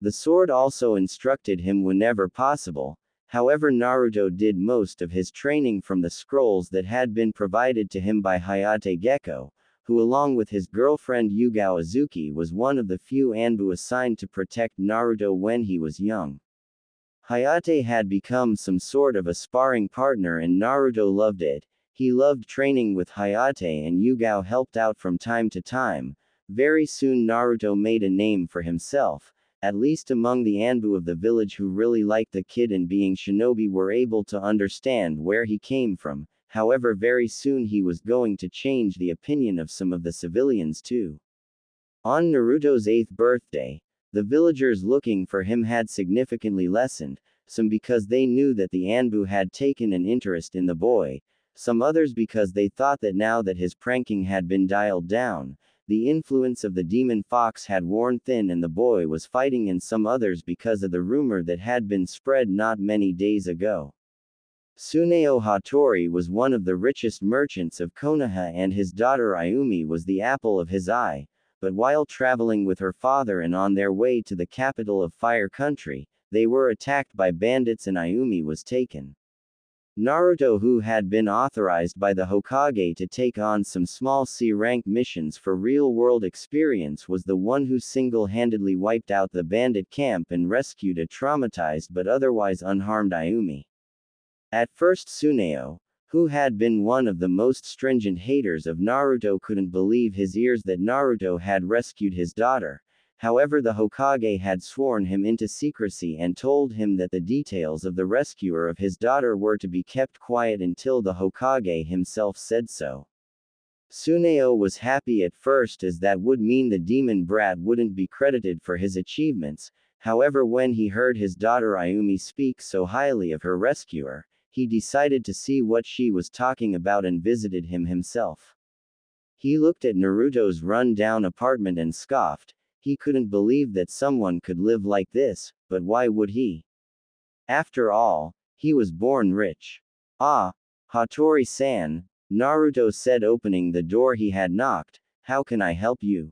The sword also instructed him whenever possible. However, Naruto did most of his training from the scrolls that had been provided to him by Hayate Gecko, who, along with his girlfriend Yugao Azuki, was one of the few Anbu assigned to protect Naruto when he was young. Hayate had become some sort of a sparring partner, and Naruto loved it. He loved training with Hayate, and Yugao helped out from time to time. Very soon Naruto made a name for himself, at least among the Anbu of the village, who really liked the kid, and being shinobi were able to understand where he came from. However, very soon he was going to change the opinion of some of the civilians too. On Naruto's 8th birthday, the villagers looking for him had significantly lessened, some because they knew that the Anbu had taken an interest in the boy, some others because they thought that now that his pranking had been dialed down, the influence of the demon fox had worn thin and the boy was fighting, and some others because of the rumor that had been spread not many days ago. Tsuneo Hattori was one of the richest merchants of Konoha, and his daughter Ayumi was the apple of his eye, but while traveling with her father and on their way to the capital of Fire Country, they were attacked by bandits and Ayumi was taken. Naruto, who had been authorized by the Hokage to take on some small C-rank missions for real-world experience, was the one who single-handedly wiped out the bandit camp and rescued a traumatized but otherwise unharmed Ayumi. At first, Tsuneo, who had been one of the most stringent haters of Naruto, couldn't believe his ears that Naruto had rescued his daughter. However, the Hokage had sworn him into secrecy and told him that the details of the rescuer of his daughter were to be kept quiet until the Hokage himself said so. Tsuneo was happy at first, as that would mean the demon brat wouldn't be credited for his achievements. However, when he heard his daughter Ayumi speak so highly of her rescuer, he decided to see what she was talking about and visited him himself. He looked at Naruto's run-down apartment and scoffed. He couldn't believe that someone could live like this, but why would he? After all, he was born rich. Ah, Hattori-san, Naruto said, opening the door he had knocked. How can I help you?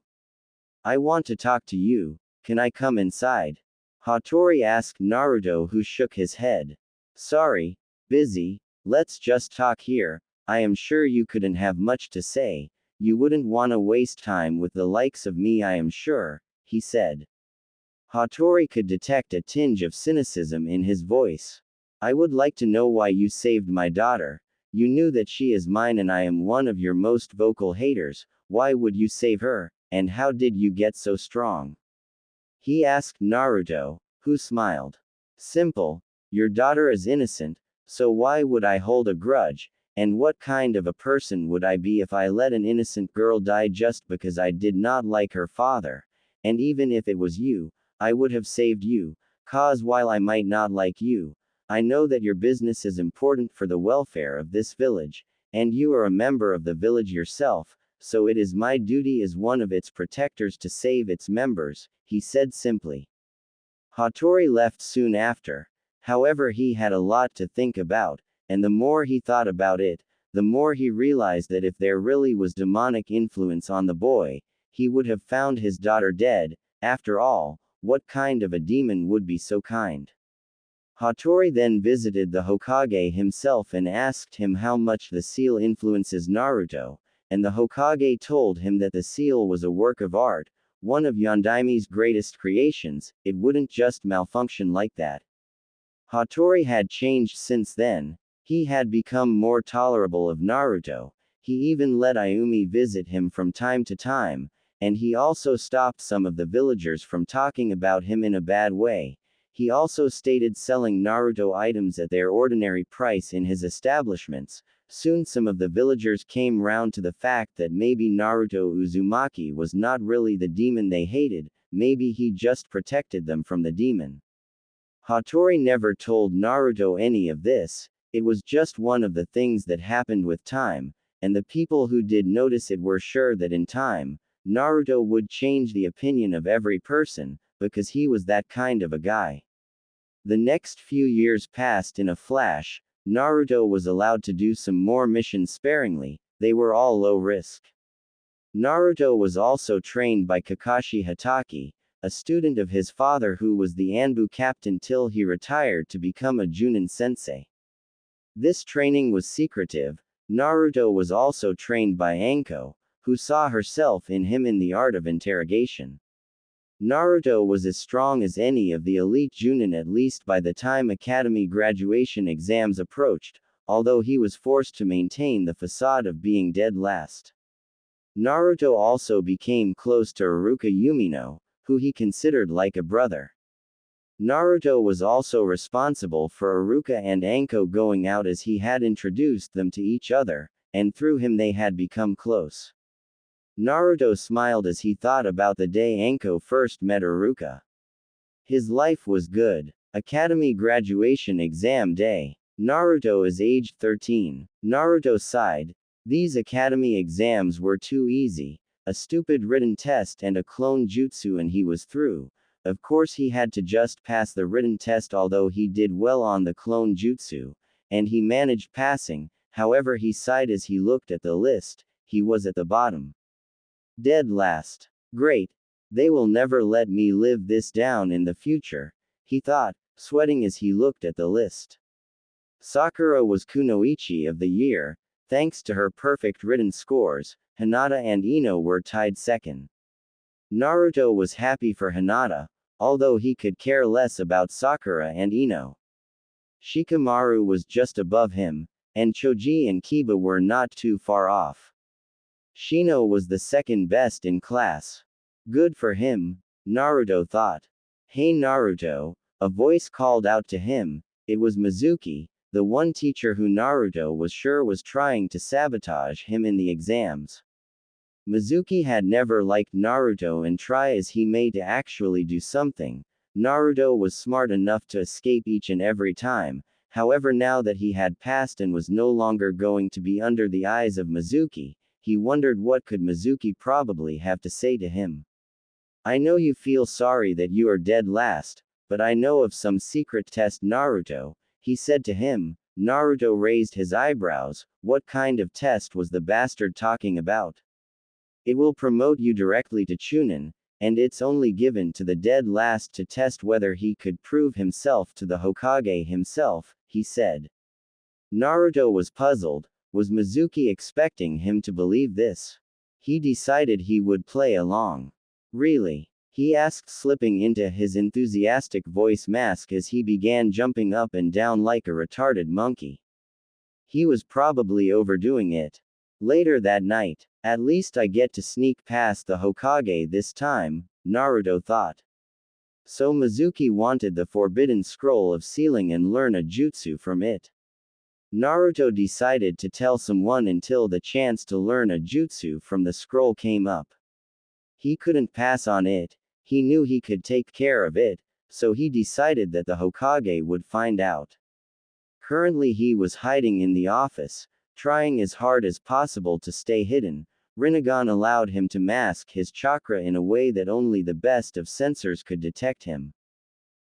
I want to talk to you. Can I come inside? Hattori asked Naruto, who shook his head. Sorry, busy, let's just talk here. I am sure you couldn't have much to say. You wouldn't want to waste time with the likes of me, I am sure, he said. Hattori could detect a tinge of cynicism in his voice. I would like to know why you saved my daughter. You knew that she is mine and I am one of your most vocal haters. Why would you save her, and how did you get so strong? He asked Naruto, who smiled. Simple. Your daughter is innocent, so why would I hold a grudge, and what kind of a person would I be if I let an innocent girl die just because I did not like her father? And even if it was you, I would have saved you, cause while I might not like you, I know that your business is important for the welfare of this village, and you are a member of the village yourself, so it is my duty as one of its protectors to save its members, he said simply. Hattori left soon after. However, he had a lot to think about, and the more he thought about it, the more he realized that if there really was demonic influence on the boy, he would have found his daughter dead. After all, what kind of a demon would be so kind? Hattori then visited the Hokage himself and asked him how much the seal influences Naruto, and the Hokage told him that the seal was a work of art, one of Yondaimi's greatest creations. It wouldn't just malfunction like that. Hattori had changed since then. He had become more tolerable of Naruto. He even let Ayumi visit him from time to time, and he also stopped some of the villagers from talking about him in a bad way. He also stated selling Naruto items at their ordinary price in his establishments. Soon some of the villagers came round to the fact that maybe Naruto Uzumaki was not really the demon they hated, maybe he just protected them from the demon. Hattori never told Naruto any of this. It was just one of the things that happened with time, and the people who did notice it were sure that in time, Naruto would change the opinion of every person, because he was that kind of a guy. The next few years passed in a flash. Naruto was allowed to do some more missions sparingly, they were all low risk. Naruto was also trained by Kakashi Hatake, a student of his father who was the Anbu captain till he retired to become a Junin sensei. This training was secretive. Naruto was also trained by Anko, who saw herself in him in the art of interrogation. Naruto was as strong as any of the elite Junin at least by the time academy graduation exams approached, although he was forced to maintain the facade of being dead last. Naruto also became close to Iruka Umino, who he considered like a brother. Naruto was also responsible for Iruka and Anko going out as he had introduced them to each other, and through him they had become close. Naruto smiled as he thought about the day Anko first met Iruka. His life was good. Academy graduation exam day. Naruto is aged 13. Naruto sighed. These academy exams were too easy. A stupid written test and a clone jutsu and he was through. Of course he had to just pass the written test, although he did well on the clone jutsu, and he managed passing. However, he sighed as he looked at the list. He was at the bottom. Dead last. Great. They will never let me live this down in the future, he thought, sweating as he looked at the list. Sakura was Kunoichi of the year. Thanks to her perfect written scores, Hinata and Ino were tied second. Naruto was happy for Hinata, although he could care less about Sakura and Ino. Shikamaru was just above him, and Choji and Kiba were not too far off. Shino was the second best in class. Good for him, Naruto thought. Hey Naruto, a voice called out to him. It was Mizuki, the one teacher who Naruto was sure was trying to sabotage him in the exams. Mizuki had never liked Naruto, and try as he may to actually do something, Naruto was smart enough to escape each and every time. However, now that he had passed and was no longer going to be under the eyes of Mizuki, he wondered what could Mizuki probably have to say to him. I know you feel sorry that you are dead last, but I know of some secret test, Naruto, he said to him. Naruto raised his eyebrows. What kind of test was the bastard talking about? It will promote you directly to Chunin. and it's only given to the dead last to test whether he could prove himself to the Hokage himself, he said. Naruto was puzzled. Was Mizuki expecting him to believe this? He decided he would play along. Really? He asked, slipping into his enthusiastic voice mask as he began jumping up and down like a retarded monkey. He was probably overdoing it. Later that night, at least I get to sneak past the Hokage this time, Naruto thought. So Mizuki wanted the forbidden scroll of sealing and learn a jutsu from it. Naruto decided to tell someone until the chance to learn a jutsu from the scroll came up. He couldn't pass on it. He knew he could take care of it, so he decided that the Hokage would find out. Currently he was hiding in the office, trying as hard as possible to stay hidden. Rinnegan allowed him to mask his chakra in a way that only the best of sensors could detect him.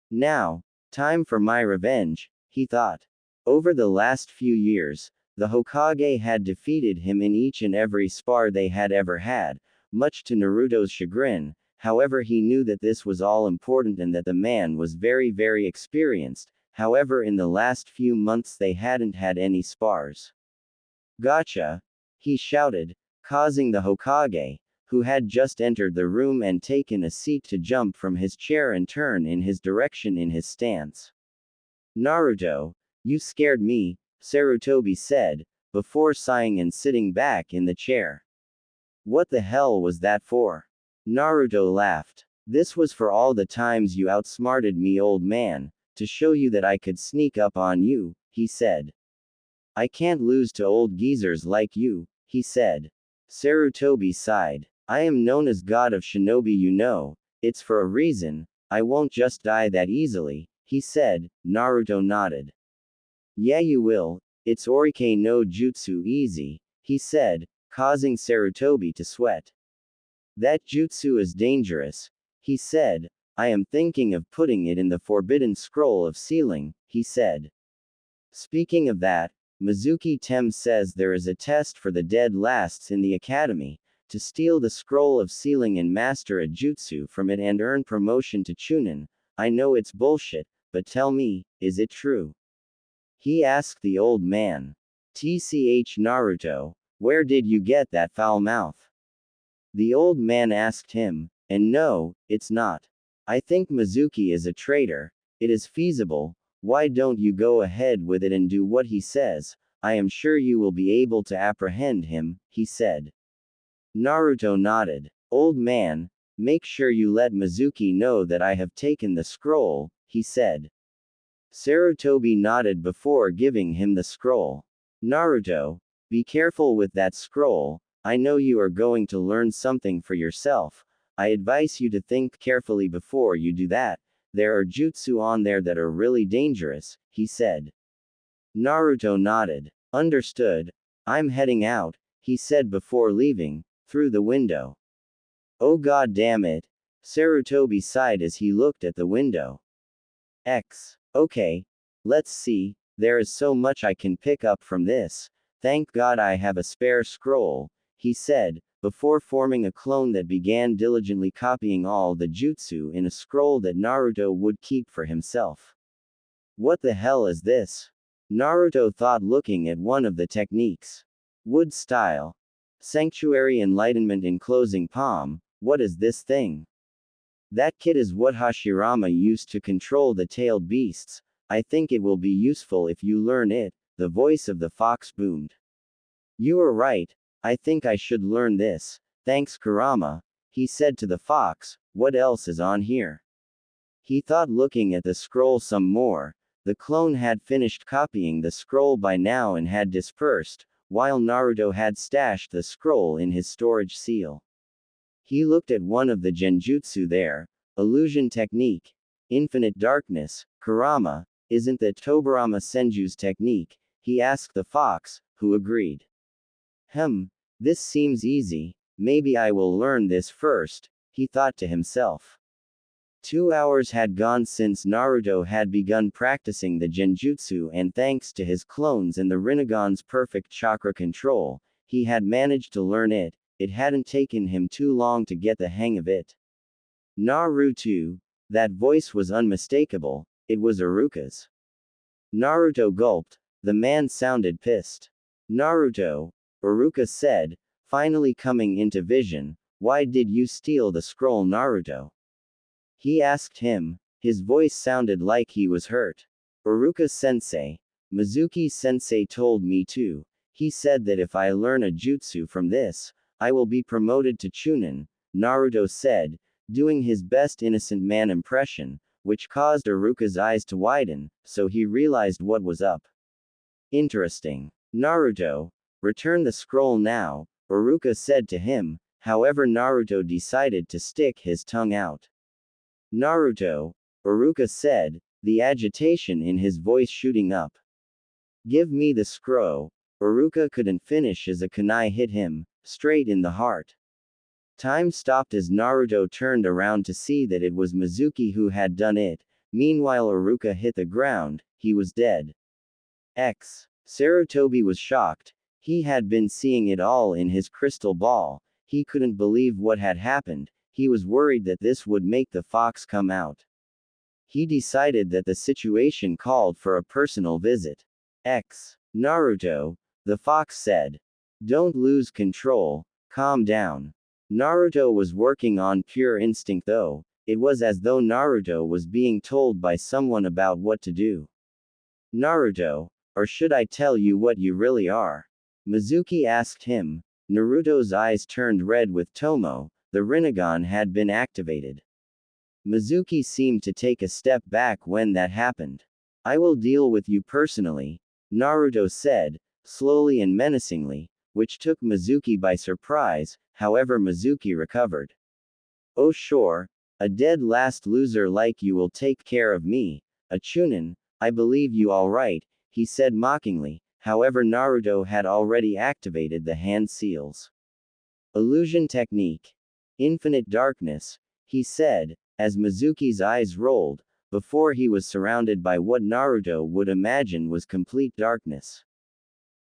Now, time for my revenge, he thought. Over the last few years, the Hokage had defeated him in each and every spar they had ever had, much to Naruto's chagrin. However, he knew that this was all important and that the man was very, very experienced. However, in the last few months they hadn't had any spars. Gotcha! He shouted, causing the Hokage, who had just entered the room and taken a seat, to jump from his chair and turn in his direction in his stance. Naruto, you scared me, Sarutobi said, before sighing and sitting back in the chair. What the hell was that for? Naruto laughed. This was for all the times you outsmarted me, old man, to show you that I could sneak up on you, he said. I can't lose to old geezers like you, he said. Sarutobi sighed. I am known as God of Shinobi, you know. It's for a reason. I won't just die that easily, he said. Naruto nodded. Yeah, you will. It's Orike no Jutsu easy, he said, causing Sarutobi to sweat. That jutsu is dangerous, he said. I am thinking of putting it in the forbidden scroll of sealing, he said. Speaking of that, Mizuki Tem says there is a test for the dead lasts in the academy, to steal the scroll of sealing and master a jutsu from it and earn promotion to Chunin. I know it's bullshit, but tell me, is it true? He asked the old man. Tch Naruto, where did you get that foul mouth? The old man asked him, and no, it's not. I think Mizuki is a traitor. It is feasible. Why don't you go ahead with it and do what he says? I am sure you will be able to apprehend him, he said. Naruto nodded. Old man, make sure you let Mizuki know that I have taken the scroll, he said. Sarutobi nodded before giving him the scroll. Naruto, be careful with that scroll. I know you are going to learn something for yourself. I advise you to think carefully before you do that. There are jutsu on there that are really dangerous, he said. Naruto nodded. Understood. I'm heading out, he said before leaving, through the window. Oh god damn it. Sarutobi sighed as he looked at the window. Okay. Let's see, there is so much I can pick up from this. Thank God I have a spare scroll, he said, before forming a clone that began diligently copying all the jutsu in a scroll that Naruto would keep for himself. What the hell is this? Naruto thought, looking at one of the techniques. Wood style. Sanctuary enlightenment in closing palm. What is this thing? That kit is what Hashirama used to control the tailed beasts. I think it will be useful if you learn it, the voice of the fox boomed. You are right. I think I should learn this. Thanks, Kurama, he said to the fox. What else is on here? He thought, looking at the scroll some more. The clone had finished copying the scroll by now and had dispersed, while Naruto had stashed the scroll in his storage seal. He looked at one of the genjutsu there. Illusion technique. Infinite darkness. Kurama, isn't that Tobirama Senju's technique? He asked the fox, who agreed. This seems easy. Maybe I will learn this first, he thought to himself. 2 hours had gone since Naruto had begun practicing the genjutsu, and thanks to his clones and the Rinnegan's perfect chakra control, he had managed to learn it. It hadn't taken him too long to get the hang of it. Naruto. That voice was unmistakable, it was Iruka's. Naruto gulped. The man sounded pissed. Naruto, Iruka said, finally coming into vision, why did you steal the scroll, Naruto? He asked him. His voice sounded like he was hurt. Iruka-sensei. Mizuki-sensei told me to. He said that if I learn a jutsu from this, I will be promoted to Chunin, Naruto said, doing his best innocent man impression, which caused Iruka's eyes to widen, so he realized what was up. Interesting. Naruto, return the scroll now, Iruka said to him, however Naruto decided to stick his tongue out. Naruto, Iruka said, the agitation in his voice shooting up. Give me the scroll. Iruka couldn't finish as a kunai hit him, straight in the heart. Time stopped as Naruto turned around to see that it was Mizuki who had done it. Meanwhile Iruka hit the ground, he was dead. Sarutobi was shocked. He had been seeing it all in his crystal ball. He couldn't believe what had happened. He was worried that this would make the fox come out. He decided that the situation called for a personal visit. Naruto, the fox said. Don't lose control, calm down. Naruto was working on pure instinct though. It was as though Naruto was being told by someone about what to do. Naruto, or should I tell you what you really are? Mizuki asked him. Naruto's eyes turned red with Tomo. The Rinnegan had been activated. Mizuki seemed to take a step back when that happened. I will deal with you personally, Naruto said, slowly and menacingly, which took Mizuki by surprise. However, Mizuki recovered. Oh sure, a dead last loser like you will take care of me, a Chunin, I believe you alright, he said mockingly. However, Naruto had already activated the hand seals. Illusion technique. Infinite darkness, he said, as Mizuki's eyes rolled, before he was surrounded by what Naruto would imagine was complete darkness.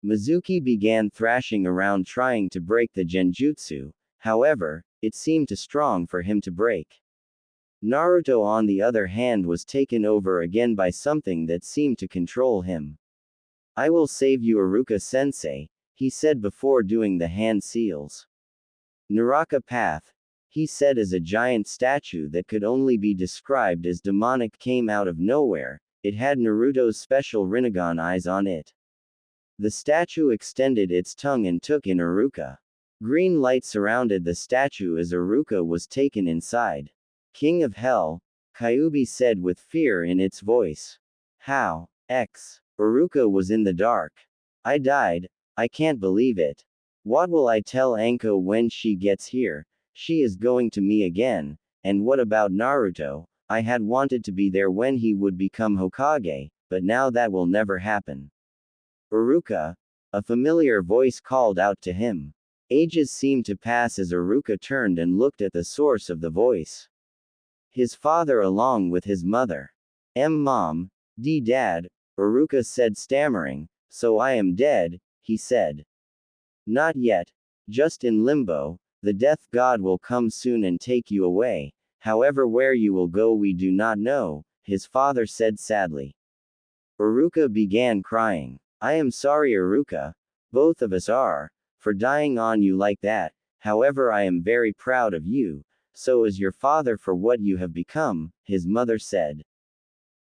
Mizuki began thrashing around trying to break the genjutsu, however, it seemed too strong for him to break. Naruto on the other hand was taken over again by something that seemed to control him. I will save you, Iruka-sensei, he said before doing the hand seals. Naraka path, he said as a giant statue that could only be described as demonic came out of nowhere. It had Naruto's special Rinnegan eyes on it. The statue extended its tongue and took in Iruka. Green light surrounded the statue as Iruka was taken inside. King of Hell, Kyuubi said with fear in its voice. How? Iruka was in the dark. I died, I can't believe it. What will I tell Anko when she gets here? She is going to me again. And what about Naruto? I had wanted to be there when he would become Hokage, but now that will never happen. Iruka, a familiar voice called out to him. Ages seemed to pass as Iruka turned and looked at the source of the voice. His father along with his mother. Mom, Dad, Iruka said stammering, so I am dead, he said. Not yet, just in limbo, the death god will come soon and take you away, however where you will go we do not know, his father said sadly. Iruka began crying. I am sorry Iruka, both of us are, for dying on you like that, however I am very proud of you, so is your father for what you have become, his mother said.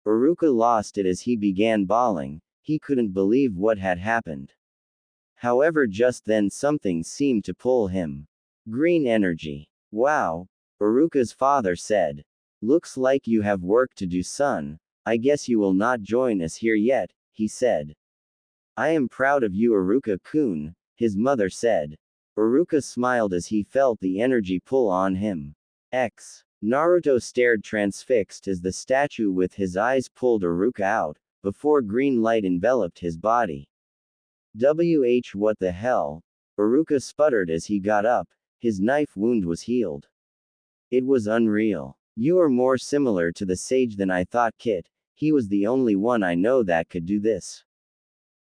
Iruka lost it as he began bawling, he couldn't believe what had happened. However just then something seemed to pull him. Green energy. Wow, Iruka's father said. Looks like you have work to do son, I guess you will not join us here yet, he said. I am proud of you Iruka-kun, his mother said. Iruka smiled as he felt the energy pull on him. Naruto stared transfixed as the statue with his eyes pulled Iruka out, before green light enveloped his body. What the hell? Iruka sputtered as he got up, his knife wound was healed. It was unreal. You are more similar to the sage than I thought Kit, he was the only one I know that could do this.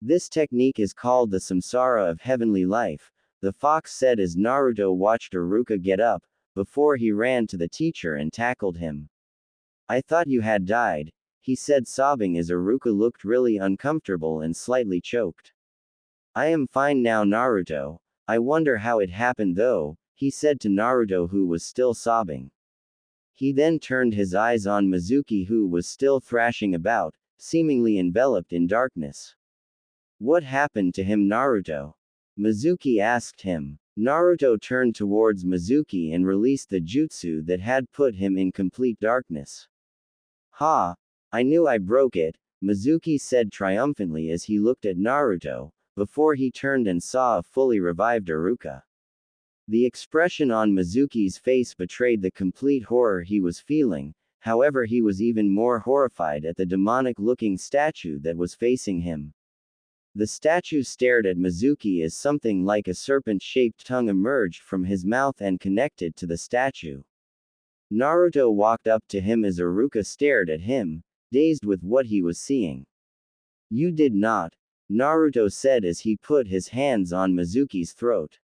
This technique is called the samsara of heavenly life, the fox said as Naruto watched Iruka get up, before he ran to the teacher and tackled him. I thought you had died, he said, sobbing as Iruka looked really uncomfortable and slightly choked. I am fine now, Naruto. I wonder how it happened though, he said to Naruto, who was still sobbing. He then turned his eyes on Mizuki, who was still thrashing about, seemingly enveloped in darkness. What happened to him, Naruto? Mizuki asked him. Naruto turned towards Mizuki and released the jutsu that had put him in complete darkness. Ha! I knew I broke it, Mizuki said triumphantly as he looked at Naruto, before he turned and saw a fully revived Iruka. The expression on Mizuki's face betrayed the complete horror he was feeling, however he was even more horrified at the demonic-looking statue that was facing him. The statue stared at Mizuki as something like a serpent-shaped tongue emerged from his mouth and connected to the statue. Naruto walked up to him as Iruka stared at him, dazed with what he was seeing. You did not, Naruto said as he put his hands on Mizuki's throat.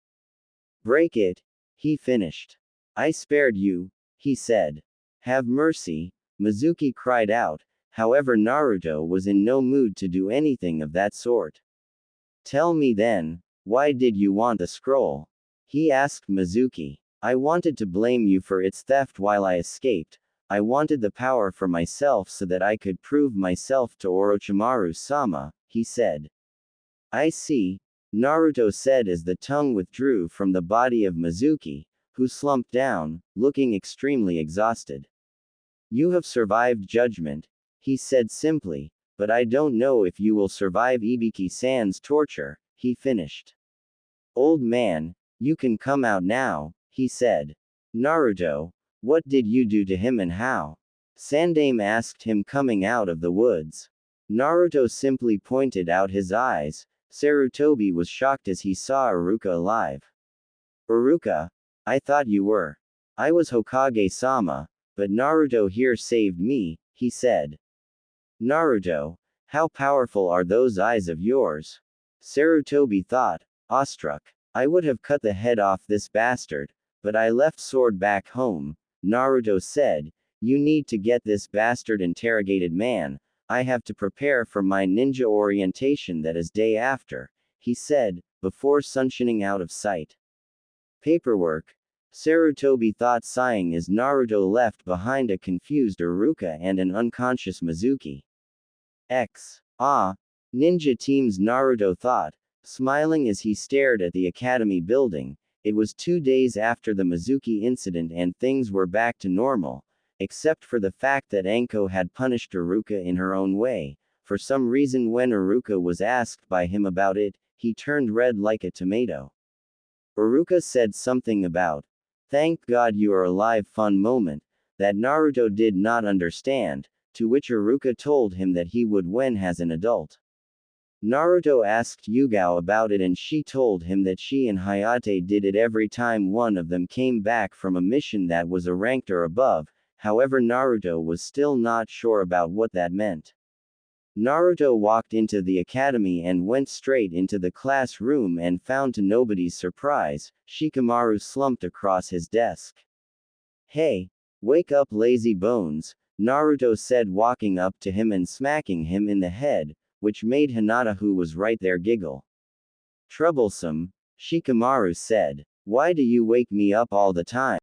Break it, he finished. I spared you, he said. Have mercy, Mizuki cried out, however Naruto was in no mood to do anything of that sort. Tell me then, why did you want the scroll? He asked Mizuki. I wanted to blame you for its theft while I escaped. I wanted the power for myself so that I could prove myself to Orochimaru-sama, he said. I see, Naruto said as the tongue withdrew from the body of Mizuki, who slumped down, looking extremely exhausted. You have survived judgment, he said simply, but I don't know if you will survive Ibiki-san's torture, he finished. Old man, you can come out now, he said. Naruto, what did you do to him and how? Sandaime asked him, coming out of the woods. Naruto simply pointed out his eyes. Sarutobi was shocked as he saw Iruka alive. Iruka? I thought you were. I was Hokage-sama, but Naruto here saved me, he said. Naruto, how powerful are those eyes of yours? Sarutobi thought, awestruck. I would have cut the head off this bastard, but I left sword back home, Naruto said. You need to get this bastard interrogated, man. I have to prepare for my ninja orientation that is day after, he said, before sunshining out of sight. Paperwork, Sarutobi thought, sighing as Naruto left behind a confused Iruka and an unconscious Mizuki. Ninja teams, Naruto thought, smiling as he stared at the academy building. It was 2 days after the Mizuki incident and things were back to normal, except for the fact that Anko had punished Iruka in her own way. For some reason, when Iruka was asked by him about it, he turned red like a tomato. Iruka said something about, "Thank God you are alive," fun moment, that Naruto did not understand, to which Iruka told him that he would when as an adult. Naruto asked Yugao about it and she told him that she and Hayate did it every time one of them came back from a mission that was a ranked or above. However, Naruto was still not sure about what that meant. Naruto walked into the academy and went straight into the classroom and found to nobody's surprise, Shikamaru slumped across his desk. Hey, wake up, lazy bones, Naruto said, walking up to him and smacking him in the head, which made Hinata, who was right there, giggle. Troublesome, Shikamaru said. Why do you wake me up all the time?